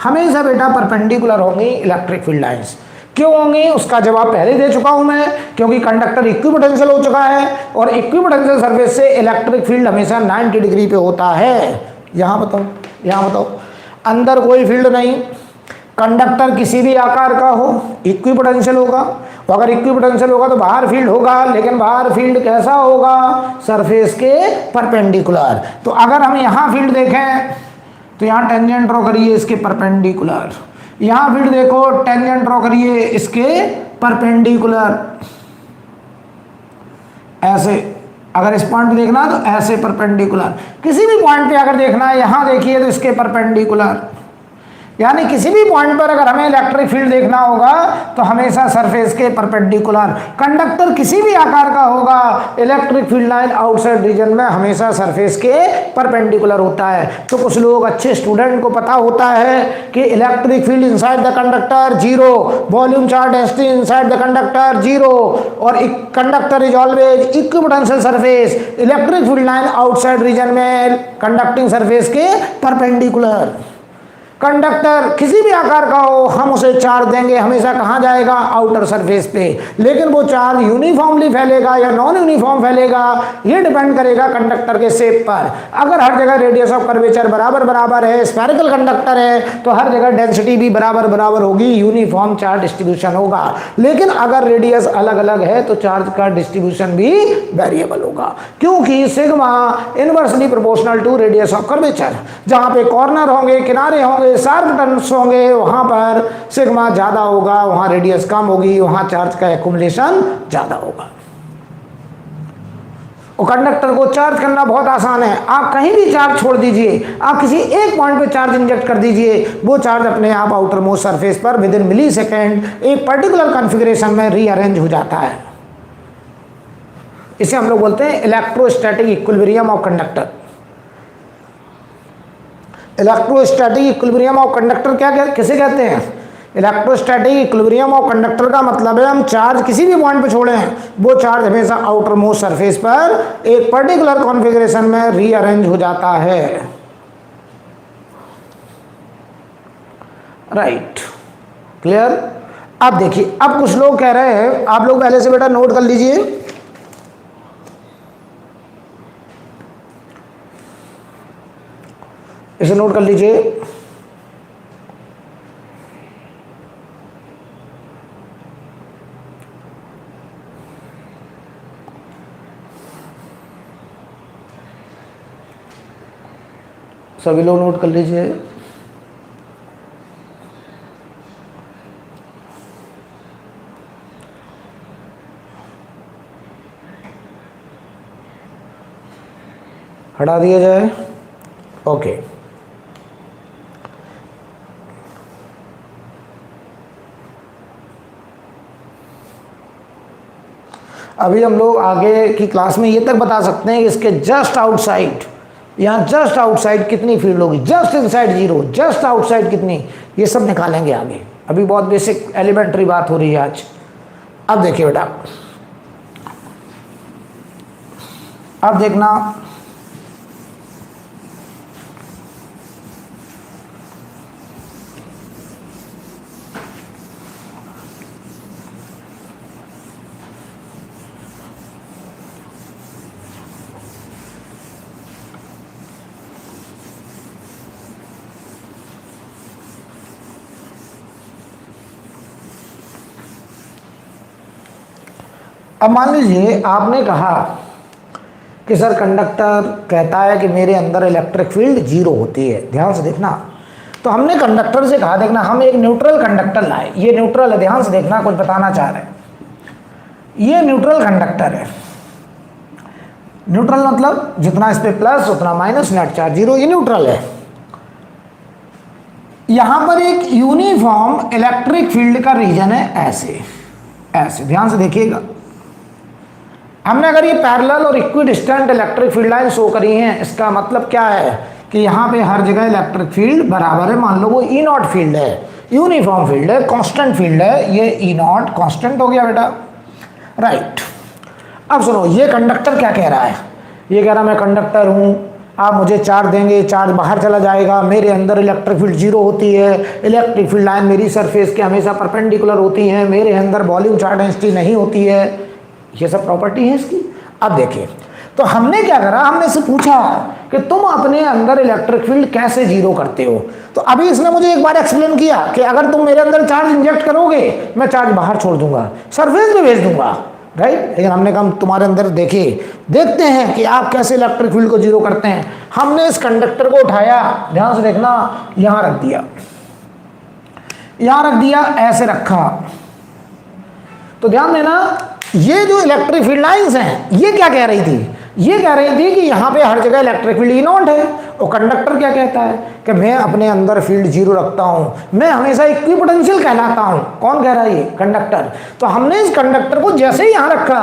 हमेशा बेटा परपेंडिकुलर होंगी इलेक्ट्रिक फील्ड लाइंस। क्यों होंगी उसका जवाब पहले दे चुका हूं मैं, क्योंकि कंडक्टर इक्विपोटेंशियल हो चुका है और इक्विपोटेंशियल सरफेस से इलेक्ट्रिक फील्ड हमेशा 90 डिग्री पे होता है। यहां बताओ अंदर कोई फील्ड नहीं, कंडक्टर किसी भी आकार का हो इक्विपोटेंशियल होगा, अगर इक्विपोटेंशियल होगा तो बाहर फील्ड होगा, लेकिन बाहर फील्ड कैसा होगा, सरफेस के परपेंडिकुलर। तो अगर हम यहाँ फील्ड देखें तो यहाँ टेंजेंट ड्रॉ करिए इसके परपेंडिकुलर, यहाँ फील्ड देखो टेंजेंट ड्रॉ करिए इसके परपेंडिकुलर, ऐसे अगर इस पॉइंट पे देखना है तो ऐसे परपेंडिकुलर, किसी भी पॉइंट पे अगर देखना है यहाँ देखिए तो इसके परपेंडिकुलर, यानी किसी भी पॉइंट पर अगर हमें इलेक्ट्रिक फील्ड देखना होगा तो हमेशा सरफेस के परपेंडिकुलर। कंडक्टर किसी भी आकार का होगा, electric field line outside region में हमेशा सरफेस के परपेंडिकुलर होता है। तो कुछ लोग अच्छे स्टूडेंट को पता होता है कि electric field inside the conductor 0, volume charge density inside the conductor 0, और conductor is always equipotential surface, electric field line outside region में कंडक्टिंग सरफेस के परपेंडिकुलर। कंडक्टर किसी भी आकार का हो हम उसे चार्ज देंगे हमेशा कहाँ जाएगा, आउटर सरफेस पे, लेकिन वो चार्ज यूनिफॉर्मली फैलेगा या नॉन यूनिफॉर्म फैलेगा ये डिपेंड करेगा कंडक्टर के शेप पर। अगर हर जगह रेडियस ऑफ कर्वेचर बराबर है, स्फेरिकल कंडक्टर है, तो हर जगह डेंसिटी भी बराबर होगी, यूनिफॉर्म चार्ज डिस्ट्रीब्यूशन होगा। लेकिन अगर रेडियस अलग अलग है तो चार्ज का डिस्ट्रीब्यूशन भी वेरिएबल होगा, क्योंकि sigma inversely proportional to radius of curvature. जहाँ पे कॉर्नर होंगे, किनारे होंगे, शार्प टर्न्स होंगे, वहां पर सिग्मा ज्यादा होगा, वहां रेडियस कम होगी, वहां चार्ज का एक्युमुलेशन ज्यादा होगा। और कंडक्टर को चार्ज करना बहुत आसान है, आप कहीं भी चार्ज छोड़ दीजिए, आप किसी एक पॉइंट पे चार्ज इंजेक्ट कर दीजिए, वो चार्ज अपने आप आउटर मोस्ट सरफेस पर विद इन मिली सेकेंड एक पर्टिकुलर कॉन्फ़िगरेशन में रीअरेंज हो जाता है। इसे हम लोग बोलते हैं electrostatic equilibrium of conductor. Electrostatic equilibrium of conductor किसे कहते हैं? इलेक्ट्रोस्टैटिक इक्विलिब्रियम ऑफ कंडक्टर का मतलब है हम चार्ज किसी भी पॉइंट पे छोड़े हैं, वो चार्ज हमेशा आउटर मोस्ट सरफेस पर एक पर्टिकुलर कॉन्फ़िगरेशन में रीअरेंज हो जाता है। Right, clear? अब देखिए, अब कुछ लोग कह रहे हैं, आप लोग पहले से बेटा नोट कर लीजिए, इसे नोट कर लीजिए। सभी लोग नोट कर लीजिए। हटा दिया जाए, ओके। अभी हम लोग आगे की क्लास में ये तक बता सकते हैं कि इसके जस्ट आउटसाइड, यहाँ जस्ट आउटसाइड कितनी फील्ड होगी, जस्ट इनसाइड 0, जस्ट आउटसाइड कितनी, ये सब निकालेंगे आगे। अभी बहुत बेसिक एलिमेंट्री बात हो रही है आज। अब देखिए बेटा, अब देखना, अब मान लीजिए आपने कहा कि सर कंडक्टर कहता है कि मेरे अंदर इलेक्ट्रिक फील्ड 0 होती है। ध्यान से देखना, तो हमने कंडक्टर से कहा, देखना हम एक न्यूट्रल कंडक्टर लाए, ये न्यूट्रल है, ध्यान से देखना, कुछ बताना चाह रहे हैं। ये न्यूट्रल कंडक्टर है, न्यूट्रल मतलब जितना इस पे प्लस उतना माइनस, नेट चार्ज 0, ये न्यूट्रल है। यहां पर एक यूनिफॉर्म इलेक्ट्रिक फील्ड का रीजन है, ऐसे ऐसे, ध्यान से देखिएगा। हमने अगर ये पैरेलल और equidistant electric field line show करी हैं, इसका मतलब क्या है कि यहाँ पे हर जगह इलेक्ट्रिक फील्ड बराबर है। मान लो वो ई नॉट फील्ड है, यूनिफॉर्म फील्ड है, कांस्टेंट फील्ड है, ये ई नॉट कांस्टेंट हो गया बेटा, राइट। अब सुनो, ये कंडक्टर क्या कह रहा है, ये कह रहा मैं कंडक्टर हूँ, आप मुझे चार्ज देंगे, चार्ज बाहर चला जाएगा, मेरे अंदर इलेक्ट्रिक फील्ड जीरो होती है, इलेक्ट्रिक फील्ड लाइन मेरी सरफेस के हमेशा परपेंडिकुलर होती है, मेरे अंदर वॉल्यूम चार्ज डेंसिटी नहीं होती है, ये सब प्रॉपर्टी है इसकी। अब देखिए, तो हमने क्या करा, हमने इससे पूछा कि तुम अपने अंदर इलेक्ट्रिक फील्ड कैसे जीरो करते हो। तो अभी इसने मुझे एक बार एक्सप्लेन किया कि अगर तुम मेरे अंदर चार्ज इंजेक्ट करोगे, मैं चार्ज बाहर छोड़ दूंगा, सरफेस पे भेज दूंगा, राइट। लेकिन हमने कहा तुम्हारे अंदर देखते हैं कि आप कैसे इलेक्ट्रिक फील्ड को जीरो करते हैं। हमने इस कंडक्टर को उठाया, ध्यान से देखना, यहां रख दिया, यहां रख दिया, ऐसे रखा, तो ध्यान देना, ये जो इलेक्ट्रिक फील्ड लाइंस हैं, ये क्या कह रही थी, ये कह रही थी कि यहाँ पे हर जगह इलेक्ट्रिक फील्ड ई नॉट है। और कंडक्टर क्या कहता है कि मैं अपने अंदर फील्ड जीरो रखता हूँ, मैं हमेशा इक्विपोटेंशियल कहलाता हूँ। कौन कह रहा है, ये कंडक्टर। तो हमने इस कंडक्टर को जैसे ही यहाँ रखा,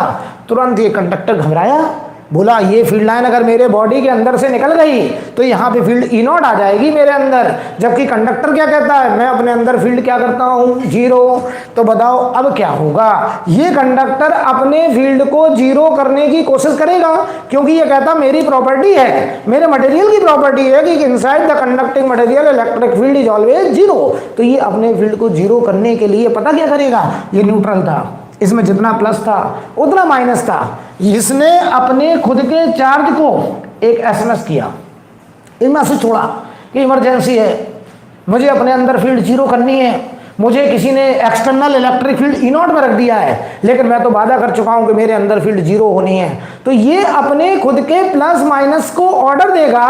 तुरंत ये कंडक्टर घबराया, बोला ये फील्ड लाइन अगर मेरे बॉडी के अंदर से निकल गई तो यहाँ पे फील्ड ई नॉट आ जाएगी मेरे अंदर। जबकि कंडक्टर क्या कहता है, मैं अपने अंदर फील्ड क्या करता हूँ, जीरो। तो बताओ अब क्या होगा, ये कंडक्टर अपने फील्ड को जीरो करने की कोशिश करेगा, क्योंकि ये कहता मेरी प्रॉपर्टी है, मेरे मटेरियल की प्रॉपर्टी है कि inside the conducting material electric field is always zero. तो ये अपने फील्ड को जीरो करने के लिए पता क्या करेगा, ये न्यूट्रल था, इसमें जितना प्लस था उतना माइनस था, इसने अपने खुद के चार्ज को एक एसएमएस किया, एक मैसेज छोड़ा कि इमरजेंसी है, मुझे अपने अंदर फील्ड जीरो करनी है, मुझे किसी ने external electric field E not में रख दिया है, लेकिन मैं तो वादा कर चुका हूं कि मेरे अंदर फील्ड जीरो होनी है। तो ये अपने खुद के प्लस माइनस को ऑर्डर देगा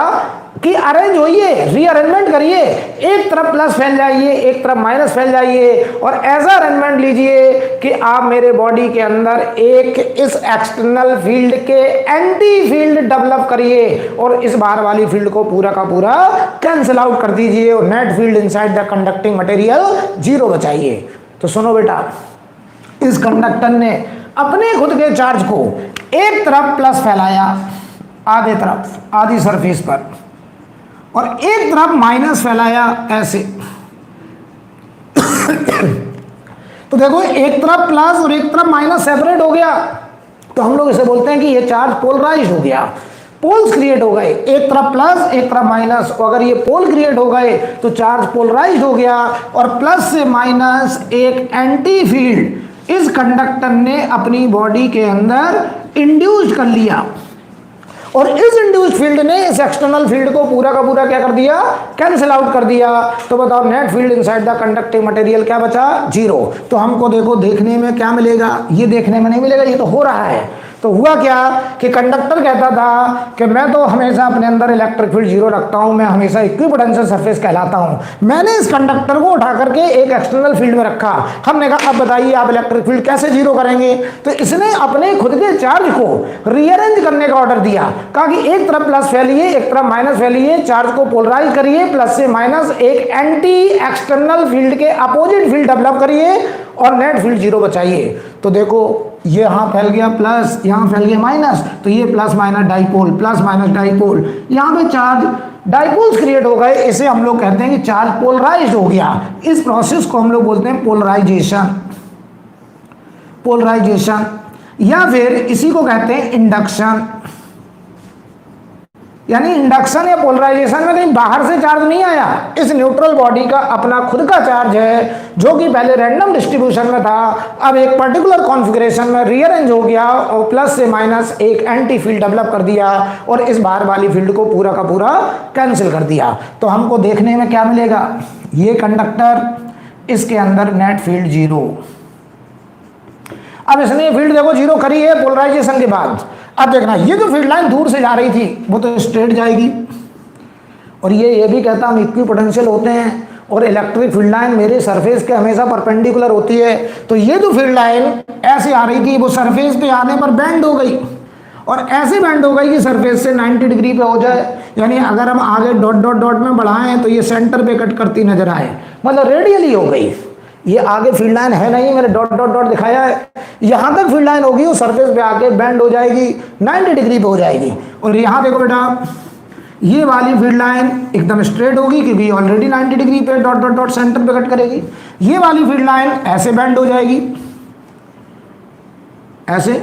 कि अरेंज होइए, रीअरेंजमेंट करिए, एक तरफ प्लस फैल जाइए, एक तरफ माइनस फैल जाइए, और ऐसा अरेंजमेंट लीजिए कि आप मेरे बॉडी के अंदर एक इस एक्सटर्नल फील्ड के एंटी फील्ड डेवलप करिए और इस बाहर वाली फील्ड को पूरा का पूरा कैंसिल आउट कर दीजिए और net field inside the conducting material zero बचाइए। तो सुनो बेटा, इस कंडक्टर ने अपने खुद के चार्ज को एक तरफ प्लस फैलाया, आधे तरफ, आधी सरफेस पर, और एक तरफ माइनस फैलाया ऐसे। तो देखो, एक तरफ प्लस और एक तरफ माइनस सेपरेट हो गया, तो हम लोग इसे बोलते हैं कि ये चार्ज पोलराइज हो गया, पोल्स क्रिएट हो गए, एक तरफ प्लस एक तरफ माइनस। और अगर ये पोल क्रिएट हो गए तो चार्ज पोलराइज हो गया, और प्लस से माइनस एक एंटी फील्ड इस कंडक्टर ने अपनी बॉडी के अंदर इंड्यूस कर लिया, और इस इंड्यूस्ड फील्ड ने इस एक्सटर्नल फील्ड को पूरा का पूरा क्या कर दिया, कैंसिल आउट कर दिया। तो बताओ net field inside the conducting material क्या बचा, जीरो। तो हमको देखो देखने में क्या मिलेगा, ये देखने में नहीं मिलेगा, ये तो हो रहा है। तो हुआ क्या कि कंडक्टर कहता था कि मैं तो हमेशा अपने अंदर इलेक्ट्रिक फील्ड जीरो रखता हूं, मैं हमेशा इक्विपोटेंशियल सरफेस कहलाता हूं। मैंने इस कंडक्टर को उठा करके एक एक्सटर्नल फील्ड में रखा। हमने कहा अब बताइए आप इलेक्ट्रिक फील्ड कैसे जीरो करेंगे। तो इसने अपने खुद के चार्ज को रीअरेंज करने का ऑर्डर दिया, कहा कि एक तरफ प्लस फैलिए, एक तरफ माइनस फैलिए, चार्ज को पोलराइज करिए, प्लस से माइनस एक एंटी एक्सटर्नल फील्ड के अपोजिट फील्ड डेवलप करिए और नेट फील्ड जीरो बचाइए। तो देखो, ये यहाँ फैल गया प्लस, यहाँ फैल गया माइनस, तो ये plus minus dipole, plus minus dipole, यहाँ पे चार्ज डाइपोल्स क्रिएट हो गए। इसे हम लोग कहते हैं कि चार्ज पोलराइज्ड हो गया। इस प्रोसेस को हम लोग बोलते हैं पोलराइजेशन, पोलराइजेशन, या फिर इसी को कहते हैं इंडक्शन। यानी इंडक्शन या पोलराइजेशन में कहीं बाहर से चार्ज नहीं आया, इस न्यूट्रल बॉडी का अपना खुद का चार्ज है, जो कि पहले रैंडम डिस्ट्रीब्यूशन में था, अब एक पर्टिकुलर कॉन्फ़िगरेशन में रीअरेंज हो गया और प्लस से माइनस एक एंटी फील्ड डेवलप कर दिया और इस बाहर वाली फील्ड को पूरा का पूरा कैंसिल कर दिया। तो हमको देखने में क्या मिलेगा, ये कंडक्टर, इसके अंदर नेट फील्ड जीरो। अब इसने फील्ड देखो जीरो करी है पोलराइजेशन के बाद। अब देखना, ये जो फील्ड लाइन दूर से जा रही थी वो तो स्ट्रेट जाएगी, और ये भी कहता हम इक्विपोटेंशियल होते हैं और इलेक्ट्रिक फील्ड लाइन मेरे सरफेस के हमेशा परपेंडिकुलर होती है। तो ये जो फील्ड लाइन ऐसे आ रही थी वो सरफेस पे आने पर बेंड हो गई, और ऐसे बेंड हो गई कि सरफेस से 90 डिग्री पे हो जाए। यानी अगर हम आगे डॉट डॉट डॉट में बढ़ाएं तो ये सेंटर पे कट करती नजर आए, मतलब रेडियली हो गई। ये आगे फील्ड लाइन है नहीं, मैंने डॉट डॉट डॉट दिखाया है, यहां तक फील्ड लाइन होगी, वो सरफेस पे आके बेंड हो जाएगी, 90 डिग्री पे हो जाएगी। और यहां देखो बेटा, ये वाली फील्ड लाइन एकदम स्ट्रेट होगी क्योंकि ऑलरेडी 90 डिग्री पे डॉट डॉट डॉट सेंटर पे कट करेगी। ये वाली फील्ड लाइन ऐसे बेंड हो जाएगी, ऐसे।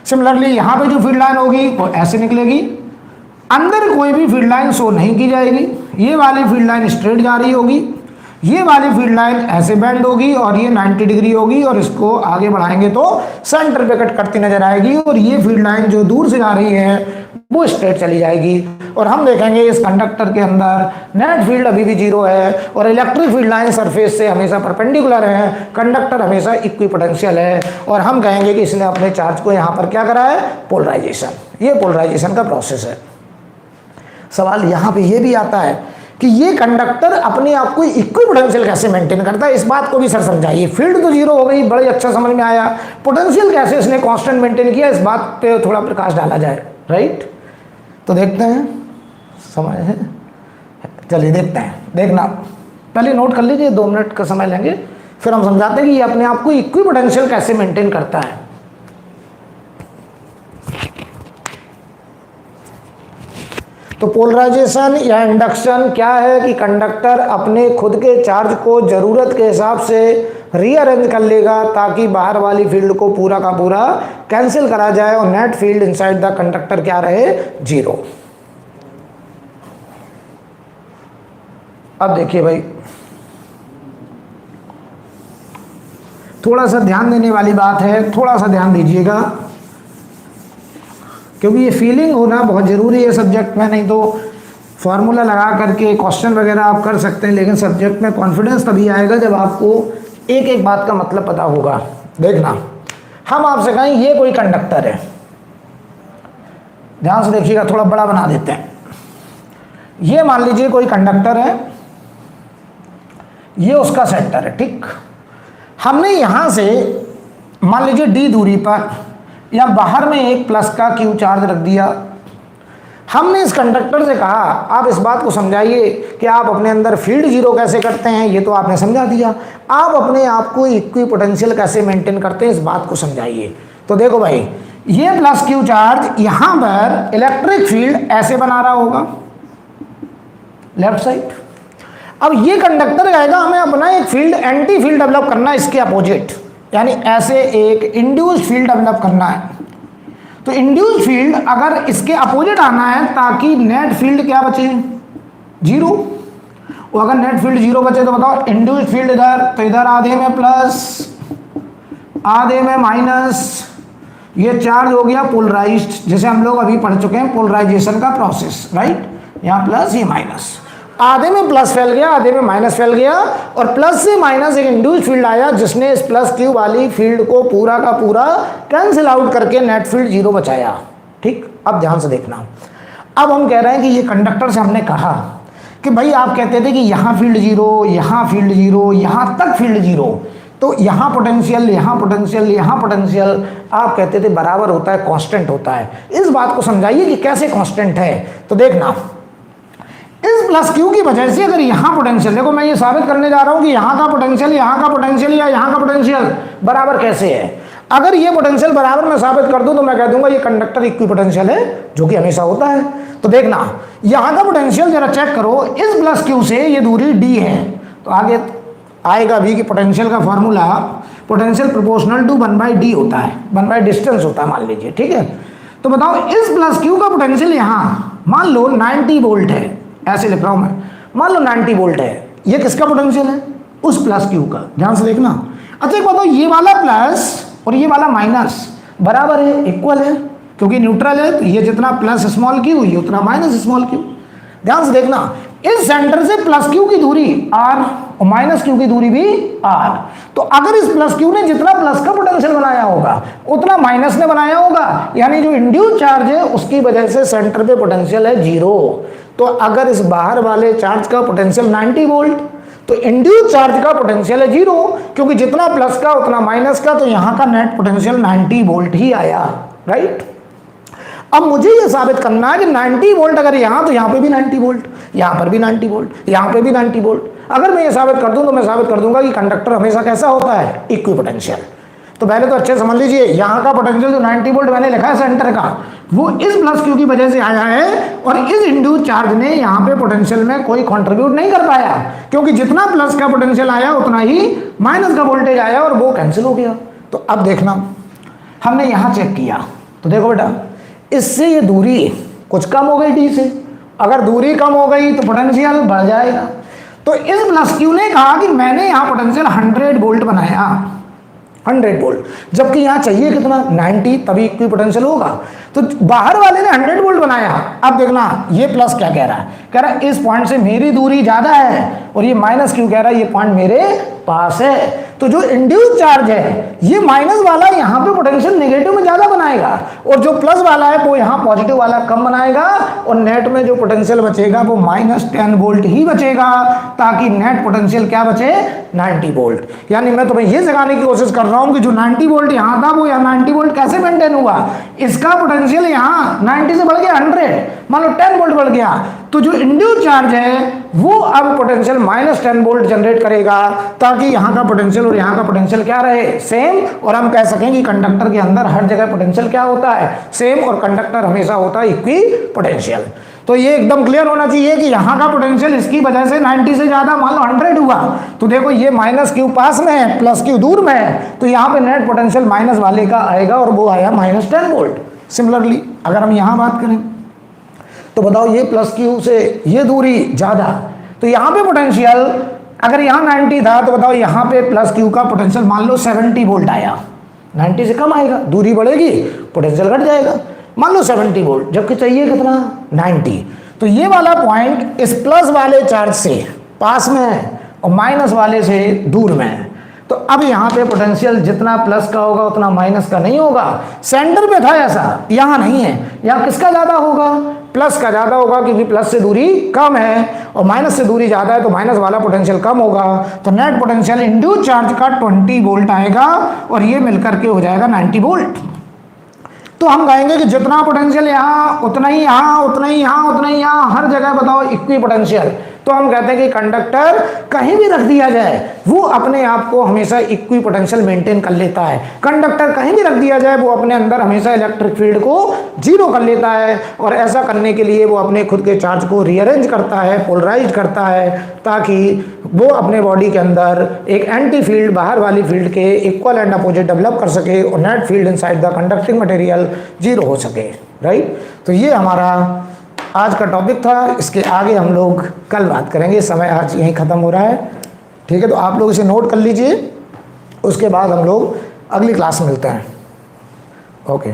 सिमिलरली यहाँ पे जो फील्ड लाइन होगी वो ऐसे निकलेगी, अंदर कोई भी फील्ड लाइन शो नहीं की जाएगी। ये वाली फील्ड लाइन स्ट्रेट जा रही होगी, ये वाली फील्ड लाइन ऐसे बेंड होगी और ये 90 डिग्री होगी, और इसको आगे बढ़ाएंगे तो सेंटर पे कट करती नजर आएगी। और ये फील्ड लाइन जो दूर से जा रही है वो स्ट्रेट चली जाएगी। और हम देखेंगे इस कंडक्टर के अंदर नेट फील्ड अभी भी जीरो है, और इलेक्ट्रिक फील्ड लाइन सरफेस से हमेशा परपेंडिकुलर है, कंडक्टर हमेशा इक्विपोटेंशियल है। और हम कहेंगे कि इसने अपने चार्ज को यहाँ पर क्या करा है, पोलराइजेशन। ये पोलराइजेशन का प्रोसेस है। सवाल यहाँ पे ये भी आता है कि ये कंडक्टर अपने आप को इक्विपोटेंशियल कैसे मेंटेन करता है, इस बात को भी सर समझाइए। फील्ड तो जीरो हो गई, बड़े अच्छा समझ में आया, पोटेंशियल कैसे इसने कांस्टेंट मेंटेन किया, इस बात पे थोड़ा प्रकाश डाला जाए, राइट। तो देखते हैं, समय है, चलिए देखते हैं। देखना पहले नोट कर लीजिए, 2 मिनट का समय लेंगे, फिर हम समझाते हैं कि ये अपने आप को इक्विपोटेंशियल कैसे मेंटेन करता है। तो पोलराइजेशन या इंडक्शन क्या है कि कंडक्टर अपने खुद के चार्ज को जरूरत के हिसाब से रीअरेंज कर लेगा ताकि बाहर वाली फील्ड को पूरा का पूरा कैंसिल करा जाए और net field inside the conductor क्या रहे, जीरो। अब देखिए भाई, थोड़ा सा ध्यान देने वाली बात है, थोड़ा सा ध्यान दीजिएगा, क्योंकि ये फीलिंग होना बहुत ज़रूरी है सब्जेक्ट में। नहीं तो फार्मूला लगा करके क्वेश्चन वगैरह आप कर सकते हैं, लेकिन सब्जेक्ट में कॉन्फिडेंस तभी आएगा जब आपको एक एक बात का मतलब पता होगा। देखना, हम आपसे कहें ये कोई कंडक्टर है, ध्यान से देखिएगा, थोड़ा बड़ा बना देते हैं। ये मान लीजिए कोई कंडक्टर है, ये उसका सेंटर है, ठीक। हमने यहाँ से मान लीजिए डी दूरी पर या बाहर में एक प्लस का क्यू चार्ज रख दिया। हमने इस कंडक्टर से कहा आप इस बात को समझाइए कि आप अपने अंदर फील्ड जीरो कैसे करते हैं, ये तो आपने समझा दिया। आप अपने आप को इक्विपोटेंशियल कैसे मेंटेन करते हैं, इस बात को समझाइए। तो देखो भाई, ये प्लस क्यू चार्ज यहाँ पर इलेक्ट्रिक फील्ड ऐसे बना रहा होगा लेफ्ट साइड। अब ये कंडक्टर कहेगा हमें अपना एक फील्ड एंटी फील्ड डेवलप करना है इसके अपोजिट, यानी ऐसे एक इंड्यूस्ड फील्ड डेवलप करना है। तो इंड्यूस्ड फील्ड अगर इसके अपोजिट आना है ताकि नेट फील्ड क्या बचे, जीरो। और अगर नेट फील्ड जीरो बचे तो बताओ इंड्यूस्ड फील्ड इधर, तो इधर आधे में प्लस आधे में माइनस, ये चार्ज हो गया पोलराइज्ड, जैसे हम लोग अभी पढ़ चुके हैं पोलराइजेशन का प्रोसेस, राइट। यहाँ प्लस ये माइनस, आधे में प्लस फैल गया, आधे में माइनस फैल गया, और प्लस से माइनस एक इंड्यूस्ड फील्ड आया जिसने इस प्लस क्यू वाली फील्ड को पूरा का पूरा कैंसिल आउट करके नेट फील्ड जीरो बचाया, ठीक। अब ध्यान से देखना, अब हम कह रहे हैं कि ये कंडक्टर से हमने कहा कि भाई आप कहते थे कि यहाँ फील्ड जीरो, यहाँ फील्ड जीरो, यहाँ तक फील्ड जीरो, तो यहाँ पोटेंशियल, यहाँ पोटेंशियल, यहाँ पोटेंशियल आप कहते थे बराबर होता है, कांस्टेंट होता है। इस बात को समझाइए कि कैसे कांस्टेंट है। तो देखना, इस प्लस क्यू की वजह से अगर यहाँ पोटेंशियल, देखो मैं ये साबित करने जा रहा हूँ कि यहाँ का पोटेंशियल, यहाँ का पोटेंशियल या यहाँ का पोटेंशियल बराबर कैसे है। अगर ये पोटेंशियल बराबर मैं साबित कर दूं तो मैं कह दूंगा ये कंडक्टर इक्विपोटेंशियल है, जो कि हमेशा होता है। तो देखना, यहाँ का पोटेंशियल जरा चेक करो, इस प्लस क्यू से ये दूरी डी है, तो आगे आएगा भी कि पोटेंशियल का formula potential proportional to 1/d होता है, 1 डिस्टेंस होता है मान लीजिए, ठीक है। तो बताओ इस प्लस क्यू का पोटेंशियल यहाँ मान लो 90 वोल्ट है, ऐसे लिख रहा हूं मैं, मान लो 90 वोल्ट है, ये किसका पोटेंशियल है, उस प्लस क्यू का। ध्यान से देखना। अच्छा एक बताओ, ये वाला प्लस और ये वाला माइनस बराबर है, इक्वल है, क्योंकि न्यूट्रल है, तो ये जितना प्लस स्मॉल क्यू ये उतना माइनस स्मॉल क्यू। ध्यान से देखना, इस सेंटर से प्लस क्यू की दूरी r और माइनस क्यू की दूरी भी r। तो अगर इस प्लस क्यू ने जितना प्लस का पोटेंशियल बनाया होगा उतना माइनस ने बनाया होगा, यानी जो इंड्यूस चार्ज है उसकी वजह से सेंटर पे पोटेंशियल है जीरो। तो अगर इस बाहर वाले चार्ज का पोटेंशियल 90 वोल्ट, तो इंड्यूस चार्ज का पोटेंशियल है जीरो, क्योंकि जितना प्लस का उतना माइनस का, तो यहाँ का नेट पोटेंशियल 90 वोल्ट ही आया, राइट। अब मुझे ये साबित करना है कि 90 वोल्ट अगर यहाँ, तो यहाँ पे भी 90 वोल्ट, यहाँ पर भी 90 वोल्ट, यहाँ पे भी 90 वोल्ट। अगर मैं ये साबित कर दूं तो मैं साबित कर दूंगा कि कंडक्टर हमेशा कैसा होता है, इक्विपोटेंशियल। तो पहले तो अच्छे समझ लीजिए, यहाँ का पोटेंशियल जो 90 वोल्ट मैंने लिखा है सेंटर का, वो इस प्लस क्यू की वजह से आया है, और इस इंड्यूस चार्ज ने यहाँ पे पोटेंशियल में कोई कंट्रीब्यूट नहीं कर पाया, क्योंकि जितना प्लस का पोटेंशियल आया उतना ही माइनस का वोल्टेज आया और वो कैंसिल हो गया। तो अब देखना, हमने यहाँ चेक किया तो देखो बेटा, इससे ये दूरी कुछ कम हो गई डी से, अगर दूरी कम हो गई तो पोटेंशियल बढ़ जाएगा। तो इस प्लस क्यू ने कहा कि मैंने यहाँ पोटेंशियल 100 वोल्ट बनाया, 100 वोल्ट, जबकि यहाँ चाहिए कितना 90, तभी इक्वी पोटेंशियल होगा। तो बाहर वाले ने 100 वोल्ट बनाया। अब देखना ये प्लस क्या कह रहा है, कह रहा है इस पॉइंट से मेरी दूरी ज्यादा है, और ये माइनस क्यू कह रहा है ये पॉइंट मेरे पास है। तो जो इंड्यूस चार्ज है ये माइनस वाला यहाँ पे पोटेंशियल नेगेटिव में ज्यादा बनाएगा, और जो प्लस वाला है वो यहाँ पॉजिटिव वाला कम बनाएगा, और नेट में जो पोटेंशियल बचेगा वो -10 वोल्ट ही बचेगा, ताकि नेट पोटेंशियल क्या बचे 90 वोल्ट। यानी मैं तुम्हें ये सिखाने की कोशिश कर रहा हूँ कि जो 90 वोल्ट यहाँ था वो यहाँ 90 वोल्ट कैसे मेंटेन हुआ। इसका पोटेंशियल यहाँ 90 से बढ़ गया 100, मान लो 10 वोल्ट बढ़ गया, तो जो इंड्यूस चार्ज है वो अब पोटेंशियल -10 वोल्ट जनरेट करेगा, ताकि यहाँ का पोटेंशियल और यहाँ का पोटेंशियल क्या रहे सेम, और हम कह सकें कि कंडक्टर के अंदर हर जगह पोटेंशियल क्या होता है सेम, और कंडक्टर हमेशा होता है इक्वी पोटेंशियल। तो ये एकदम क्लियर होना चाहिए कि यहाँ का पोटेंशियल इसकी वजह से 90 से ज्यादा मान लो 100 हुआ, तो देखो ये माइनस क्यू पास में है, प्लस क्यू दूर में है, तो यहाँ पे नेट पोटेंशियल माइनस वाले का आएगा, और वो आया -10 वोल्ट। सिमिलरली अगर हम यहाँ बात करें तो बताओ ये प्लस क्यू से ये दूरी ज्यादा, तो यहाँ पे पोटेंशियल अगर यहाँ 90 था तो बताओ यहाँ पे प्लस क्यू का पोटेंशियल मान लो 70 वोल्ट आया, 90 से कम आएगा, दूरी बढ़ेगी पोटेंशियल घट जाएगा, मान लो 70 वोल्ट, जबकि चाहिए कितना 90। तो ये वाला पॉइंट इस प्लस वाले चार्ज से पास में है और माइनस वाले से दूर में है। तो अब यहाँ पे पोटेंशियल जितना प्लस का होगा उतना माइनस का नहीं होगा। सेंटर पे था ऐसा, यहाँ नहीं है, यहाँ किसका ज्यादा होगा प्लस का ज्यादा होगा, क्योंकि प्लस से दूरी कम है और माइनस से दूरी ज्यादा है, तो माइनस वाला पोटेंशियल कम होगा। तो नेट पोटेंशियल इंड्यूस चार्ज का 20 वोल्ट आएगा, और ये मिलकर के हो जाएगा 90 वोल्ट। तो हम कहेंगे कि जितना पोटेंशियल यहाँ उतना ही यहाँ, उतना ही यहाँ, उतना ही यहाँ, हर जगह बताओ इक्वी पोटेंशियल। तो हम कहते हैं कि कंडक्टर कहीं भी रख दिया जाए वो अपने आप को हमेशा इक्वी पोटेंशियल मेंटेन कर लेता है। कंडक्टर कहीं भी रख दिया जाए वो अपने अंदर हमेशा इलेक्ट्रिक फील्ड को 0 कर लेता है, और ऐसा करने के लिए वो अपने खुद के चार्ज को रीअरेंज करता है, पोलराइज करता है, ताकि वो अपने बॉडी के अंदर एक एंटी फील्ड बाहर वाली फील्ड के इक्वल एंड अपोजिट डेवलप कर सके, और net field inside the conducting material 0 हो सके। राइट, तो ये हमारा आज का टॉपिक था। इसके आगे हम लोग कल बात करेंगे, समय आज यहीं ख़त्म हो रहा है। ठीक है, तो आप लोग इसे नोट कर लीजिए, उसके बाद हम लोग अगली क्लास में मिलते हैं। ओके।